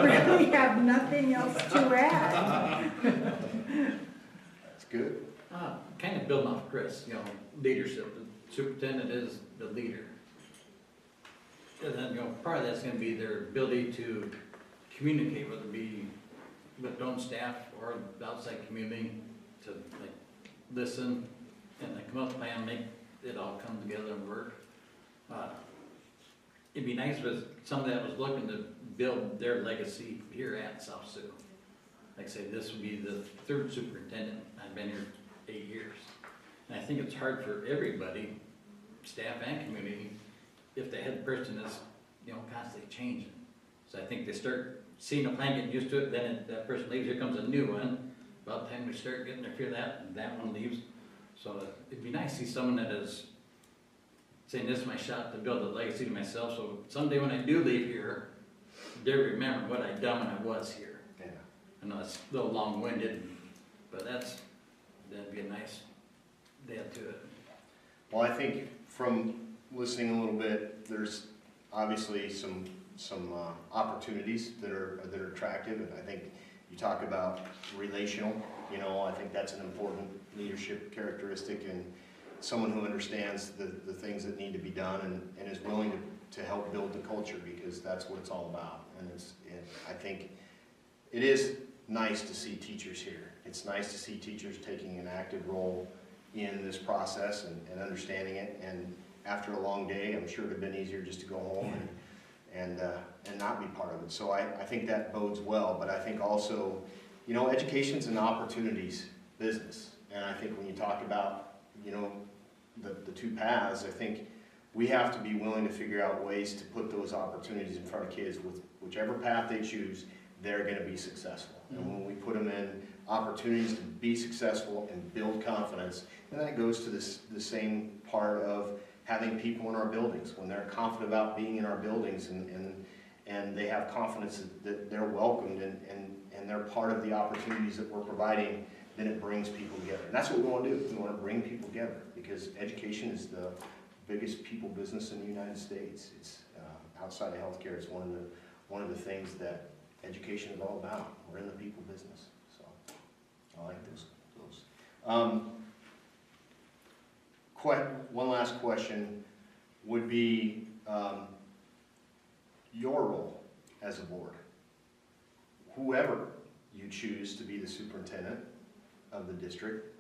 Really have nothing else to add. That's good. Kind of building off Chris, you know, leadership. The superintendent is the leader. And then, you know, part of that's going to be their ability to communicate, whether it be with their own staff or the outside community, to like listen and like come up with a plan, make it all come together and work. It'd be nice if somebody that was looking to build their legacy here at South Sioux. Like I say, this would be the 3rd superintendent. I've been here 8 years. And I think it's hard for everybody, staff and community, if the head person is, you know, constantly changing. So I think they start seeing a plan, getting used to it, then that person leaves, here comes a new one. About the time we start getting their fear that one leaves. So it'd be nice to see someone that is saying, this is my shot to build a legacy to myself, so someday when I do leave here, they're remembering what I've done when I was here. Yeah. I know it's a little long-winded, but that'd be a nice add to it. Well, I think from listening a little bit, there's obviously some opportunities that are attractive, and I think you talk about relational. You know, I think that's an important leadership characteristic, and someone who understands the things that need to be done and is willing to help build the culture, because that's what it's all about. And I think it is nice to see teachers here. It's nice to see teachers taking an active role in this process and understanding it. And after a long day, I'm sure it would have been easier just to go home and not be part of it. So I think that bodes well. But I think also, you know, education's an opportunities business. And I think when you talk about, you know, the two paths, I think we have to be willing to figure out ways to put those opportunities in front of kids. With whichever path they choose, they're going to be successful. And when we put them in opportunities to be successful and build confidence, and that goes to the same part of having people in our buildings. When they're confident about being in our buildings and they have confidence that they're welcomed and and they're part of the opportunities that we're providing, then it brings people together. And that's what we want to do. We want to bring people together because education is the biggest people business in the United States. It's outside of healthcare. It's one of the things that education is all about. We're in the people business, so I like those. One last question would be your role as a board. Whoever you choose to be the superintendent of the district,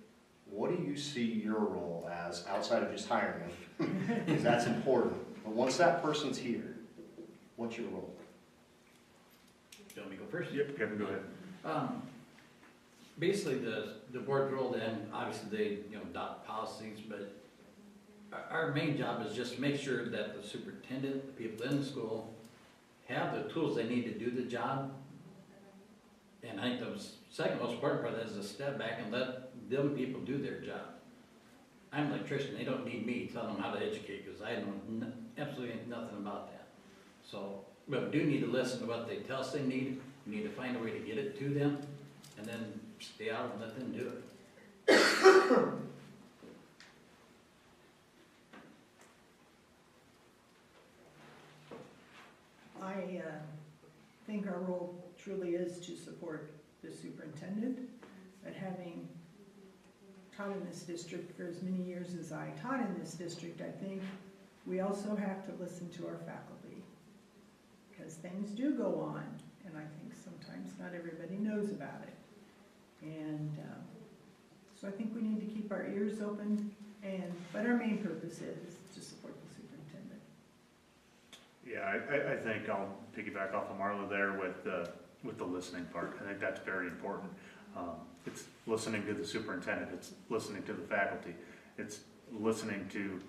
what do you see your role as outside of just hiring them? Because that's important. But once that person's here, what's your role? Do you want me to go first? Yep, Kevin, go ahead. Basically, the board role then, obviously they, adopt policies, but our main job is just make sure that the superintendent, the people in the school, have the tools they need to do the job. And I think the second most important part of that is to step back and let them people do their job. I'm an electrician, they don't need me telling them how to educate, because I know absolutely nothing about that. So, but we do need to listen to what they tell us they need, we need to find a way to get it to them, and then stay out and let them do it. I think our role truly is to support the superintendent, but having taught in this district for as many years as I taught in this district, I think we also have to listen to our faculty, because things do go on, and I think sometimes not everybody knows about it. And so I think we need to keep our ears open, but our main purpose is to support the superintendent. Yeah, I think I'll piggyback off of Marla there with the listening part. I think that's very important. It's listening to the superintendent, it's listening to the faculty, it's listening to,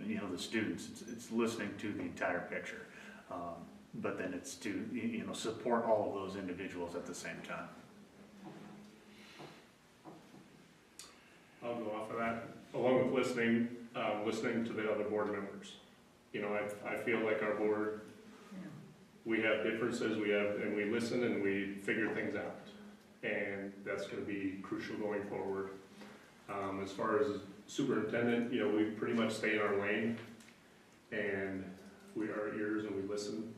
the students, it's listening to the entire picture. But then it's to, support all of those individuals at the same time. I'll go off of that, along with listening to the other board members. I feel like our board, we have differences, and we listen and we figure things out. And that's gonna be crucial going forward. As far as superintendent, we pretty much stay in our lane, and we are ears and we listen.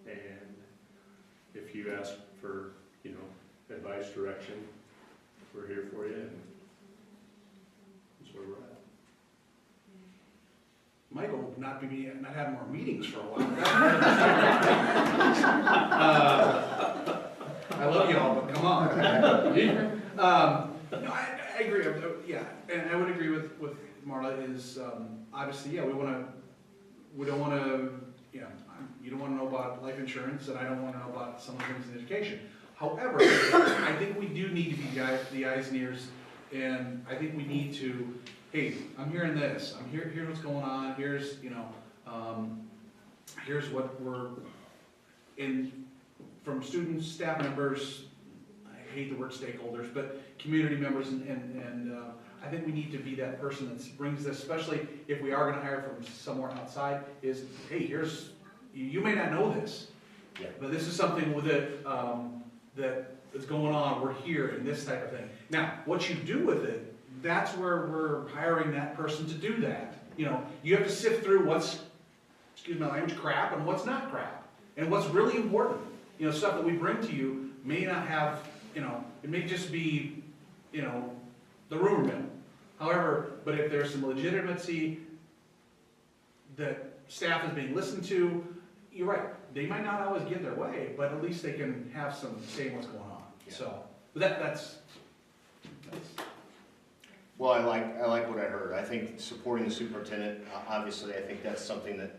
And if you ask for, advice, direction, we're here for you, and that's where we're at. Michael not have more meetings for a while. I love y'all, but come on. No, I agree. Yeah, and I would agree with Marla. Is obviously, yeah, we don't want to, you don't want to know about life insurance, and I don't want to know about some of the things in education. However, I think we do need to be the eyes and ears, and I think we need to. Hey, I'm hearing this. Here's what's going on. Here's here's what we're in from students, staff members. I hate the word stakeholders, but community members, and I think we need to be that person that brings this, especially if we are going to hire from somewhere outside. Is hey, you may not know this, but this is something with it that is going on. We're here in this type of thing. Now, what you do with it. That's where we're hiring that person to do that. You have to sift through what's, excuse my language, crap and what's not crap. And what's really important. Stuff that we bring to you may not have, it may just be, the rumor mill. However, but if there's some legitimacy that staff is being listened to, you're right. They might not always get their way, but at least they can have some say in what's going on. Yeah. So, but that's Well, I like what I heard. I think supporting the superintendent, obviously, I think that's something that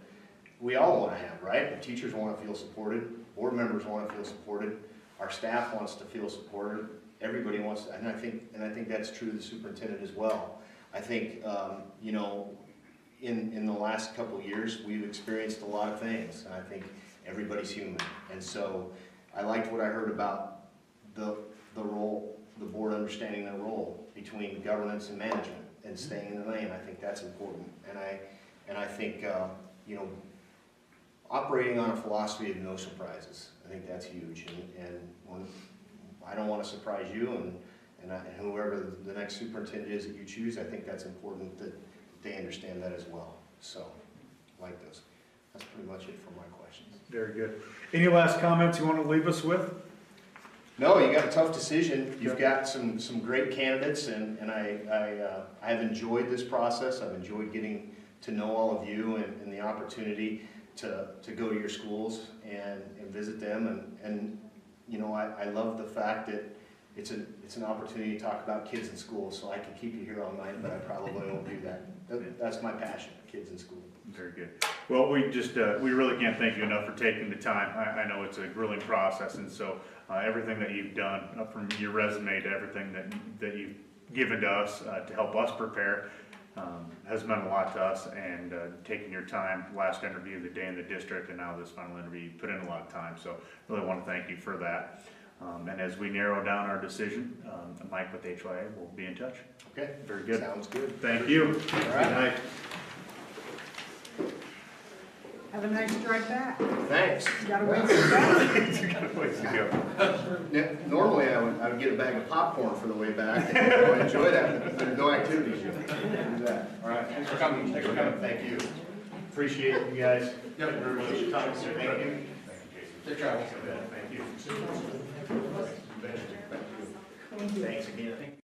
we all want to have, right? The teachers want to feel supported, board members want to feel supported, our staff wants to feel supported, everybody wants to, and I think that's true of the superintendent as well. I think, in the last couple of years, we've experienced a lot of things, and I think everybody's human. And so I liked what I heard about the role, the board understanding their role between governance and management and staying in the lane. I think that's important. And I think, operating on a philosophy of no surprises. I think that's huge. And when I don't want to surprise you and whoever the next superintendent is that you choose. I think that's important that they understand that as well. So, like those. That's pretty much it for my questions. Very good. Any last comments you want to leave us with? No, you got a tough decision. You've got some great candidates, and I have enjoyed this process. I've enjoyed getting to know all of you and the opportunity to go to your schools and visit them. And you know, I love the fact that it's an opportunity to talk about kids in school. So I could keep you here all night, but I probably won't do that. That's my passion, kids in school. Very good. Well, we really can't thank you enough for taking the time. I know it's a grueling process, and so everything that you've done, from your resume to everything that you've given to us to help us prepare, has meant a lot to us. And taking your time, last interview, the day in the district, and now this final interview, you put in a lot of time. So really want to thank you for that. And as we narrow down our decision, Mike with HYA will be in touch. Okay. Very good. Sounds good. Thank you. All right. Good night. Have a nice drive back. Thanks. You gotta wait for that. You got a place to go. Yeah, normally I would get a bag of popcorn for the way back. I would enjoy that, but there's no activities. Do that. All right. Thanks for coming. Thanks for coming. Thank you. Appreciate you guys. Yep. Very much. Thank you. Safe travels. Thank you. Thanks again.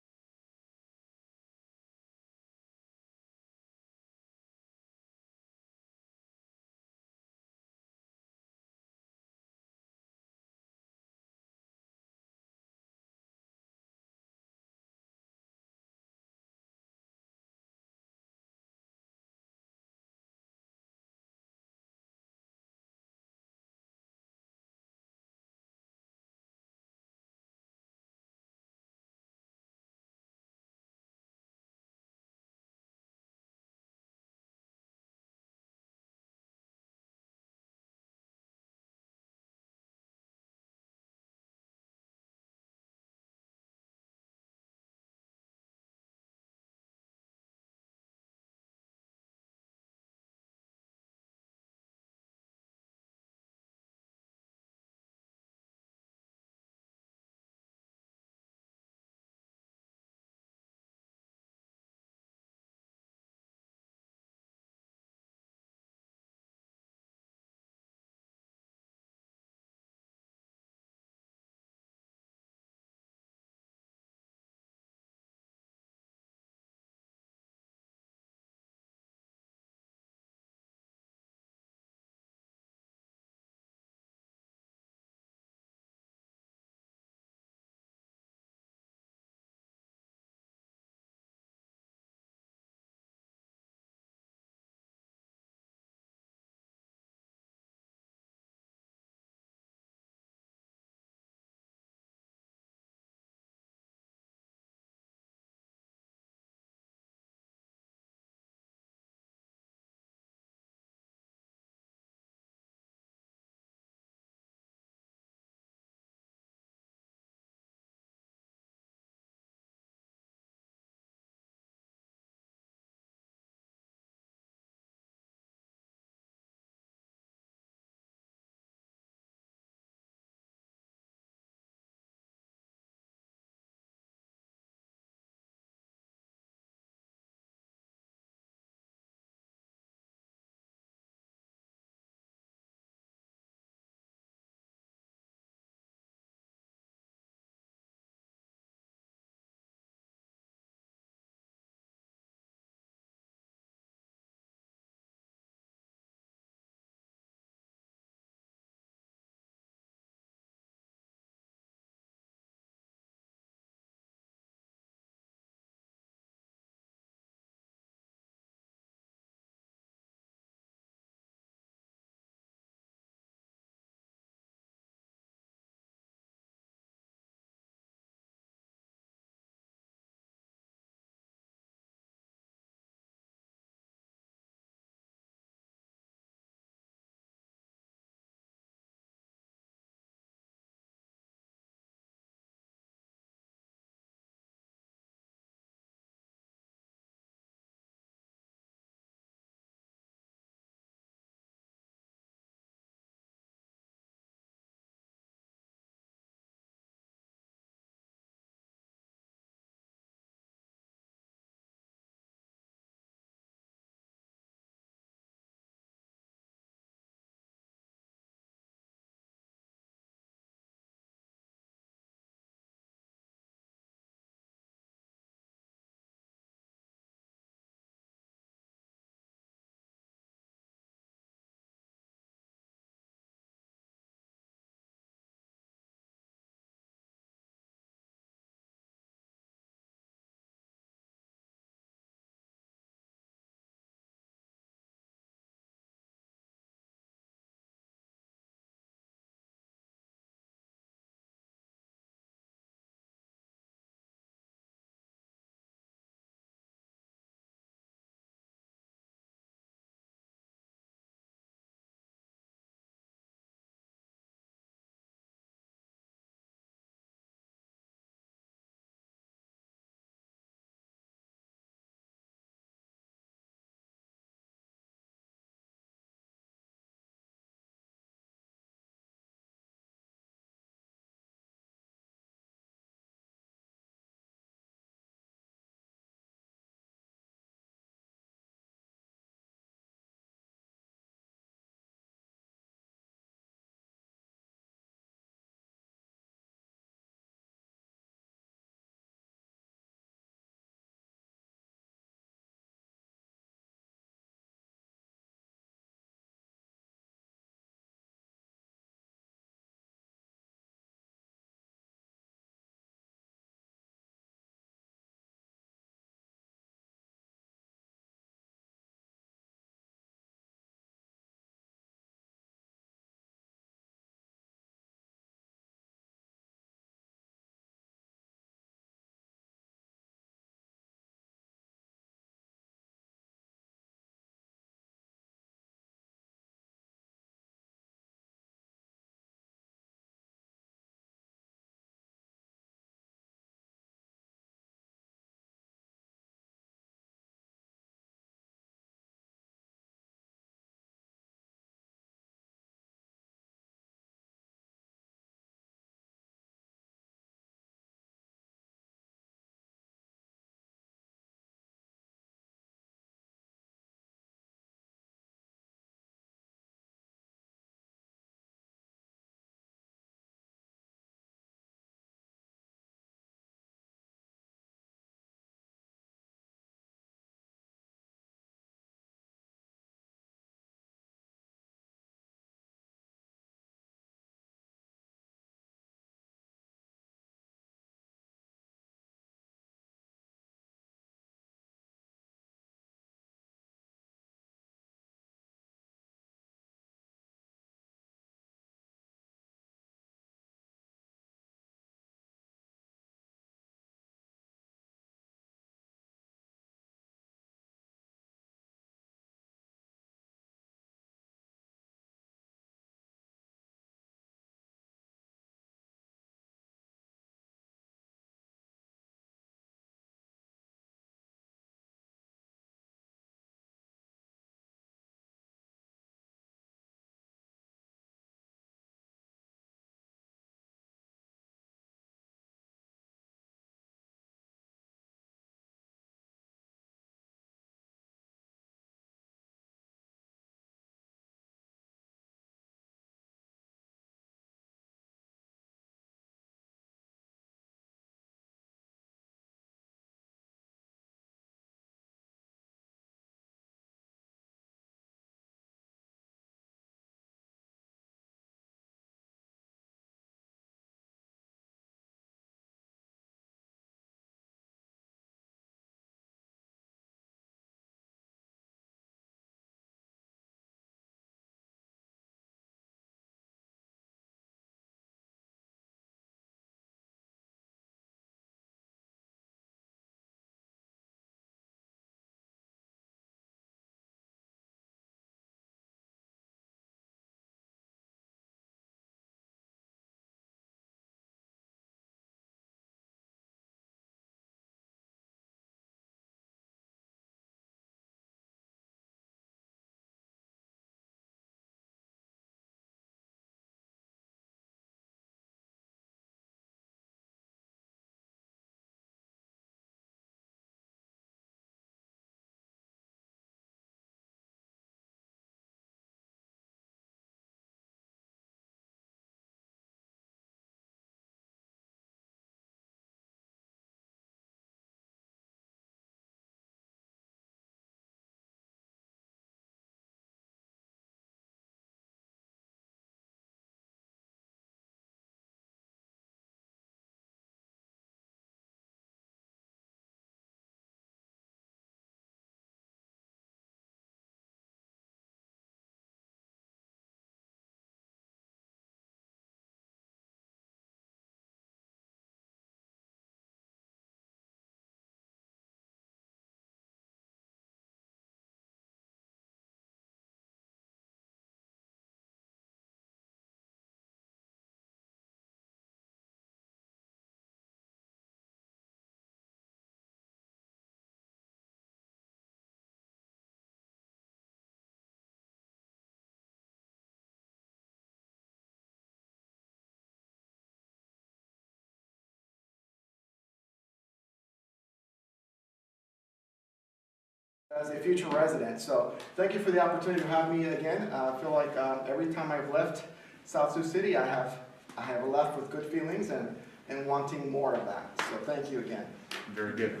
as a future resident. So thank you for the opportunity to have me again. I feel like every time I've left South Sioux City, I have left with good feelings and wanting more of that. So thank you again. Very good.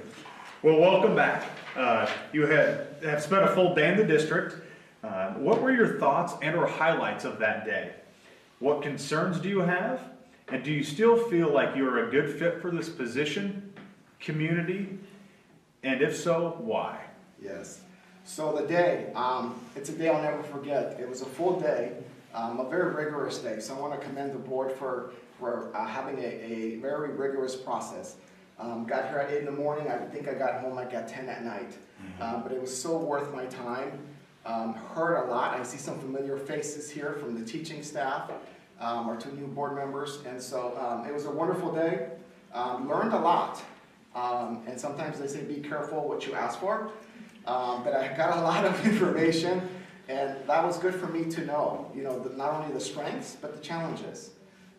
Well, welcome back. You have spent a full day in the district. What were your thoughts and or highlights of that day? What concerns do you have? And do you still feel like you're a good fit for this position, community? And if so, why? Yes. So the day, it's a day I'll never forget. It was a full day, a very rigorous day. So I want to commend the board for having a very rigorous process. Got here at 8 in the morning. I think I got home like at 10 at night. But it was so worth my time. Heard a lot. I see some familiar faces here from the teaching staff, our 2 new board members. And so it was a wonderful day. Learned a lot. And sometimes they say be careful what you ask for. But I got a lot of information, and that was good for me to know, not only the strengths, but the challenges.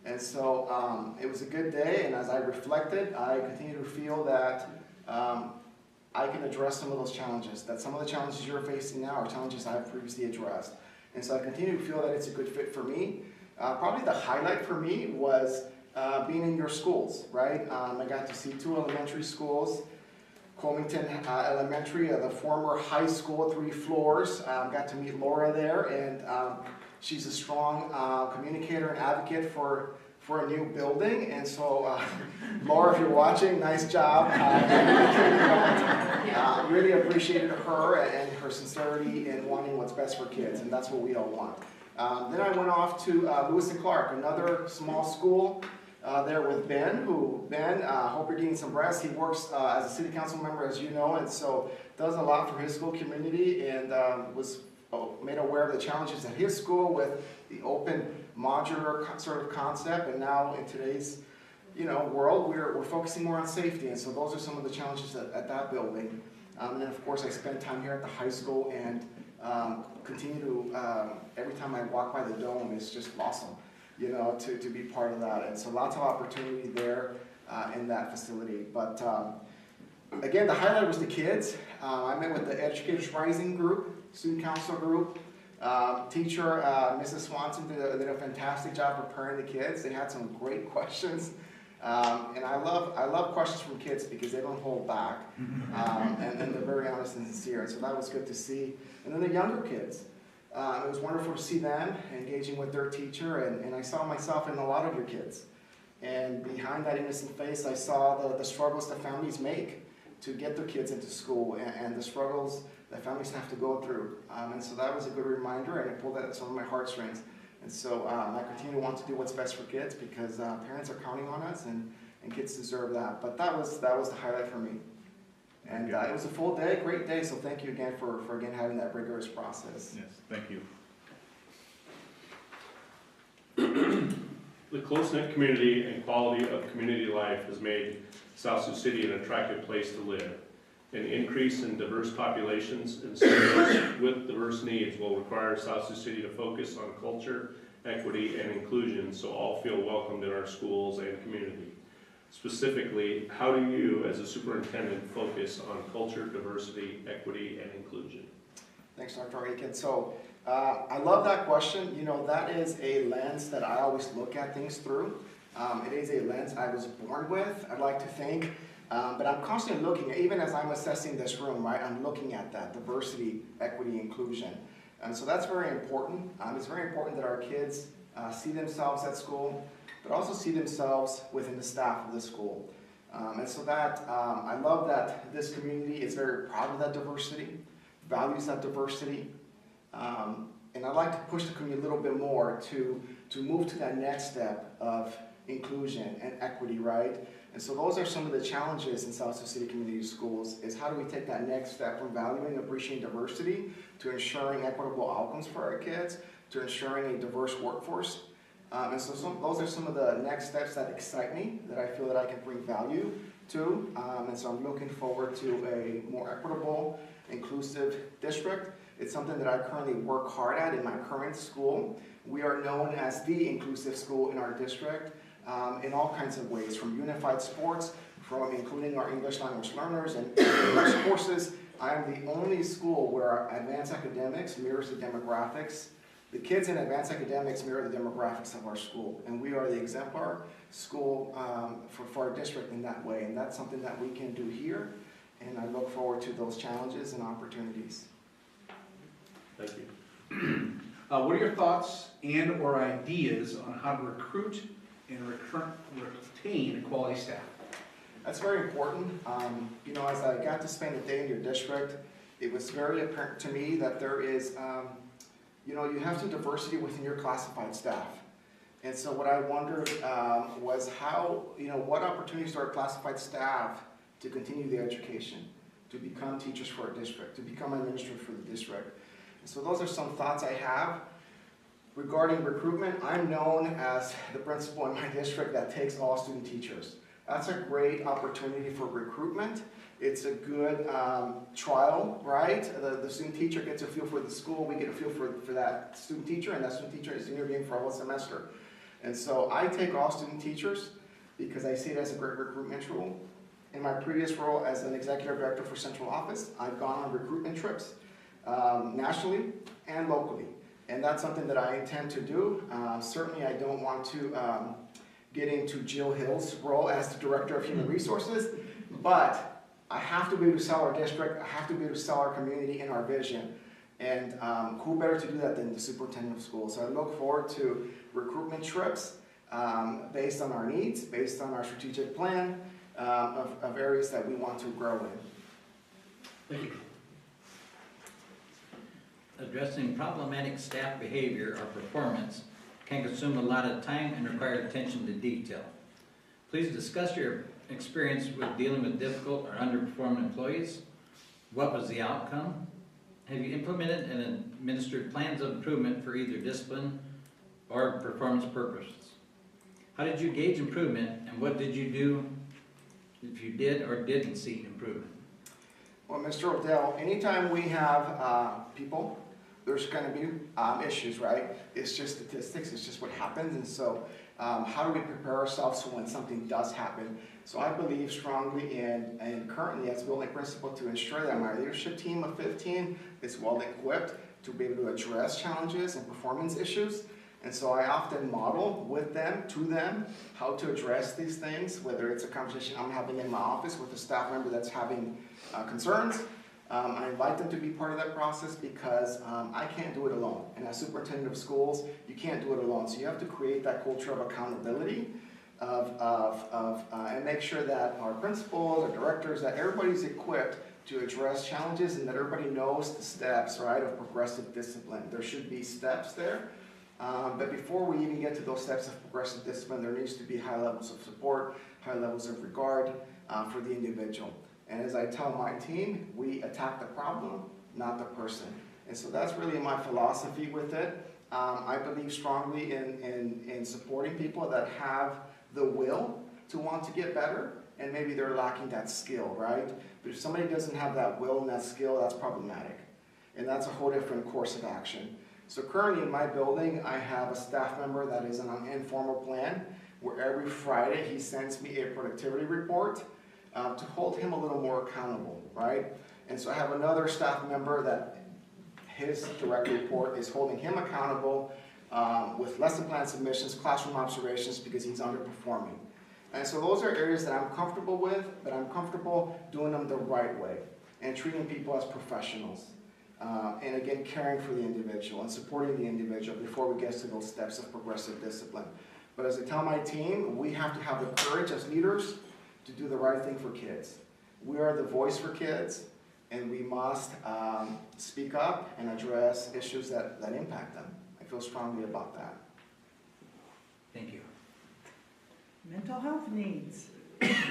And so it was a good day, and as I reflected, I continue to feel that I can address some of those challenges, that some of the challenges you're facing now are challenges I've previously addressed. And so I continue to feel that it's a good fit for me. Probably the highlight for me was being in your schools, right? I got to see 2 elementary schools, Comington Elementary, the former high school, 3 floors. Got to meet Laura there, and she's a strong communicator and advocate for a new building. And so, Laura, if you're watching, nice job. Really appreciated her and her sincerity in wanting what's best for kids, and that's what we all want. Then I went off to Lewis and Clark, another small school. There with Ben, hope you're getting some rest. He works as a city council member, as you know, and so does a lot for his school community, and was made aware of the challenges at his school with the open modular sort of concept. And now in today's world, we're focusing more on safety, and so those are some of the challenges at that building. And then of course I spent time here at the high school, and continue to every time I walk by the dome, it's just awesome. To be part of that. And so lots of opportunity there in that facility. But again, the highlight was the kids. I met with the Educators Rising group, student council group. Teacher, Mrs. Swanson did a fantastic job preparing the kids. They had some great questions. And I love questions from kids because they don't hold back. And they're very honest and sincere. And so that was good to see. And then the younger kids. It was wonderful to see them engaging with their teacher, and I saw myself in a lot of your kids. And behind that innocent face, I saw the struggles that families make to get their kids into school, and the struggles that families have to go through. And so that was a good reminder, and it pulled at some of my heartstrings. And so I continue to want to do what's best for kids, because parents are counting on us, and kids deserve that. But that was the highlight for me. And it was a full day, great day, so thank you again for again having that rigorous process. Yes, thank you. The close-knit community and quality of community life has made South Sioux City an attractive place to live. An increase in diverse populations and students with diverse needs will require South Sioux City to focus on culture, equity, and inclusion so all feel welcomed in our schools and community. Specifically, how do you, as a superintendent, focus on culture, diversity, equity, and inclusion? Thanks, Dr. Aiken. So I love that question. That is a lens that I always look at things through. It is a lens I was born with, I'd like to think. But I'm constantly looking, even as I'm assessing this room, right, I'm looking at that diversity, equity, inclusion. And so that's very important. It's very important that our kids see themselves at school, but also see themselves within the staff of the school. And so that, I love that this community is very proud of that diversity, values that diversity. And I'd like to push the community a little bit more to move to that next step of inclusion and equity, right? And so those are some of the challenges in South Sioux City Community Schools, is how do we take that next step from valuing and appreciating diversity to ensuring equitable outcomes for our kids, to ensuring a diverse workforce. And so those are some of the next steps that excite me, that I feel that I can bring value to. And so I'm looking forward to a more equitable, inclusive district. It's something that I currently work hard at in my current school. We are known as the inclusive school in our district in all kinds of ways, from unified sports, from including our English language learners and English courses, I am the only school where advanced academics mirrors the demographics. The kids in advanced academics mirror the demographics of our school, and we are the exemplar school for our district in that way, and that's something that we can do here, and I look forward to those challenges and opportunities. Thank you. What are your thoughts and or ideas on how to recruit and retain quality staff? That's very important. You know, as I got to spend a day in your district, it was very apparent to me that there is, you know, you have some diversity within your classified staff. And so what I wondered was how, you know, what opportunities do our classified staff to continue the education, to become teachers for our district, to become administrators for the district. And so those are some thoughts I have. Regarding recruitment, I'm known as the principal in my district that takes all student teachers. That's a great opportunity for recruitment. It's a good trial, right? The student teacher gets a feel for the school, we get a feel for that student teacher, and that student teacher is interviewing for a whole semester. And so I take all student teachers because I see it as a great recruitment tool. In my previous role as an executive director for central office, I've gone on recruitment trips nationally and locally. And that's something that I intend to do. Certainly I don't want to get into Jill Hill's role as the Director of Human Resources, but I have to be able to sell our district, I have to be able to sell our community and our vision. And who better to do that than the superintendent of schools? So I look forward to recruitment trips based on our needs, based on our strategic plan of areas that we want to grow in. Thank you. Addressing problematic staff behavior or performance can consume a lot of time and require attention to detail. Please discuss your experience with dealing with difficult or underperforming employees. What was the outcome? Have you implemented and administered plans of improvement for either discipline or performance purposes? How did you gauge improvement, and what did you do if you did or didn't see improvement? Well, Mr. Odell, anytime we have people, there's going to be issues, right? It's just statistics, it's just what happens, and so how do we prepare ourselves so when something does happen? So I believe strongly in, and currently as building principal, to ensure that my leadership team of 15 is well equipped to be able to address challenges and performance issues. And so I often model with them, to them, how to address these things, whether it's a conversation I'm having in my office with a staff member that's having concerns. I invite them to be part of that process because I can't do it alone. And as superintendent of schools, you can't do it alone. So you have to create that culture of accountability and make sure that our principals, our directors, that everybody's equipped to address challenges and that everybody knows the steps, right, of progressive discipline. There should be steps there. But before we even get to those steps of progressive discipline, there needs to be high levels of support, high levels of regard for the individual. And as I tell my team, we attack the problem, not the person. And so that's really my philosophy with it. I believe strongly in supporting people that have the will to want to get better, and maybe they're lacking that skill, right? But if somebody doesn't have that will and that skill, that's problematic. And that's a whole different course of action. So currently in my building, I have a staff member that is on an informal plan where every Friday he sends me a productivity report to hold him a little more accountable, right? And so I have another staff member that his direct report is holding him accountable with lesson plan submissions, classroom observations, because he's underperforming. And so those are areas that I'm comfortable with, but I'm comfortable doing them the right way and treating people as professionals. And again, caring for the individual and supporting the individual before we get to those steps of progressive discipline. But as I tell my team, we have to have the courage as leaders to do the right thing for kids. We are the voice for kids, and we must speak up and address issues that impact them. I feel strongly about that. Thank you. Mental health needs.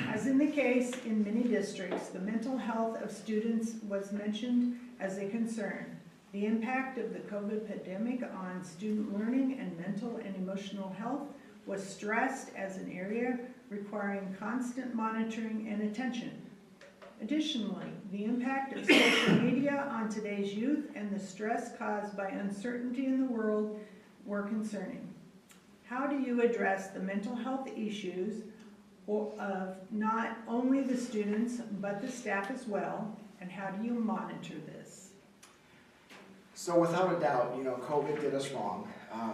As in the case in many districts, the mental health of students was mentioned as a concern. The impact of the COVID pandemic on student learning and mental and emotional health was stressed as an area requiring constant monitoring and attention. Additionally, the impact of social media on today's youth and the stress caused by uncertainty in the world were concerning. How do you address the mental health issues of not only the students but the staff as well? And how do you monitor this? So without a doubt, COVID did us wrong.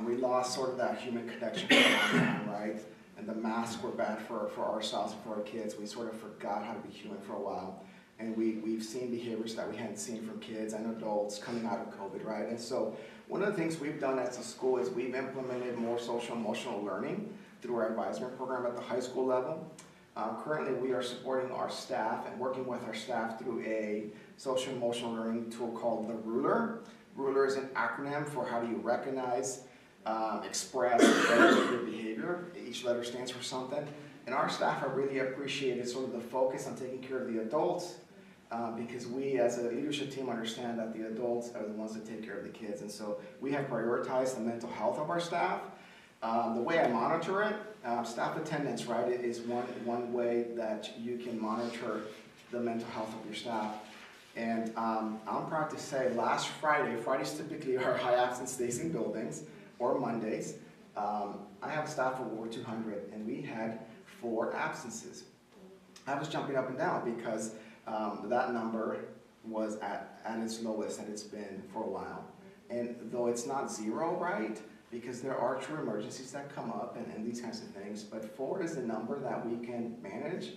We lost sort of that human connection for a long time, right? And the masks were bad for ourselves and for our kids. We sort of forgot how to be human for a while. And we've seen behaviors that we hadn't seen from kids and adults coming out of COVID, right? And so one of the things we've done as a school is we've implemented more social emotional learning through our advisement program at the high school level. Currently, we are supporting our staff and working with our staff through a social emotional learning tool called the Ruler. Ruler is an acronym for how do you recognize, express, and your behavior. Each letter stands for something. And our staff have really appreciated sort of the focus on taking care of the adults because we as a leadership team understand that the adults are the ones that take care of the kids. And so we have prioritized the mental health of our staff. The way I monitor it, staff attendance, right, is one way that you can monitor the mental health of your staff. And I'm proud to say last Fridays typically are high absence days in buildings, or Mondays. I have a staff of over 200 and we had 4 absences. I was jumping up and down because that number was at its lowest that it's been for a while. And though it's not 0, right, because there are true emergencies that come up and these kinds of things, but 4 is the number that we can manage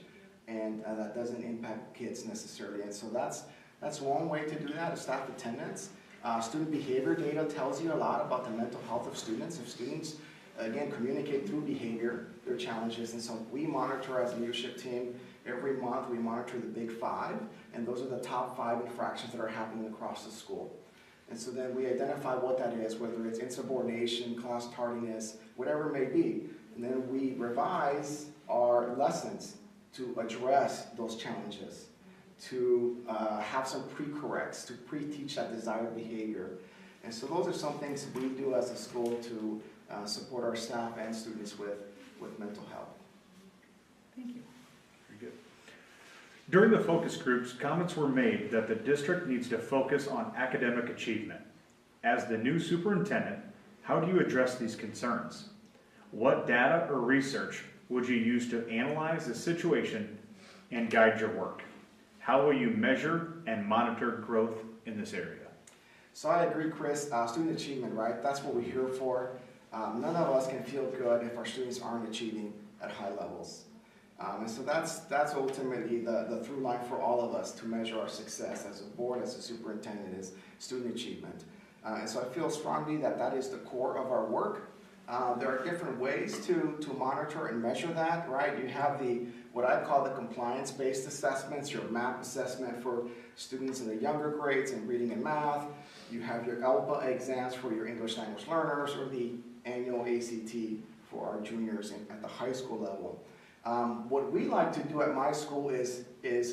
and that doesn't impact kids necessarily. And so that's one way to do that, is staff attendance. Student behavior data tells you a lot about the mental health of students. If students, again, communicate through behavior, their challenges, and so we monitor as a leadership team. Every month we monitor the big 5, and those are the top 5 infractions that are happening across the school. And so then we identify what that is, whether it's insubordination, class tardiness, whatever it may be. And then we revise our lessons to address those challenges, to have some pre-corrects, to pre-teach that desired behavior. And so those are some things we do as a school to support our staff and students with mental health. Thank you. Very good. During the focus groups, comments were made that the district needs to focus on academic achievement. As the new superintendent, how do you address these concerns? What data or research would you use to analyze the situation and guide your work? How will you measure and monitor growth in this area? So I agree, Chris. Student achievement, right? That's what we're here for. None of us can feel good if our students aren't achieving at high levels. And so that's ultimately the through line for all of us to measure our success as a board, as a superintendent, is student achievement. And so I feel strongly that that is the core of our work. There are different ways to monitor and measure that, right? You have what I call the compliance-based assessments, your MAP assessment for students in the younger grades in reading and math. You have your ELPA exams for your English language learners, or the annual ACT for our juniors at the high school level. What we like to do at my school is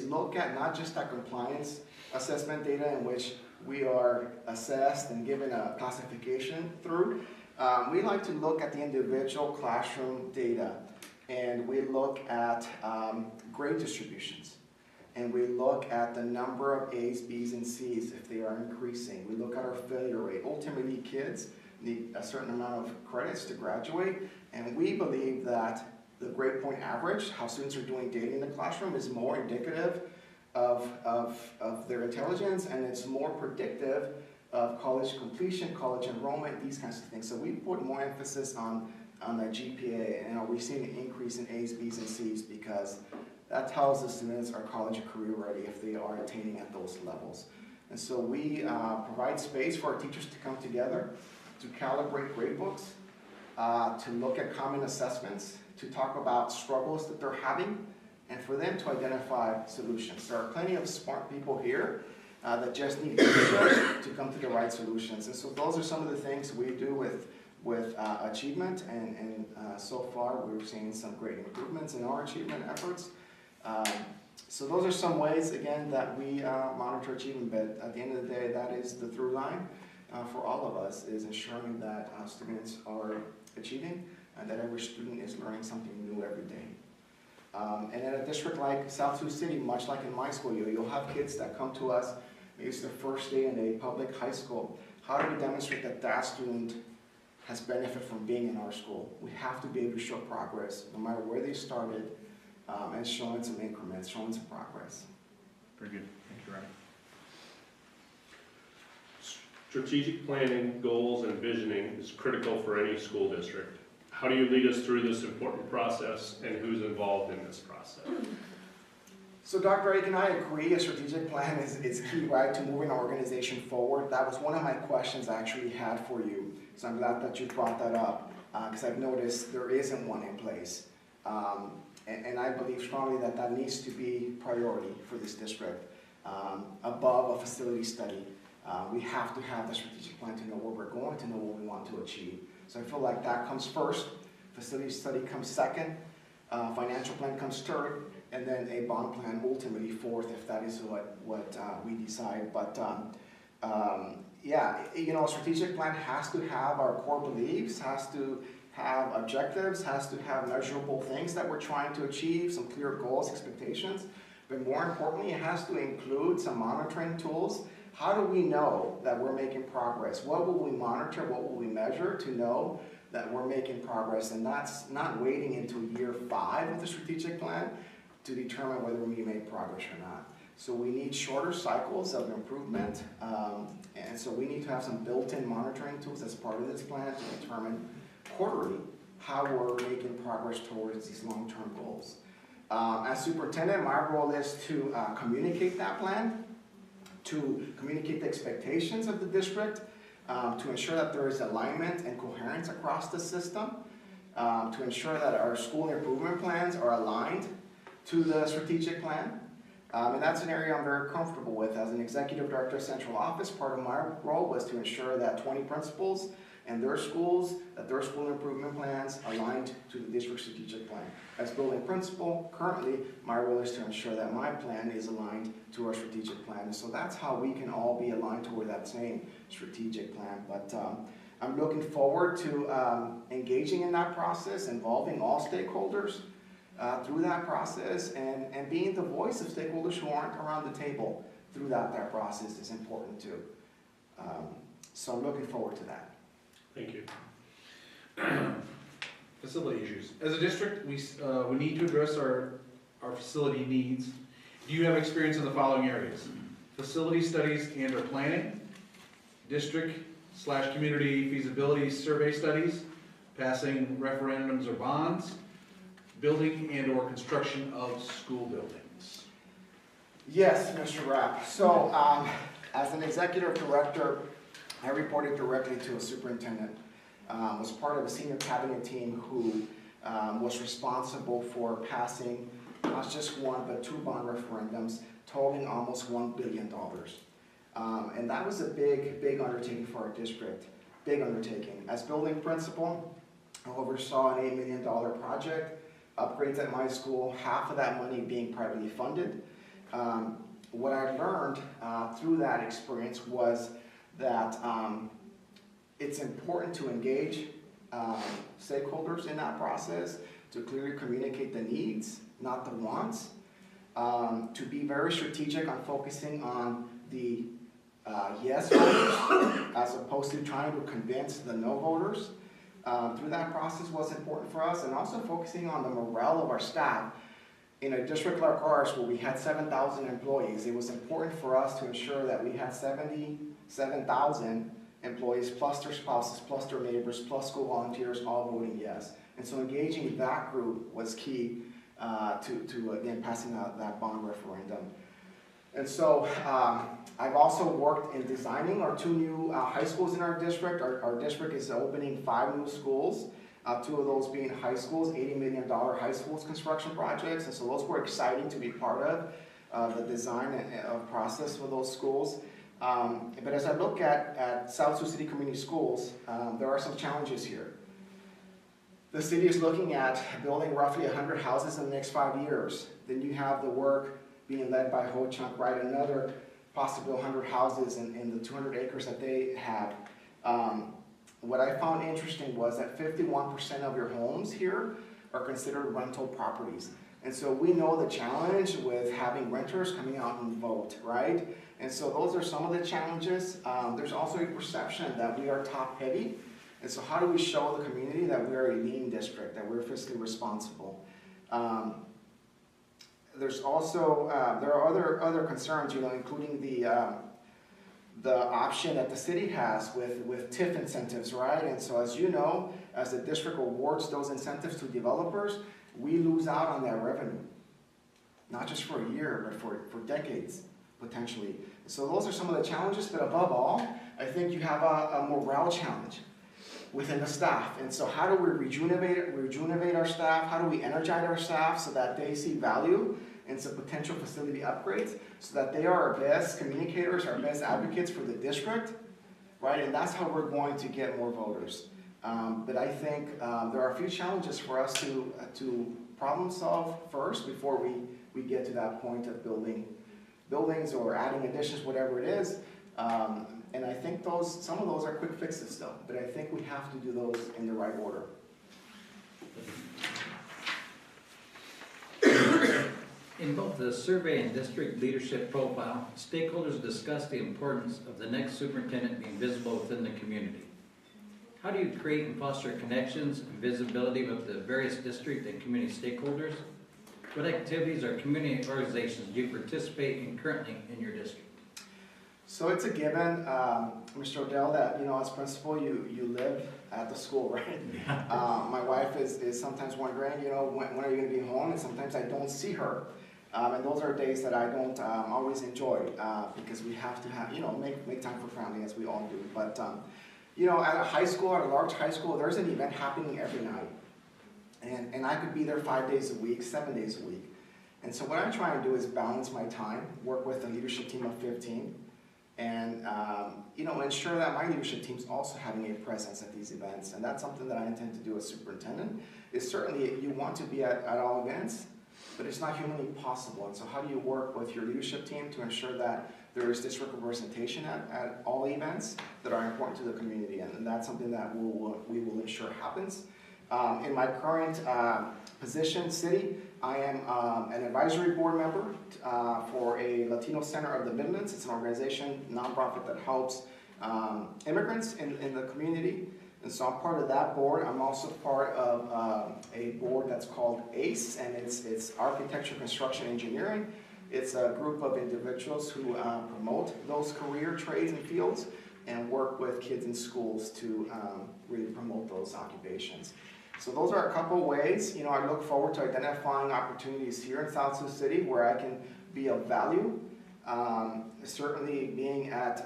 look at not just that compliance assessment data in which we are assessed and given a classification through. We like to look at the individual classroom data, and we look at grade distributions, and we look at the number of A's, B's, and C's if they are increasing. We look at our failure rate. Ultimately, kids need a certain amount of credits to graduate, and we believe that the grade point average, how students are doing daily in the classroom, is more indicative of their intelligence, and it's more predictive of college completion, college enrollment, these kinds of things. So we put more emphasis on the GPA, and are we seeing an increase in A's, B's, and C's, because that tells the students are college and career ready if they are attaining at those levels. And so we provide space for our teachers to come together, to calibrate grade books, to look at common assessments, to talk about struggles that they're having, and for them to identify solutions. There are plenty of smart people here that just need leadership to come to the right solutions. And so those are some of the things we do with achievement, and so far we're seeing some great improvements in our achievement efforts. So those are some ways, again, that we monitor achievement, but at the end of the day, that is the through line for all of us, is ensuring that students are achieving and that every student is learning something new every day. And in a district like South Sioux City, much like in my school, you'll have kids that come to us, maybe it's their first day in a public high school. How do we demonstrate that that student has benefited from being in our school? We have to be able to show progress, no matter where they started, and showing some increments, showing some progress. Very good. Thank you, Ryan. Strategic planning, goals, and visioning is critical for any school district. How do you lead us through this important process, and who's involved in this process? So Dr. Aiken, I agree, a strategic plan is key, right, to moving our organization forward. That was one of my questions I actually had for you, so I'm glad that you brought that up, because I've noticed there isn't one in place. And I believe strongly that that needs to be priority for this district, above a facility study. We have to have the strategic plan to know where we're going, to know what we want to achieve. So I feel like that comes first, facility study comes second, financial plan comes third, and then a bond plan ultimately fourth, if that is what we decide. But yeah, you know, a strategic plan has to have our core beliefs, has to have objectives, has to have measurable things that we're trying to achieve, some clear goals, expectations. But more importantly, it has to include some monitoring tools. How do we know that we're making progress? What will we monitor? What will we measure to know that we're making progress? And that's not waiting until year 5 of the strategic plan to determine whether we make progress or not. So we need shorter cycles of improvement, and so we need to have some built-in monitoring tools as part of this plan to determine quarterly how we're making progress towards these long-term goals. As superintendent, my role is to communicate that plan, to communicate the expectations of the district, to ensure that there is alignment and coherence across the system, to ensure that our school improvement plans are aligned to the strategic plan. And that's an area I'm very comfortable with. As an executive director of central office, part of my role was to ensure that 20 principals and their schools, that their school improvement plans aligned to the district strategic plan. As building principal, currently, my role is to ensure that my plan is aligned to our strategic plan. And so that's how we can all be aligned toward that same strategic plan. But I'm looking forward to engaging in that process, involving all stakeholders through that process, and being the voice of stakeholders who aren't around the table through that process is important too. So I'm looking forward to that. Thank you. Facility issues. As a district, we need to address our facility needs. Do you have experience in the following areas? Facility studies and or planning, district/community feasibility survey studies, passing referendums or bonds, building and or construction of school buildings. Yes, Mr. Rapp. So as an executive director, I reported directly to a superintendent, was part of a senior cabinet team who was responsible for passing not just one, but 2 bond referendums, totaling almost $1 billion. And that was a big undertaking for our district, big undertaking. As building principal, I oversaw an $8 million project, upgrades at my school, half of that money being privately funded. What I learned through that experience was that it's important to engage stakeholders in that process, to clearly communicate the needs, not the wants, to be very strategic on focusing on the yes voters as opposed to trying to convince the no voters. Through that process was important for us, and also focusing on the morale of our staff. In a district like ours where we had 7,000 employees, it was important for us to ensure that we had 77,000 employees plus their spouses, plus their neighbors, plus school volunteers all voting yes. And so engaging that group was key to again, passing out that bond referendum. And so I've also worked in designing our 2 new high schools in our district. Our district is opening 5 new schools, 2 of those being high schools, $80 million high schools construction projects. And so those were exciting to be part of the design and process for those schools. But as I look at South Sioux City Community Schools, there are some challenges here. The city is looking at building roughly 100 houses in the next 5 years. Then you have the work being led by Ho Chunk, right? Another possibly 100 houses in the 200 acres that they have. What I found interesting was that 51% of your homes here are considered rental properties. And so we know the challenge with having renters coming out and vote, right? And so those are some of the challenges. There's also a perception that we are top heavy. And so how do we show the community that we're a lean district, that we're fiscally responsible? There's also, there are other concerns, you know, including the option that the city has with TIF incentives, right? And so as you know, as the district awards those incentives to developers, we lose out on that revenue. Not just for a year, but for decades, potentially. So those are some of the challenges, but above all, I think you have a morale challenge within the staff. And so how do we rejuvenate our staff? How do we energize our staff so that they see value in some potential facility upgrades, so that they are our best communicators, our best advocates for the district, right? And that's how we're going to get more voters. But I think there are a few challenges for us to problem solve first before we get to that point of building buildings or adding additions, whatever it is. And I think some of those are quick fixes though, but I think we have to do those in the right order. In both the survey and district leadership profile, stakeholders discuss the importance of the next superintendent being visible within the community. How do you create and foster connections and visibility with the various district and community stakeholders? What activities or community organizations do you participate in currently in your district? So it's a given, Mr. Odell, that, as principal, you live at the school, right? My wife is sometimes wondering, when are you going to be home? And sometimes I don't see her. And those are days that I don't always enjoy because we have to make time for family, as we all do. But, at a high school, at a large high school, there's an event happening every night. And I could be there 5 days a week, 7 days a week. And so what I try and do is balance my time, work with a leadership team of 15, and ensure that my leadership team's also having a presence at these events. And that's something that I intend to do as superintendent. Is certainly you want to be at all events, but it's not humanly possible. And so how do you work with your leadership team to ensure that there is district representation at all events that are important to the community? And that's something that we will ensure happens. In my current position, city, I am an advisory board member for a Latino Center of the Midlands. It's an organization, nonprofit that helps immigrants in the community. And so I'm part of that board. I'm also part of a board that's called ACE, and it's Architecture, Construction, Engineering. It's a group of individuals who promote those career trades and fields and work with kids in schools to really promote those occupations. So those are a couple ways. I look forward to identifying opportunities here in South Sioux City where I can be of value. Certainly being at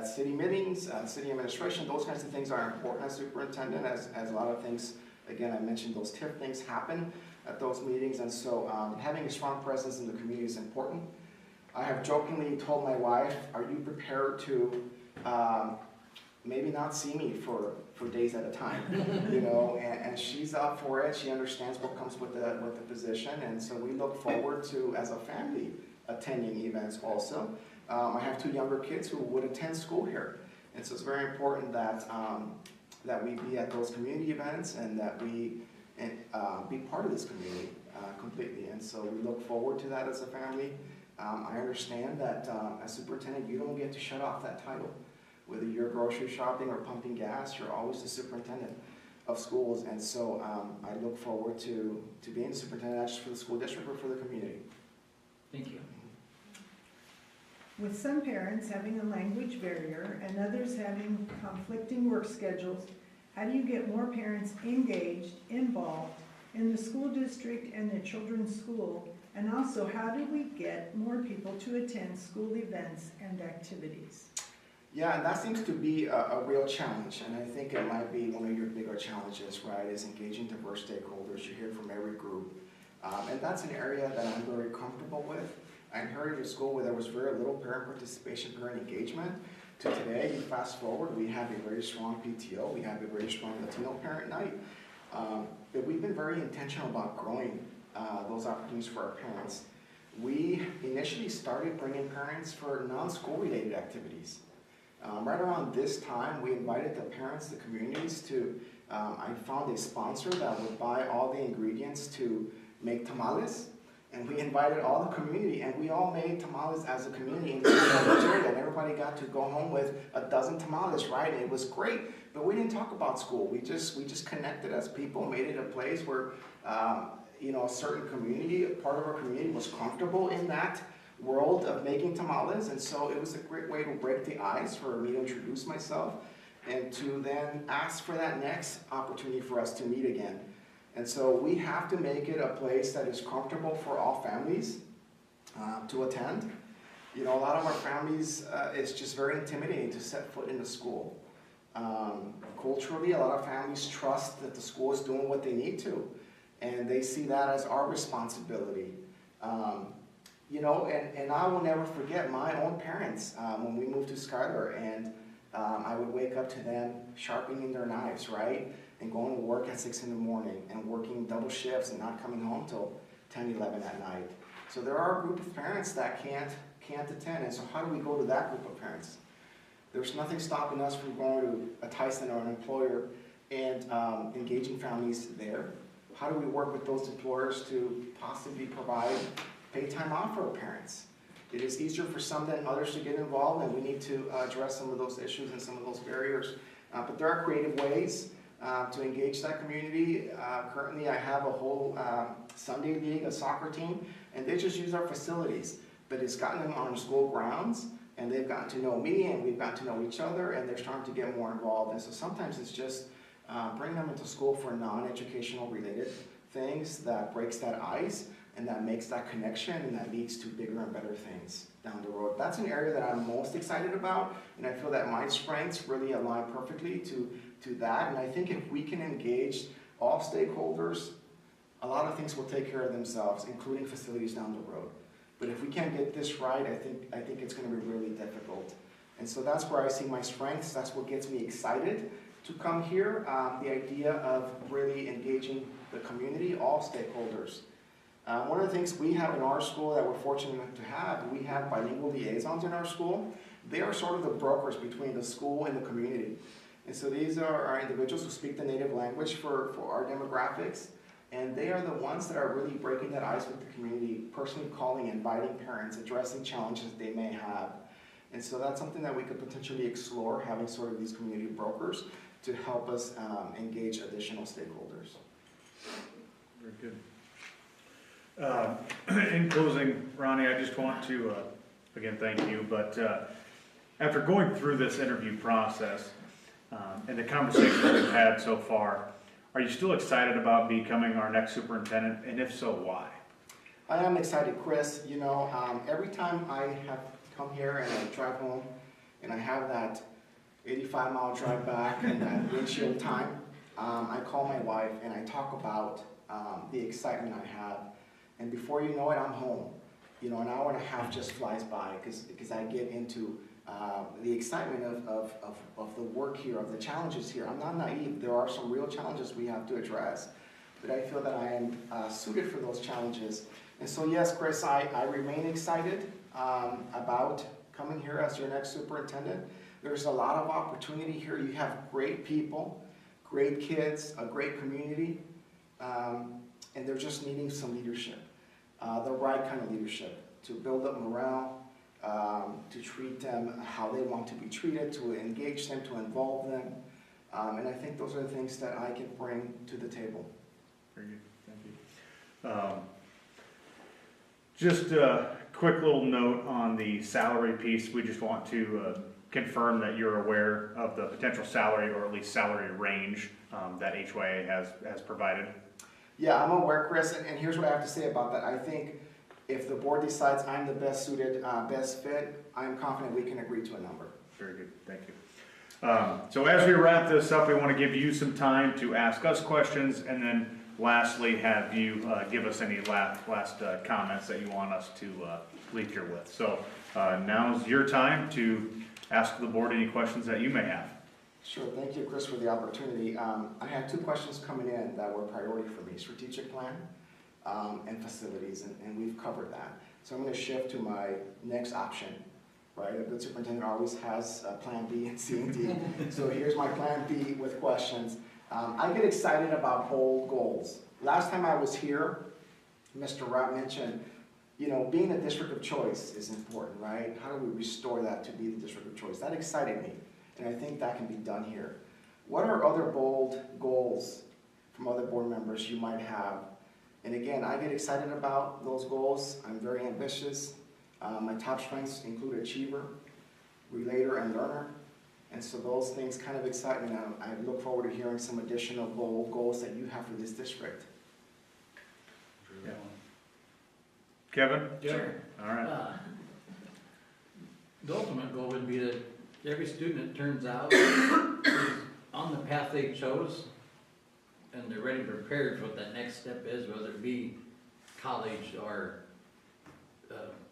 city meetings, city administration, those kinds of things are important as superintendent, as a lot of things, again, I mentioned those TIF things happen at those meetings, and so having a strong presence in the community is important. I have jokingly told my wife, are you prepared to maybe not see me for days at a time, and she's up for it. She understands what comes with the position, and so we look forward to, as a family, attending events also. I have 2 younger kids who would attend school here, and so it's very important that we be at those community events and that we be part of this community completely, and so we look forward to that as a family. I understand that as superintendent, you don't get to shut off that title. Whether you're grocery shopping or pumping gas, you're always the superintendent of schools, and so I look forward to being the superintendent, not just for the school district, but for the community. Thank you. With some parents having a language barrier and others having conflicting work schedules, how do you get more parents engaged, involved in the school district and their children's school? And also, how do we get more people to attend school events and activities? Yeah, and that seems to be a real challenge, and I think it might be one of your bigger challenges, right, is engaging diverse stakeholders. You hear from every group, and that's an area that I'm very comfortable with. I inherited a school where there was very little parent participation, parent engagement, to today. You fast forward, we have a very strong PTO, we have a very strong Latino parent night, but we've been very intentional about growing those opportunities for our parents. We initially started bringing parents for non-school related activities. Right around this time, we invited the parents, the communities to, I found a sponsor that would buy all the ingredients to make tamales, and we invited all the community, and we all made tamales as a community in the area, and everybody got to go home with a dozen tamales, right? And it was great, but we didn't talk about school. We just connected as people, made it a place where, a certain community, a part of our community was comfortable in that world of making tamales, and so it was a great way to break the ice for me to introduce myself and to then ask for that next opportunity for us to meet again. And so we have to make it a place that is comfortable for all families to attend. You know, a lot of our families, it's just very intimidating to set foot in the school. Culturally, a lot of families trust that the school is doing what they need to, and they see that as our responsibility. You know, and I will never forget my own parents when we moved to Schuyler, and I would wake up to them sharpening their knives, right? And going to work at 6 in the morning and working double shifts and not coming home till 10, 11 at night. So there are a group of parents that can't attend, and so how do we go to that group of parents? There's nothing stopping us from going to a Tyson or an employer and engaging families there. How do we work with those employers to possibly provide paid time off for parents? It is easier for some than others to get involved, and we need to address some of those issues and some of those barriers. But there are creative ways to engage that community. Currently, I have a whole Sunday league, a soccer team, and they just use our facilities. But it's gotten them on school grounds, and they've gotten to know me, and we've gotten to know each other, and they're starting to get more involved. And so sometimes it's just bring them into school for non-educational related things that breaks that ice, and that makes that connection, and that leads to bigger and better things down the road. That's an area that I'm most excited about, and I feel that my strengths really align perfectly to that. And I think if we can engage all stakeholders, a lot of things will take care of themselves, including facilities down the road. But if we can't get this right, I think it's going to be really difficult. And so that's where I see my strengths. That's what gets me excited to come here. The idea of really engaging the community, all stakeholders. One of the things we have in our school that we're fortunate to have, we have bilingual liaisons in our school. They are sort of the brokers between the school and the community. And so these are our individuals who speak the native language for our demographics. And they are the ones that are really breaking that ice with the community, personally calling, inviting parents, addressing challenges they may have. And so that's something that we could potentially explore, having sort of these community brokers to help us engage additional stakeholders. Very good. In closing, Ronnie, I just want to, again, thank you. But after going through this interview process and the conversations we've had so far, are you still excited about becoming our next superintendent? And if so, why? I am excited, Chris. You know, every time I have come here and I drive home and I have that 85-mile drive back and that windshield time, I call my wife and I talk about the excitement I have. And before you know it, I'm home. You know, an hour and a half just flies by because I get into the excitement of the work here, of the challenges here. I'm not naive. There are some real challenges we have to address, but I feel that I am suited for those challenges. And so yes, Chris, I remain excited about coming here as your next superintendent. There's a lot of opportunity here. You have great people, great kids, a great community, and they're just needing some leadership, the right kind of leadership to build up morale, to treat them how they want to be treated, to engage them, to involve them. And I think those are the things that I can bring to the table. Very good, thank you. Just a quick little note on the salary piece. We just want to confirm that you're aware of the potential salary, or at least salary range, that HYA has provided. Yeah, I'm aware, Chris, and here's what I have to say about that. I think if the board decides I'm the best suited, best fit, I'm confident we can agree to a number. Very good, thank you. So as we wrap this up, we want to give you some time to ask us questions, and then lastly have you give us any last comments that you want us to leave here with. So now's your time to ask the board any questions that you may have. Sure, thank you, Chris, for the opportunity. I had 2 questions coming in that were priority for me: strategic plan and facilities, and we've covered that. So I'm going to shift to my next option, right? A good superintendent always has a plan B and C and D. So here's my plan B with questions. I get excited about bold goals. Last time I was here, Mr. Rapp mentioned, you know, being a district of choice is important, right? How do we restore that to be the district of choice? That excited me, and I think that can be done here. What are other bold goals from other board members you might have? And again, I get excited about those goals. I'm very ambitious. My top strengths include achiever, relator, and learner. And so those things kind of excite me now. I look forward to hearing some additional goals that you have for this district. Yeah. Kevin? Yeah. All right. The ultimate goal would be that every student, it turns out, is on the path they chose, and they're ready and prepared for what that next step is, whether it be college or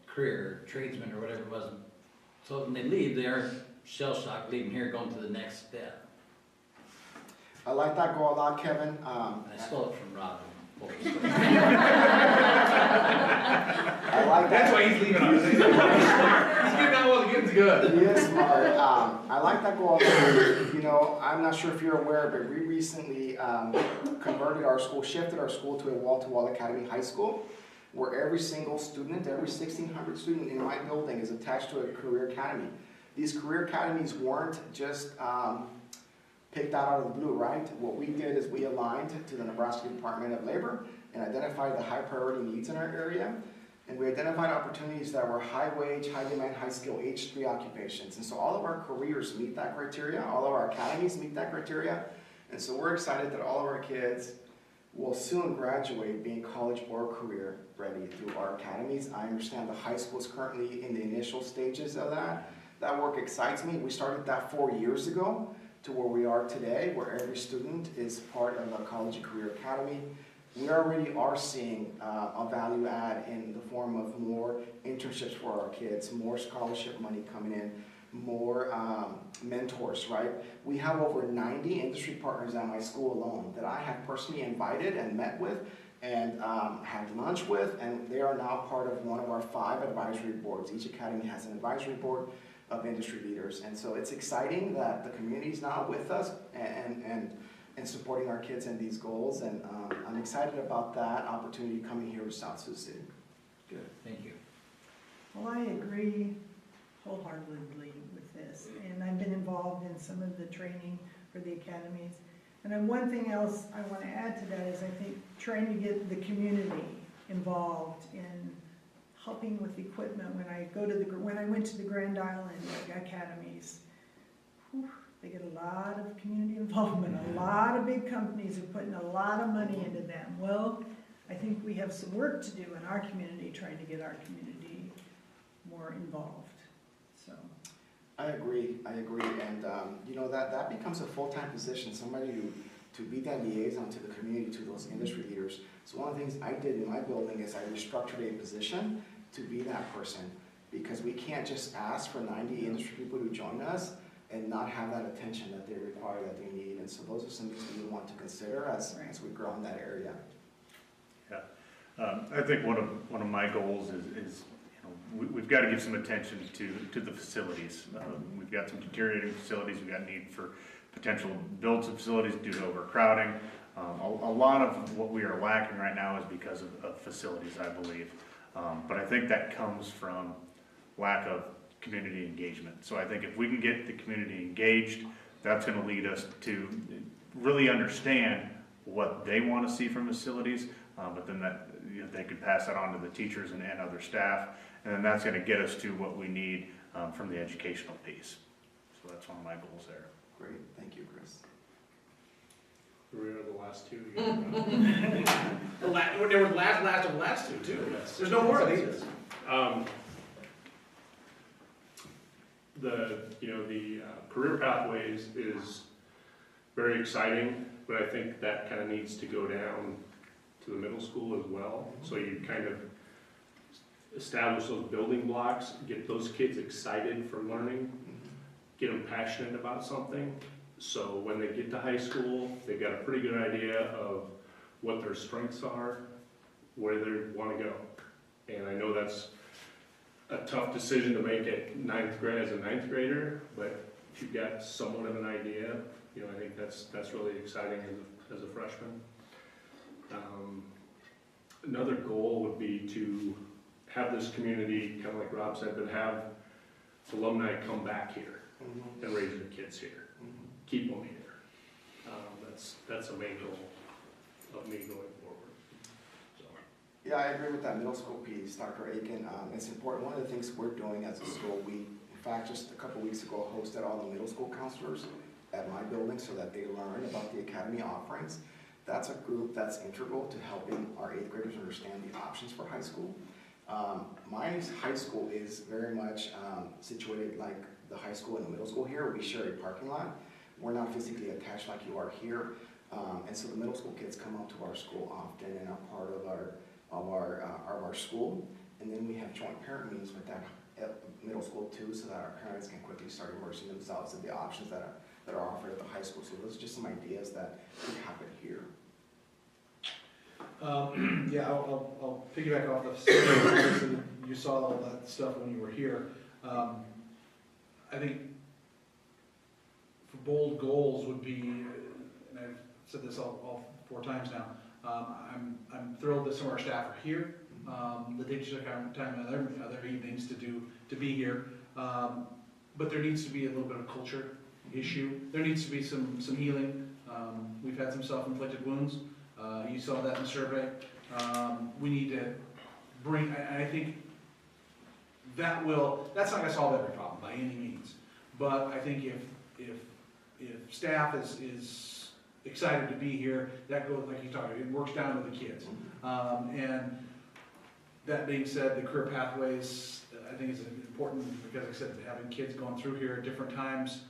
career, tradesman, or whatever it was. So when they leave, they aren't shell-shocked leaving here, going to the next step. I like that goal a lot, Kevin. I stole it from Rob. I like that. That's why he's leaving ours. He's getting out while the getting's good. He is smart. I like that goal. You know, I'm not sure if you're aware, but we recently converted our school, shifted our school to a wall-to-wall academy high school, where every single student, every 1,600 student in my building is attached to a career academy. These career academies weren't just picked out of the blue, right? What we did is we aligned to the Nebraska Department of Labor and identified the high priority needs in our area. And we identified opportunities that were high wage, high demand, high skill, H3 occupations. And so all of our careers meet that criteria, all of our academies meet that criteria. And so we're excited that all of our kids will soon graduate being college or career ready through our academies. I understand the high school is currently in the initial stages of that. That work excites me. We started that 4 years ago to where we are today, where every student is part of a college and career academy. We already are seeing a value add in the form of more internships for our kids, more scholarship money coming in, more mentors, right? We have over 90 industry partners at my school alone that I have personally invited and met with and had lunch with, and they are now part of one of our 5 advisory boards. Each academy has an advisory board of industry leaders, and so it's exciting that the community is now with us and supporting our kids in these goals, and I'm excited about that opportunity coming here to South Sioux City. Good, thank you. Well, I agree wholeheartedly with this, and I've been involved in some of the training for the academies. And then one thing else I want to add to that is I think trying to get the community involved in helping with equipment. When I went to the Grand Island academies, whew, they get a lot of community involvement. A lot of big companies are putting a lot of money into them. Well, I think we have some work to do in our community, trying to get our community more involved. So I agree, and you know, that becomes a full-time position, somebody to be that liaison to the community, to those industry leaders. So one of the things I did in my building is I restructured a position to be that person, because we can't just ask for 90 industry people to join us and not have that attention that they require, that they need. And so those are some things we want to consider as we grow in that area. Yeah, I think one of my goals is we've got to give some attention to the facilities. We've got some deteriorating facilities. We've got need for potential build some facilities due to overcrowding. A lot of what we are lacking right now is because of facilities, I believe. But I think that comes from lack of community engagement. So I think if we can get the community engaged, that's going to lead us to really understand what they want to see from facilities, but then that they could pass that on to the teachers and other staff, and then that's going to get us to what we need from the educational piece. So that's one of my goals there. Great, thank you, Chris. We are the last two. They were the last of the last two, too. Yes. There's no more of these. The career pathways is very exciting, but I think that kind of needs to go down to the middle school as well. So you kind of establish those building blocks, get those kids excited for learning, get them passionate about something. So when they get to high school, they've got a pretty good idea of what their strengths are, where they want to go. And I know that's a tough decision to make at ninth grade as a ninth grader, but if you've got somewhat of an idea, I think that's really exciting as a freshman. Another goal would be to have this community, kind of like Rob said, but have alumni come back here and raise their kids here, keep them here. That's a main goal of me going forward. So. Yeah, I agree with that middle school piece, Dr. Aiken. It's important. One of the things we're doing as a school, we, in fact, just a couple weeks ago, hosted all the middle school counselors at my building so that they learn about the academy offerings. That's a group that's integral to helping our 8th graders understand the options for high school. My high school is very much situated like the high school and the middle school here. We share a parking lot. We're not physically attached like you are here. And so the middle school kids come out to our school often and are part of our school. And then we have joint parent meetings with that middle school too, so that our parents can quickly start immersing themselves in the options that are offered at the high school. So those are just some ideas that could happen here. Yeah, I'll piggyback off the facility. You saw all that stuff when you were here. I think for bold goals would be, and I've said this all 4 times now, I'm thrilled that some of our staff are here, that they took time in other evenings to be here. But there needs to be a little bit of culture issue. There needs to be some healing. We've had some self-inflicted wounds. You saw that in the survey. We need to bring, and I think that's not going to solve every problem by any means. But I think if staff is excited to be here, that goes, like you talked about, it works down to the kids. And that being said, the career pathways, I think is important because, like I said, having kids going through here at different times,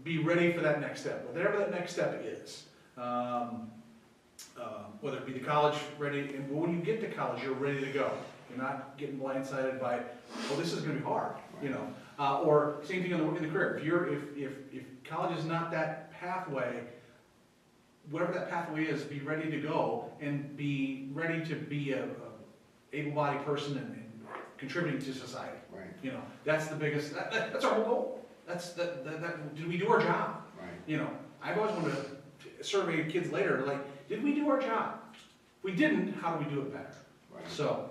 be ready for that next step, whatever that next step is. Whether it be the college ready, and when you get to college, you're ready to go. You're not getting blindsided by, well, this is going to be hard, or same thing in the career. If college is not that pathway, whatever that pathway is, be ready to go and be ready to be a able-bodied person and contributing to society. Right. That's the biggest. That's our whole goal. Did we do our job? Right. I've always wanted to survey kids later, like, did we do our job? If we didn't, how do we do it better? Right. So.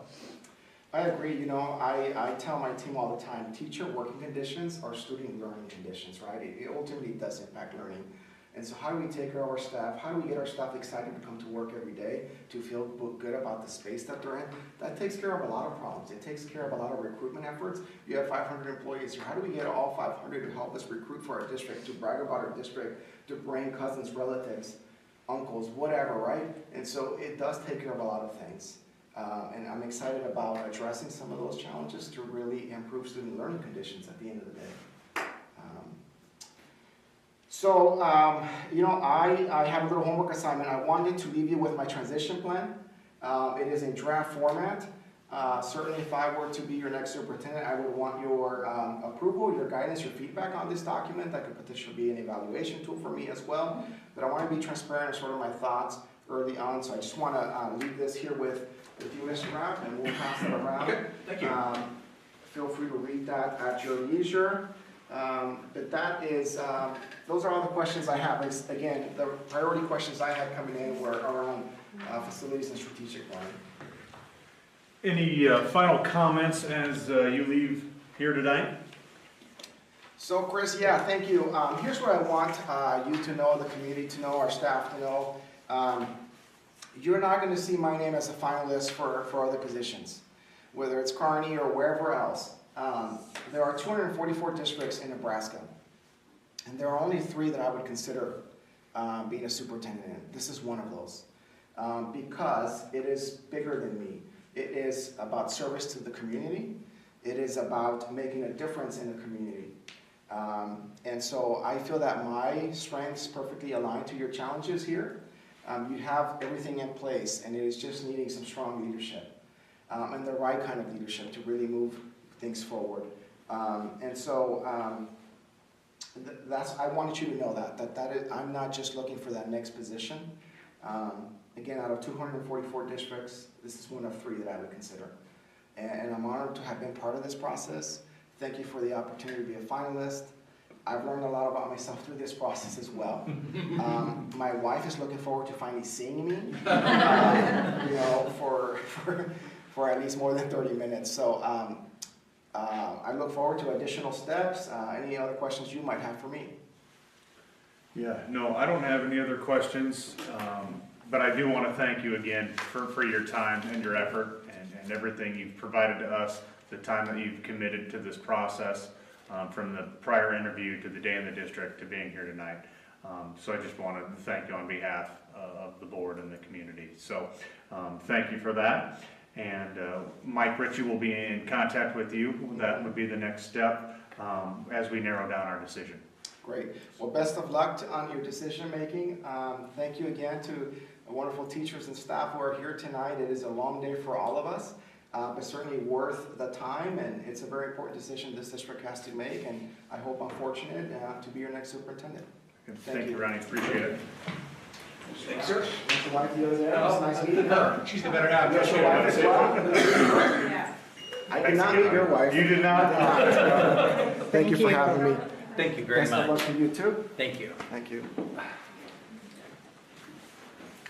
I agree. I tell my team all the time, teacher working conditions are student learning conditions, right? It ultimately does impact learning. And so how do we take care of our staff? How do we get our staff excited to come to work every day, to feel good about the space that they're in? That takes care of a lot of problems. It takes care of a lot of recruitment efforts. You have 500 employees here. How do we get all 500 to help us recruit for our district, to brag about our district, to bring cousins, relatives, uncles, whatever, right? And so it does take care of a lot of things. And I'm excited about addressing some of those challenges to really improve student learning conditions at the end of the day. I have a little homework assignment. I wanted to leave you with my transition plan. It is in draft format. Certainly if I were to be your next superintendent, I would want your approval, your guidance, your feedback on this document. That could potentially be an evaluation tool for me as well. But I want to be transparent in sort of my thoughts early on. So I just want to leave this here with you, Mr. Rapp, and we'll pass it around. Okay, thank you. Feel free to read that at your leisure. But that is, those are all the questions I have. Again, the priority questions I had coming in were around facilities and strategic planning. Any final comments as you leave here tonight? So Chris, yeah, thank you. Here's what I want you to know, the community to know, our staff to know. You're not going to see my name as a finalist for other positions, whether it's Kearney or wherever else. There are 244 districts in Nebraska, and there are only 3 that I would consider being a superintendent in. This is one of those, because it is bigger than me. It is about service to the community. It is about making a difference in the community. And so I feel that my strengths perfectly align to your challenges here. You have everything in place, and it is just needing some strong leadership and the right kind of leadership to really move things forward. I wanted you to know that is, I'm not just looking for that next position. Again, out of 244 districts, this is one of 3 that I would consider. And I'm honored to have been part of this process. Thank you for the opportunity to be a finalist. I've learned a lot about myself through this process as well. My wife is looking forward to finally seeing me, for at least more than 30 minutes. So I look forward to additional steps. Any other questions you might have for me? Yeah, no, I don't have any other questions. But I do want to thank you again for your time and your effort and everything you've provided to us, the time that you've committed to this process, from the prior interview to the day in the district to being here tonight. So I just wanted to thank you on behalf of the board and the community. So thank you for that. And Mike Ritchie will be in contact with you. That would be the next step as we narrow down our decision. Great. Well, best of luck on your decision-making. Thank you again to the wonderful teachers and staff who are here tonight. It is a long day for all of us, but certainly worth the time, and it's a very important decision this district has to make, and I hope I'm fortunate to be your next superintendent. Thank you, Ronnie. Appreciate it. Thanks, sir. Mr. Wife, the other day, it was nice meeting her. She's the better half. Yes, your wife as well. Yeah. I did not meet your wife. You did not? Thank you for having me. Thank you very Best of luck much. to you too. Thank you. Thank you.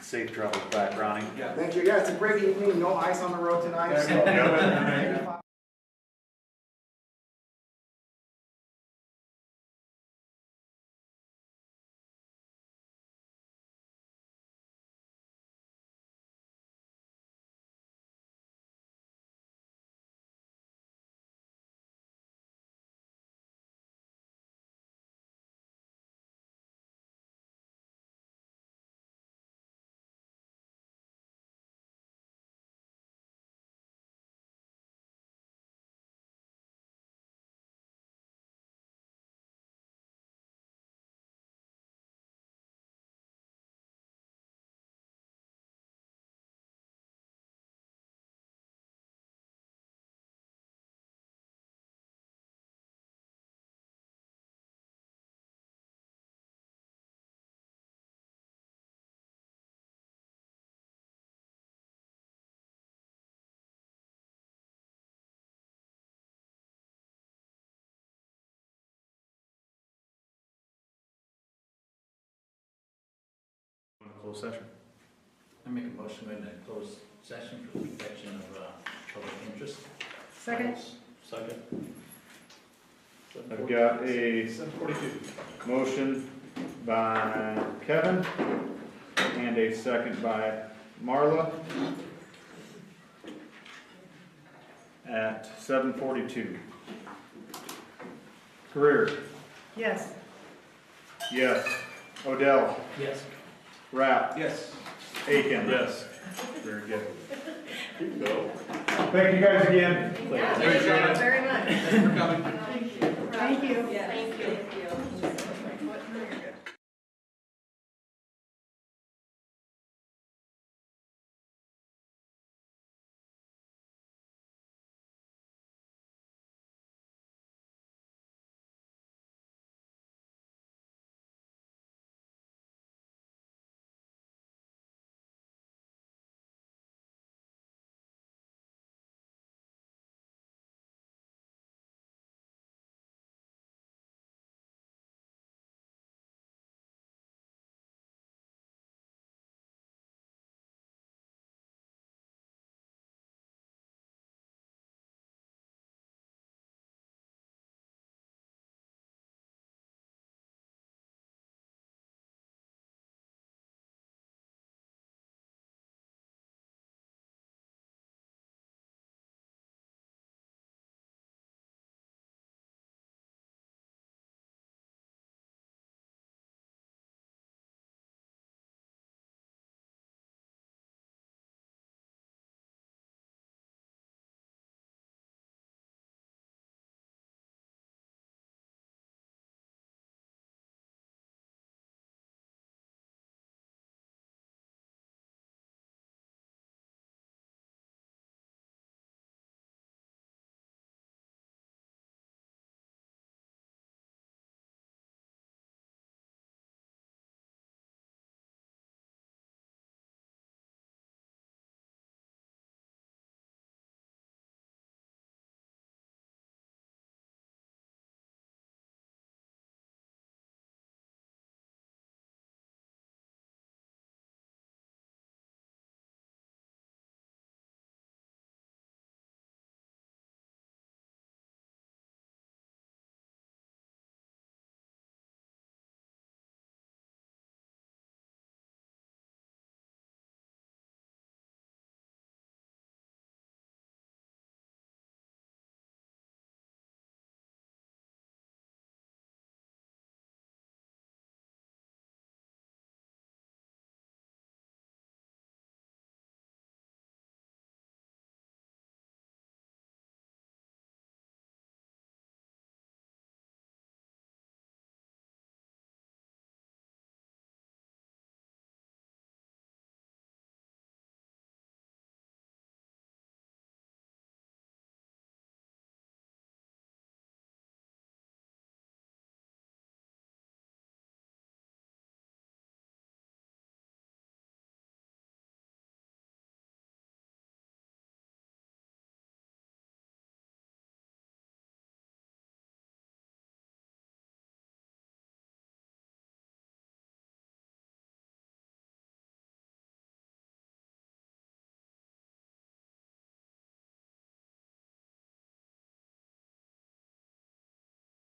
Safe travels back, Ronnie. Thank you. Yeah, it's a great evening. No ice on the road tonight. So. Yeah. Closed session. I make a motion in a closed session for protection of public interest. Second? Second. I've got a 7:42. motion by Kevin and a second by Marla at 7:42. Career, Yes. yes. Odell, Yes. Rapp, Yes. Aiken. Yes. Very good. Go. Thank you guys again. Yeah, thank you very much. Thanks for coming. Thank you. Thank you.